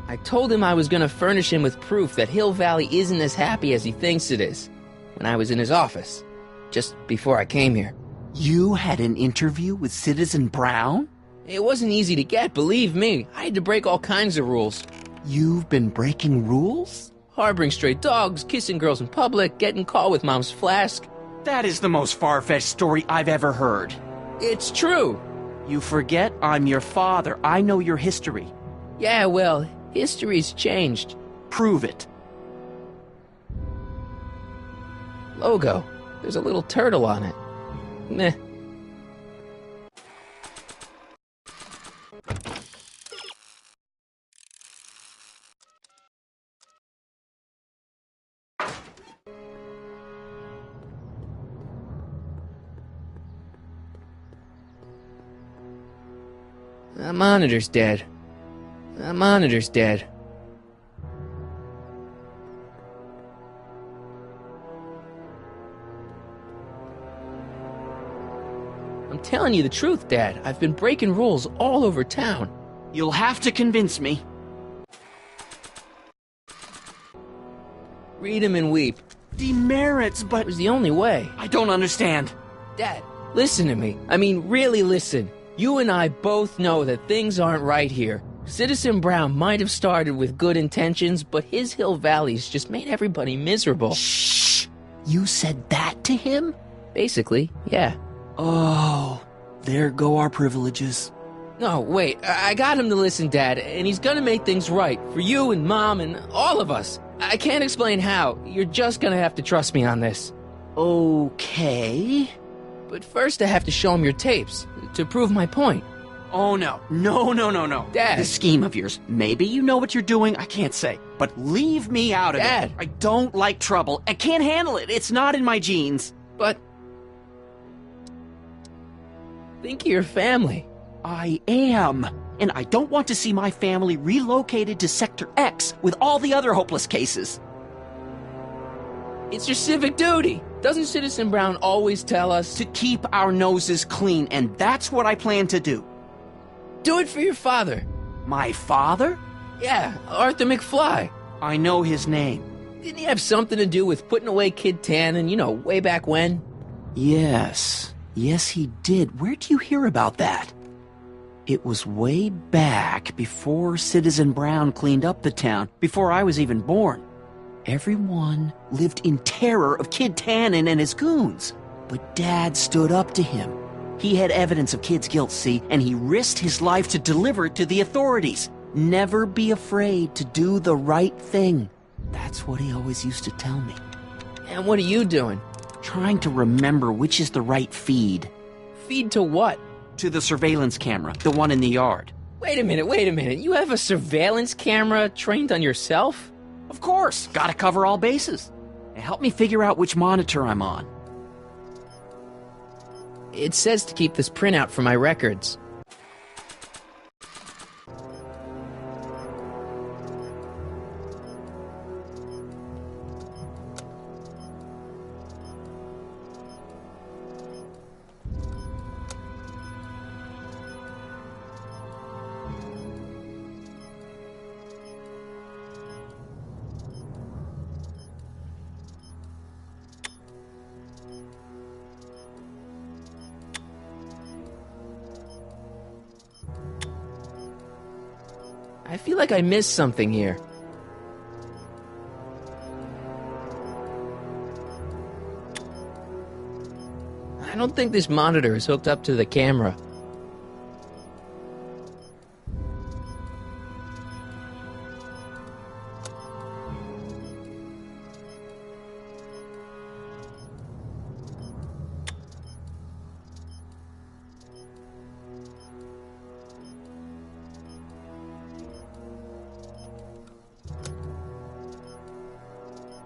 I told him I was gonna furnish him with proof that Hill Valley isn't as happy as he thinks it is, when I was in his office, just before I came here. You had an interview with Citizen Brown? It wasn't easy to get, believe me. I had to break all kinds of rules. You've been breaking rules? Harboring stray dogs, kissing girls in public, getting caught with Mom's flask. That is the most far-fetched story I've ever heard. It's true. You forget I'm your father. I know your history. Yeah, well, history's changed. Prove it. Logo. There's a little turtle on it. Meh. The monitor's dead. The monitor's dead. I'm telling you the truth, Dad. I've been breaking rules all over town. You'll have to convince me. Read him and weep. Demerits, but... It was the only way. I don't understand. Dad, listen to me. I mean, really listen. You and I both know that things aren't right here. Citizen Brown might have started with good intentions, but his Hill Valley's just made everybody miserable. Shh! You said that to him? Basically, yeah. Oh, there go our privileges. No, wait, I got him to listen, Dad, and he's gonna make things right for you and Mom and all of us. I can't explain how. You're just gonna have to trust me on this. Okay. But first I have to show him your tapes to prove my point. Oh, no. No. Dad. This scheme of yours, maybe you know what you're doing, I can't say. But leave me out of Dad. it. I don't like trouble. I can't handle it. It's not in my genes. But think of your family. I am. And I don't want to see my family relocated to Sector X with all the other hopeless cases. It's your civic duty. Doesn't Citizen Brown always tell us to keep our noses clean? And that's what I plan to do. Do it for your father. My father? Yeah, Arthur McFly. I know his name. Didn't he have something to do with putting away Kid Tannen, way back when? Yes. Yes, he did. Where do you hear about that? It was way back before Citizen Brown cleaned up the town, before I was even born. Everyone lived in terror of Kid Tannen and his goons. But Dad stood up to him. He had evidence of Kid's guilt, see, and he risked his life to deliver it to the authorities. Never be afraid to do the right thing. That's what he always used to tell me. And what are you doing? Trying to remember which is the right feed. Feed to what? To the surveillance camera, the one in the yard. Wait a minute. You have a surveillance camera trained on yourself? Of course. Gotta cover all bases. Help me figure out which monitor I'm on. It says to keep this printout for my records. I feel like I missed something here. I don't think this monitor is hooked up to the camera.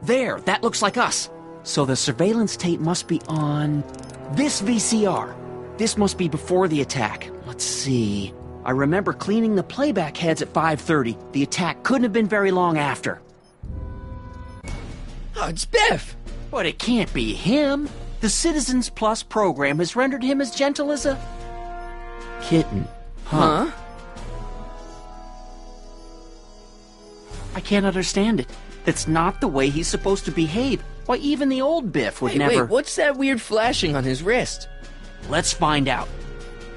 There, that looks like us. So the surveillance tape must be on this VCR. This must be before the attack. Let's see. I remember cleaning the playback heads at 5:30. The attack couldn't have been very long after. Oh, it's Biff! But it can't be him. The Citizens Plus program has rendered him as gentle as a kitten. Huh? I can't understand it. That's not the way he's supposed to behave. Why, even the old Biff would never... Wait, what's that weird flashing on his wrist? Let's find out.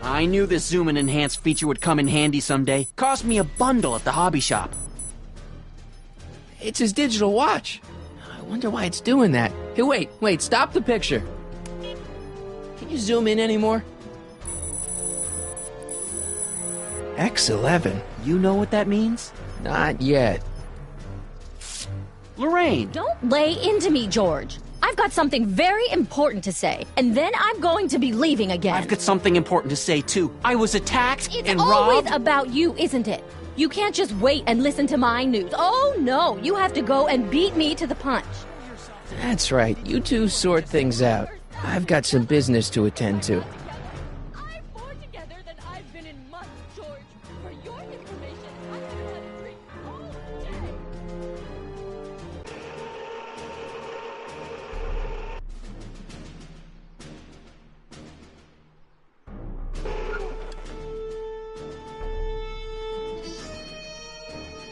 I knew this zoom and enhance feature would come in handy someday. Cost me a bundle at the hobby shop. It's his digital watch. I wonder why it's doing that. Hey, wait, stop the picture. Can you zoom in anymore? X11. You know what that means? Not yet. Lorraine! Don't lay into me, George. I've got something very important to say, and then I'm going to be leaving again. I've got something important to say, too. I was attacked and robbed. It's always about you, isn't it? You can't just wait and listen to my news. Oh, no. You have to go and beat me to the punch. That's right. You two sort things out. I've got some business to attend to. I'm more together than I've been in months, George. For your information, I've been on a drink all day.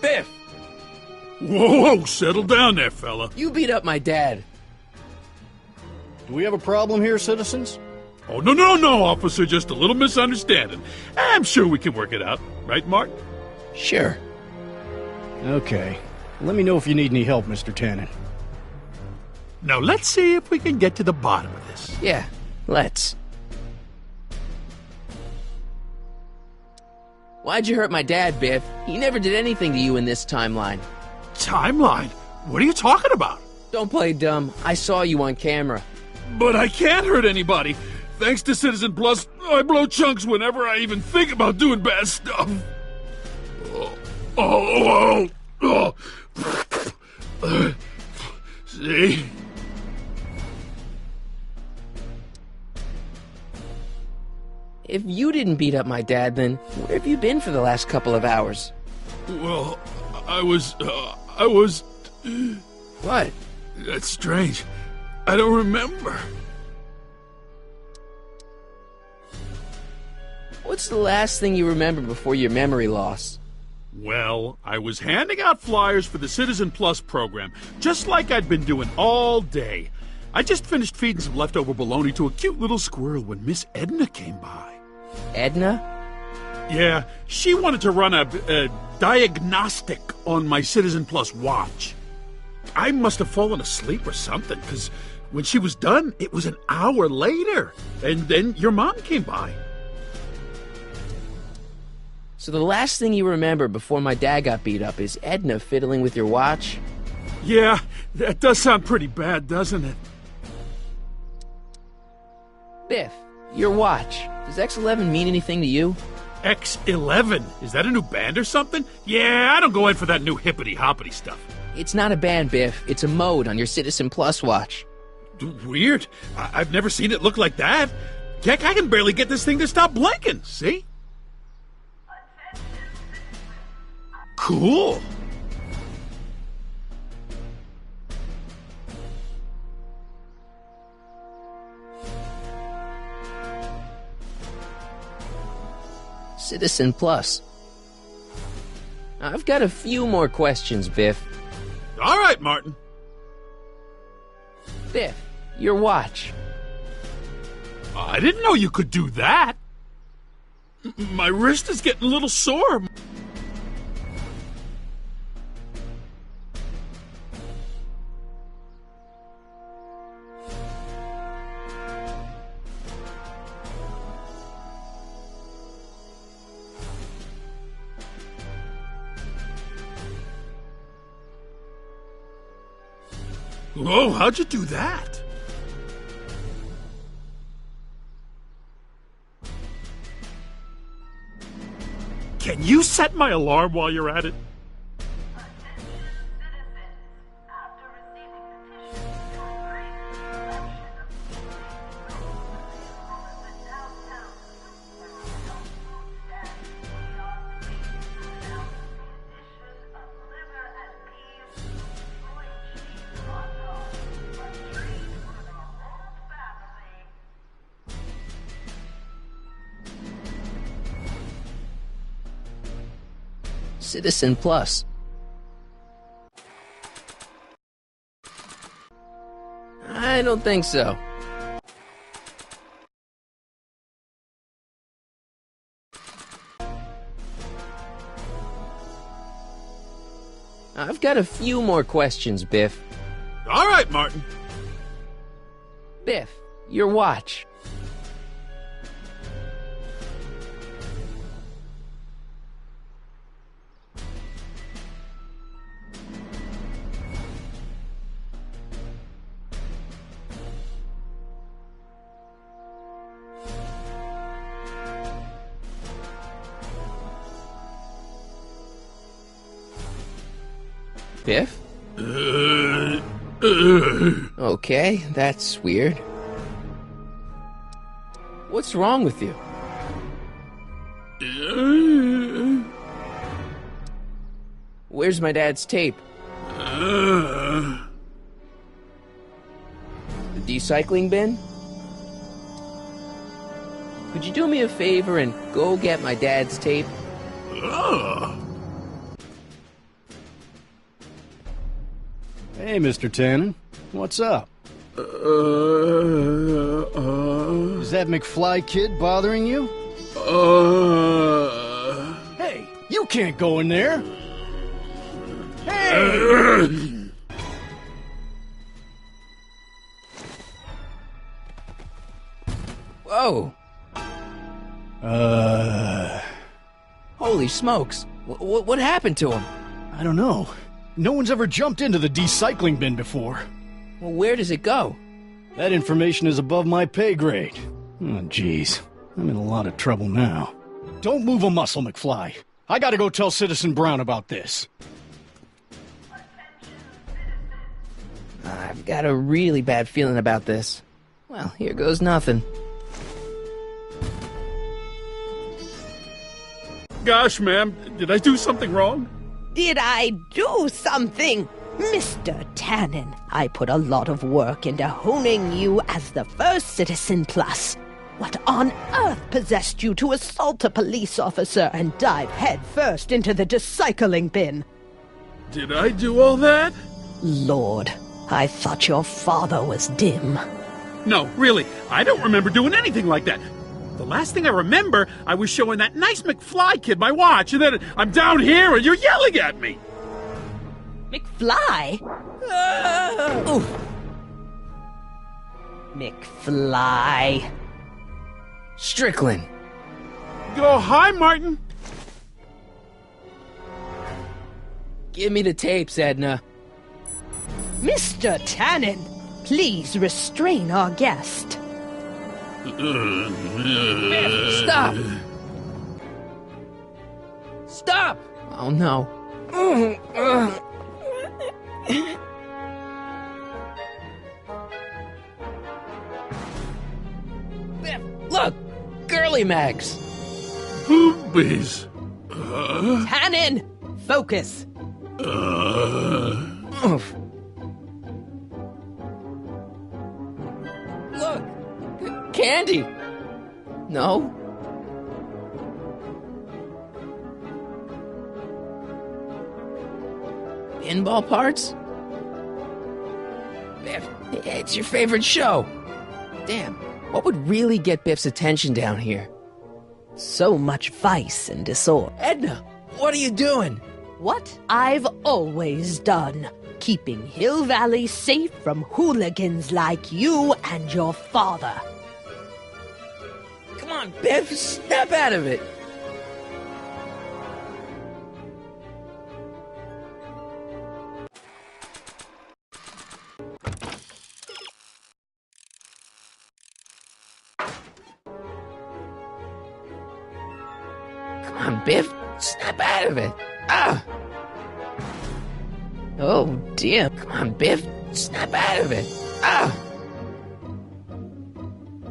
Biff! Whoa, settle down there, fella. You beat up my dad. Do we have a problem here, citizens? Oh, no, officer. Just a little misunderstanding. I'm sure we can work it out. Right, Mark? Sure. Okay. Let me know if you need any help, Mr. Tannen. Now let's see if we can get to the bottom of this. Yeah, let's. Why'd you hurt my dad, Biff? He never did anything to you in this timeline. Timeline? What are you talking about? Don't play dumb. I saw you on camera. But I can't hurt anybody. Thanks to Citizen Plus, I blow chunks whenever I even think about doing bad stuff. See? If you didn't beat up my dad, then where have you been for the last couple of hours? Well, I was... What? That's strange. I don't remember. What's the last thing you remember before your memory loss? Well, I was handing out flyers for the Citizen Plus program, just like I'd been doing all day. I just finished feeding some leftover bologna to a cute little squirrel when Miss Edna came by. Edna? Yeah, she wanted to run a diagnostic on my Citizen Plus watch. I must have fallen asleep or something, because when she was done, it was an hour later. And then your mom came by. So the last thing you remember before my dad got beat up is Edna fiddling with your watch? Yeah, that does sound pretty bad, doesn't it? Biff, your watch. Does X11 mean anything to you? X11? Is that a new band or something? Yeah, I don't go in for that new hippity-hoppity stuff. It's not a band, Biff. It's a mode on your Citizen Plus watch. Weird. I've never seen it look like that. Heck, I can barely get this thing to stop blinking. See? Cool. Citizen Plus. I've got a few more questions, Biff. All right, Martin. Biff, your watch. I didn't know you could do that. My wrist is getting a little sore. Whoa, how'd you do that? Can you set my alarm while you're at it? Citizen Plus. I don't think so. I've got a few more questions, Biff. All right, Martin. Biff, your watch. Biff? Okay, that's weird. What's wrong with you? Where's my dad's tape? The recycling bin? Could you do me a favor and go get my dad's tape? Hey, Mr. Tannen. What's up? Is that McFly kid bothering you? Hey, you can't go in there! Hey! Whoa. Holy smokes. What happened to him? I don't know. No one's ever jumped into the decycling bin before. Well, where does it go? That information is above my pay grade. Oh, jeez. I'm in a lot of trouble now. Don't move a muscle, McFly. I gotta go tell Citizen Brown about this. I've got a really bad feeling about this. Well, here goes nothing. Gosh, ma'am, did I do something wrong? Did I do something? Mr. Tannen, I put a lot of work into honing you as the first Citizen Plus. What on earth possessed you to assault a police officer and dive headfirst into the decycling bin? Did I do all that? Lord, I thought your father was dim. No, really, I don't remember doing anything like that. The last thing I remember, I was showing that nice McFly kid my watch, and then I'm down here and you're yelling at me. McFly? Oof. McFly. Strickland. Oh, hi, Martin. Give me the tapes, Edna. Mr. Tannen, please restrain our guest. Stop! Stop! Oh no. Look! Girly Mags! Boobies! Tannen! Focus! Oof. Look! Candy! No? Pinball parts? Biff, it's your favorite show. Damn, what would really get Biff's attention down here? So much vice and disorder. Edna, what are you doing? What I've always done. Keeping Hill Valley safe from hooligans like you and your father. Come on, Biff, snap out of it. Come on, Biff, snap out of it. Ah! Oh, dear. Come on, Biff, snap out of it. Ah!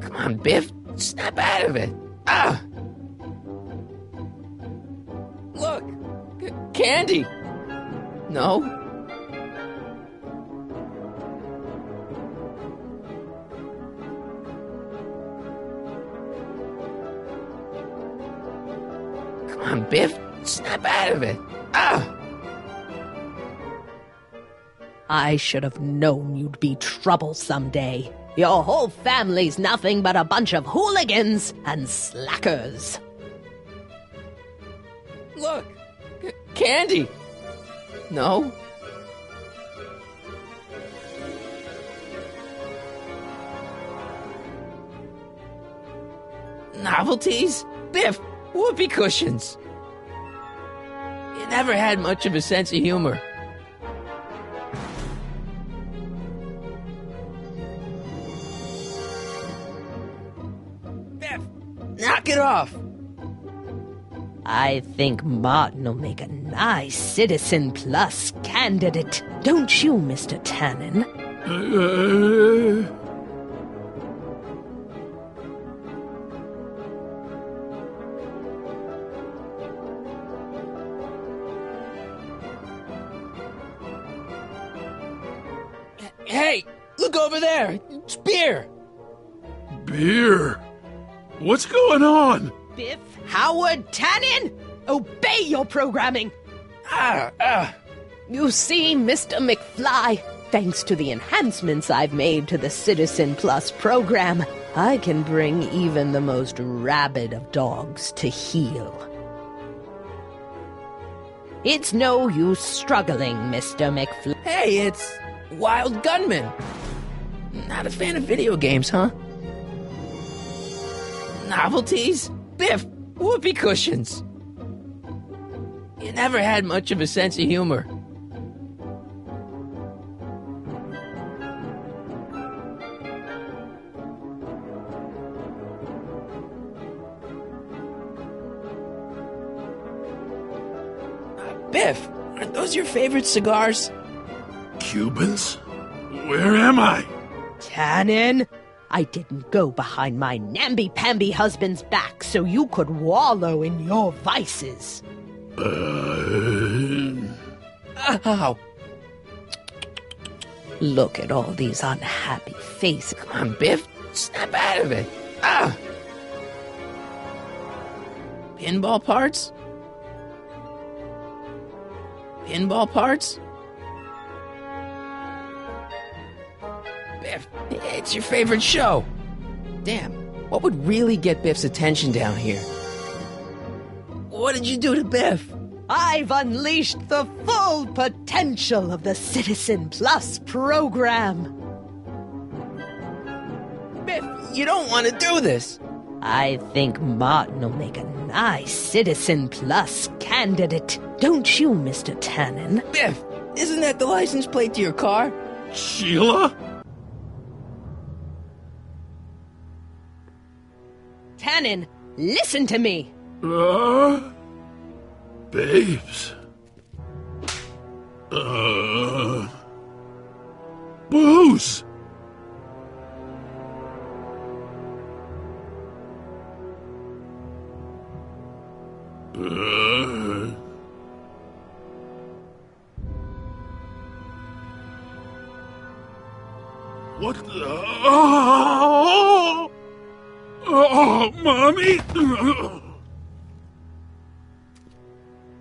Come on, Biff, snap out of it. Ah! Look! Candy! No? Come on, Biff, snap out of it. Ah! I should have known you'd be trouble someday. Your whole family's nothing but a bunch of hooligans and slackers. Look! Candy! No? Novelties? Biff, whoopee cushions! You never had much of a sense of humor. Biff, knock it off! I think Martin will make a nice Citizen Plus candidate. Don't you, Mr. Tannen? Hey, look over there! It's beer! Beer? What's going on? Biff Howard Tannen, obey your programming. You see, Mr. McFly, thanks to the enhancements I've made to the Citizen Plus program, I can bring even the most rabid of dogs to heel. It's no use struggling, Mr. McFly. Hey, it's Wild Gunman. Not a fan of video games, huh? Novelties? Biff, whoopee cushions. You never had much of a sense of humor. Biff, aren't those your favorite cigars? Cubans? Where am I? Tannen, I didn't go behind my namby-pamby husband's back so you could wallow in your vices. Ow. Look at all these unhappy faces. Come on, Biff. Snap out of it. Ah! Pinball parts? Pinball parts? Biff, it's your favorite show. Damn, what would really get Biff's attention down here? What did you do to Biff? I've unleashed the full potential of the Citizen Plus program. Biff, you don't want to do this. I think Martin will make a nice Citizen Plus candidate. Don't you, Mr. Tannen? Biff, isn't that the license plate to your car? Sheila? Tannen, listen to me. Babes. Booze. What the... Oh, Mommy!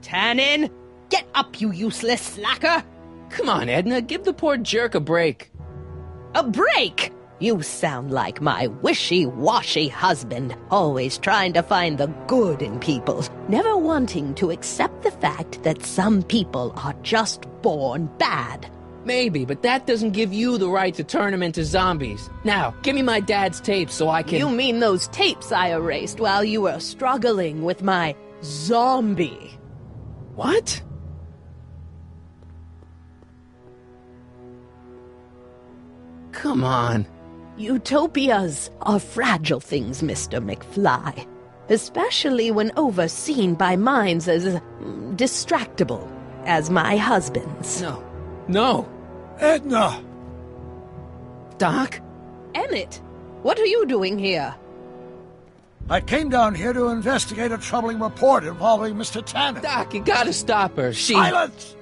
Tannen, get up, you useless slacker! Come on, Edna, give the poor jerk a break. A break? You sound like my wishy-washy husband, always trying to find the good in people, never wanting to accept the fact that some people are just born bad. Maybe, but that doesn't give you the right to turn them into zombies. Now, give me my dad's tapes so I can... You mean those tapes I erased while you were struggling with my zombie? What? Come on. Utopias are fragile things, Mr. McFly. Especially when overseen by minds as distractible as my husband's. No. Edna! Doc? Emmett, what are you doing here? I came down here to investigate a troubling report involving Mr. Tannen. Doc, you gotta stop her. Silence!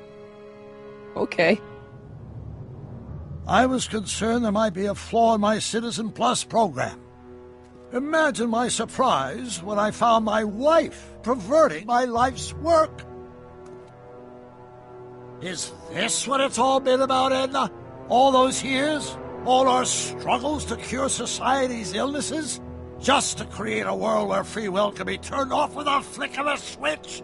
Okay. I was concerned there might be a flaw in my Citizen Plus program. Imagine my surprise when I found my wife perverting my life's work. Is this what it's all been about, Edna? All those years? All our struggles to cure society's illnesses? Just to create a world where free will can be turned off with a flick of a switch?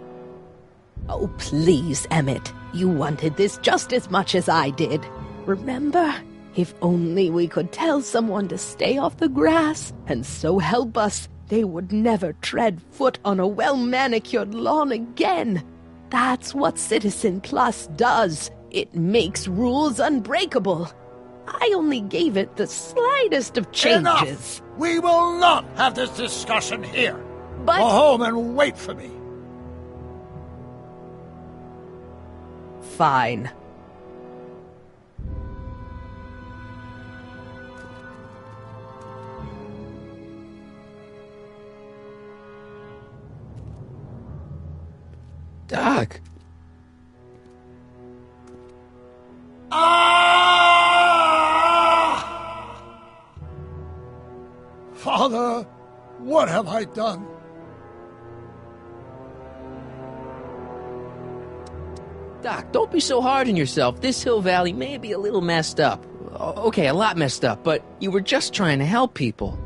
Oh, please, Emmett. You wanted this just as much as I did. Remember? If only we could tell someone to stay off the grass, and so help us, they would never tread foot on a well-manicured lawn again. That's what Citizen Plus does. It makes rules unbreakable. I only gave it the slightest of changes. Enough! We will not have this discussion here. But... Go home and wait for me. Fine. Doc. Father, what have I done? Doc, don't be so hard on yourself. This Hill Valley may be a little messed up. Okay, a lot messed up, but you were just trying to help people.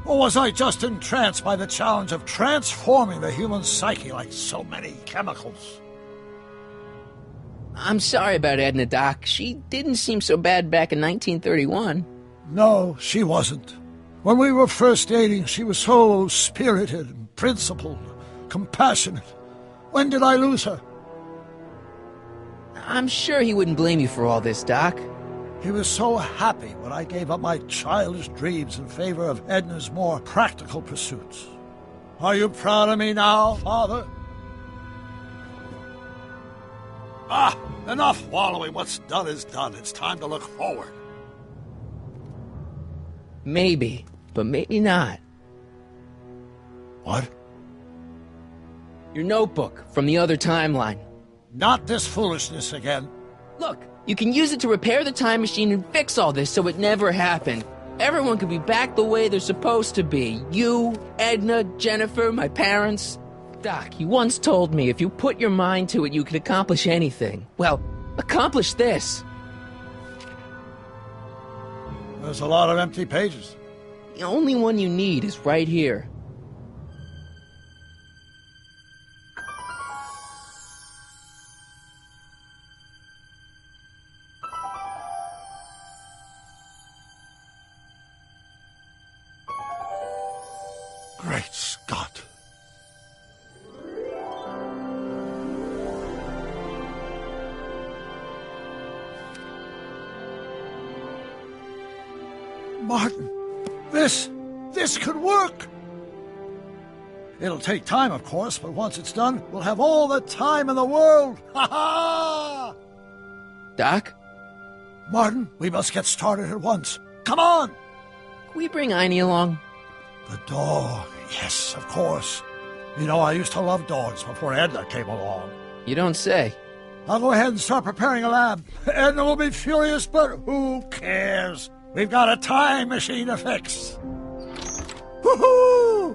Or was I just entranced by the challenge of transforming the human psyche like so many chemicals? I'm sorry about Edna, Doc. She didn't seem so bad back in 1931. No, she wasn't. When we were first dating, she was so spirited and principled, compassionate. When did I lose her? I'm sure he wouldn't blame you for all this, Doc. He was so happy when I gave up my childish dreams in favor of Edna's more practical pursuits. Are you proud of me now, Father? Enough wallowing. What's done is done. It's time to look forward. Maybe, but maybe not. What? Your notebook from the other timeline. Not this foolishness again. Look, you can use it to repair the time machine and fix all this so it never happened. Everyone could be back the way they're supposed to be. You, Edna, Jennifer, my parents. Doc, you once told me if you put your mind to it, you could accomplish anything. Well, accomplish this. There's a lot of empty pages. The only one you need is right here. Great Scott. Martin, this could work. It'll take time, of course, but once it's done, we'll have all the time in the world. Ha ha! Doc? Martin, we must get started at once. Come on! Can we bring Einie along? The dog, yes, of course. You know, I used to love dogs before Edna came along. You don't say. I'll go ahead and start preparing a lab. Edna will be furious, but who cares? We've got a time machine to fix. Woohoo!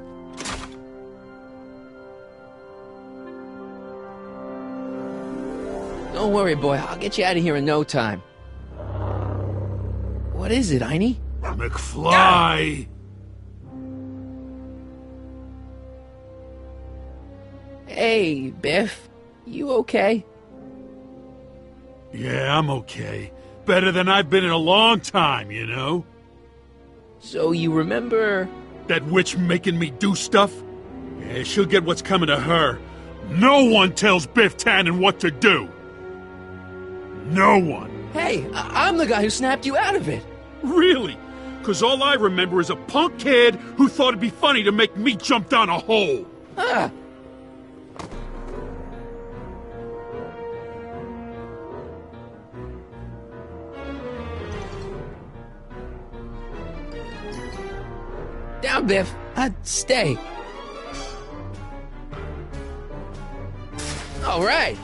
Don't worry, boy. I'll get you out of here in no time. What is it, Einie? McFly! Hey, Biff. You okay? Yeah, I'm okay. Better than I've been in a long time, you know? So you remember... That witch making me do stuff? Yeah, she'll get what's coming to her. No one tells Biff Tannen what to do. No one. Hey, I'm the guy who snapped you out of it. Really? Because all I remember is a punk kid who thought it'd be funny to make me jump down a hole. Ah. Down, Biff. Stay. All right.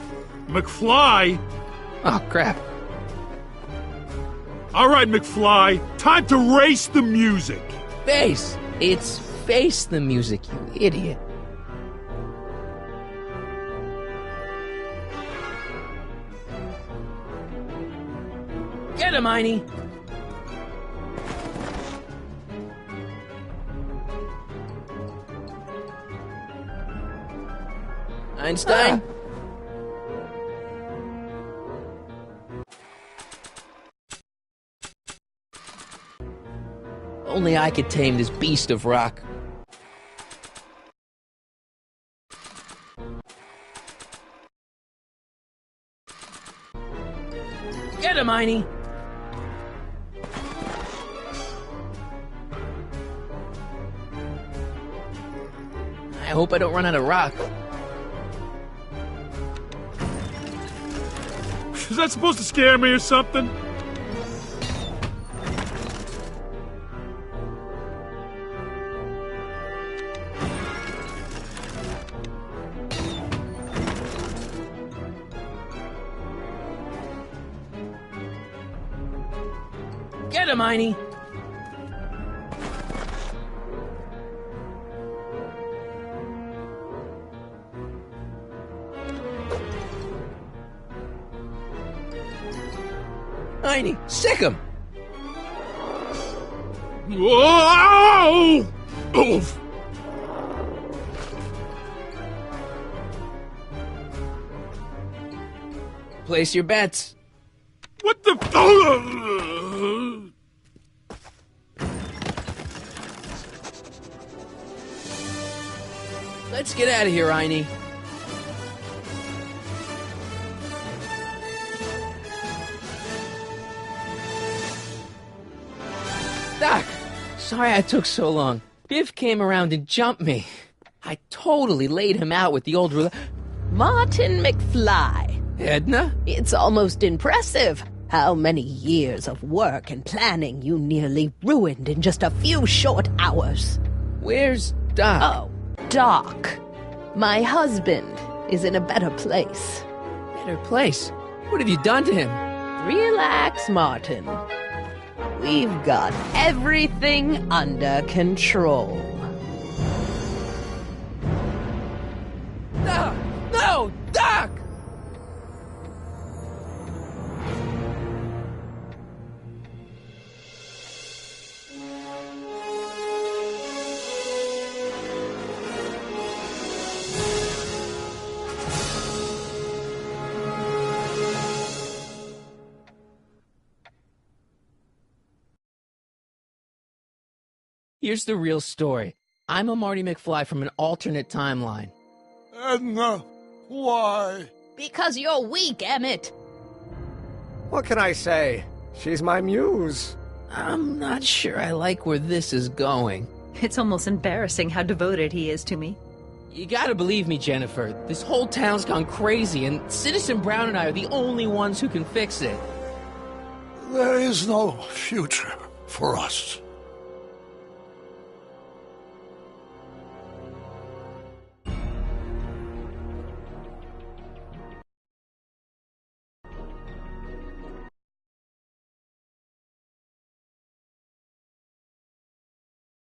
McFly? Oh, crap. All right, McFly. Time to race the music. Face. It's face the music, you idiot. Get him, Einie. Einstein? Only I could tame this beast of rock. Get him, Einie! I hope I don't run out of rock. Is that supposed to scare me or something? Get him, Einie! Einie, sick him! Whoa! Oof! Place your bets. What the... Let's get out of here, Einie. Doc! Sorry I took so long. Biff came around and jumped me. I totally laid him out with the old ruler. Martin McFly. Edna? It's almost impressive how many years of work and planning you nearly ruined in just a few short hours. Where's Doc? Oh, Doc. My husband is in a better place. Better place? What have you done to him? Relax, Martin. We've got everything under control. No! No! Doc! Here's the real story. I'm a Marty McFly from an alternate timeline. Edna, why? Because you're weak, Emmett. What can I say? She's my muse. I'm not sure I like where this is going. It's almost embarrassing how devoted he is to me. You gotta believe me, Jennifer. This whole town's gone crazy, and Citizen Brown and I are the only ones who can fix it. There is no future for us.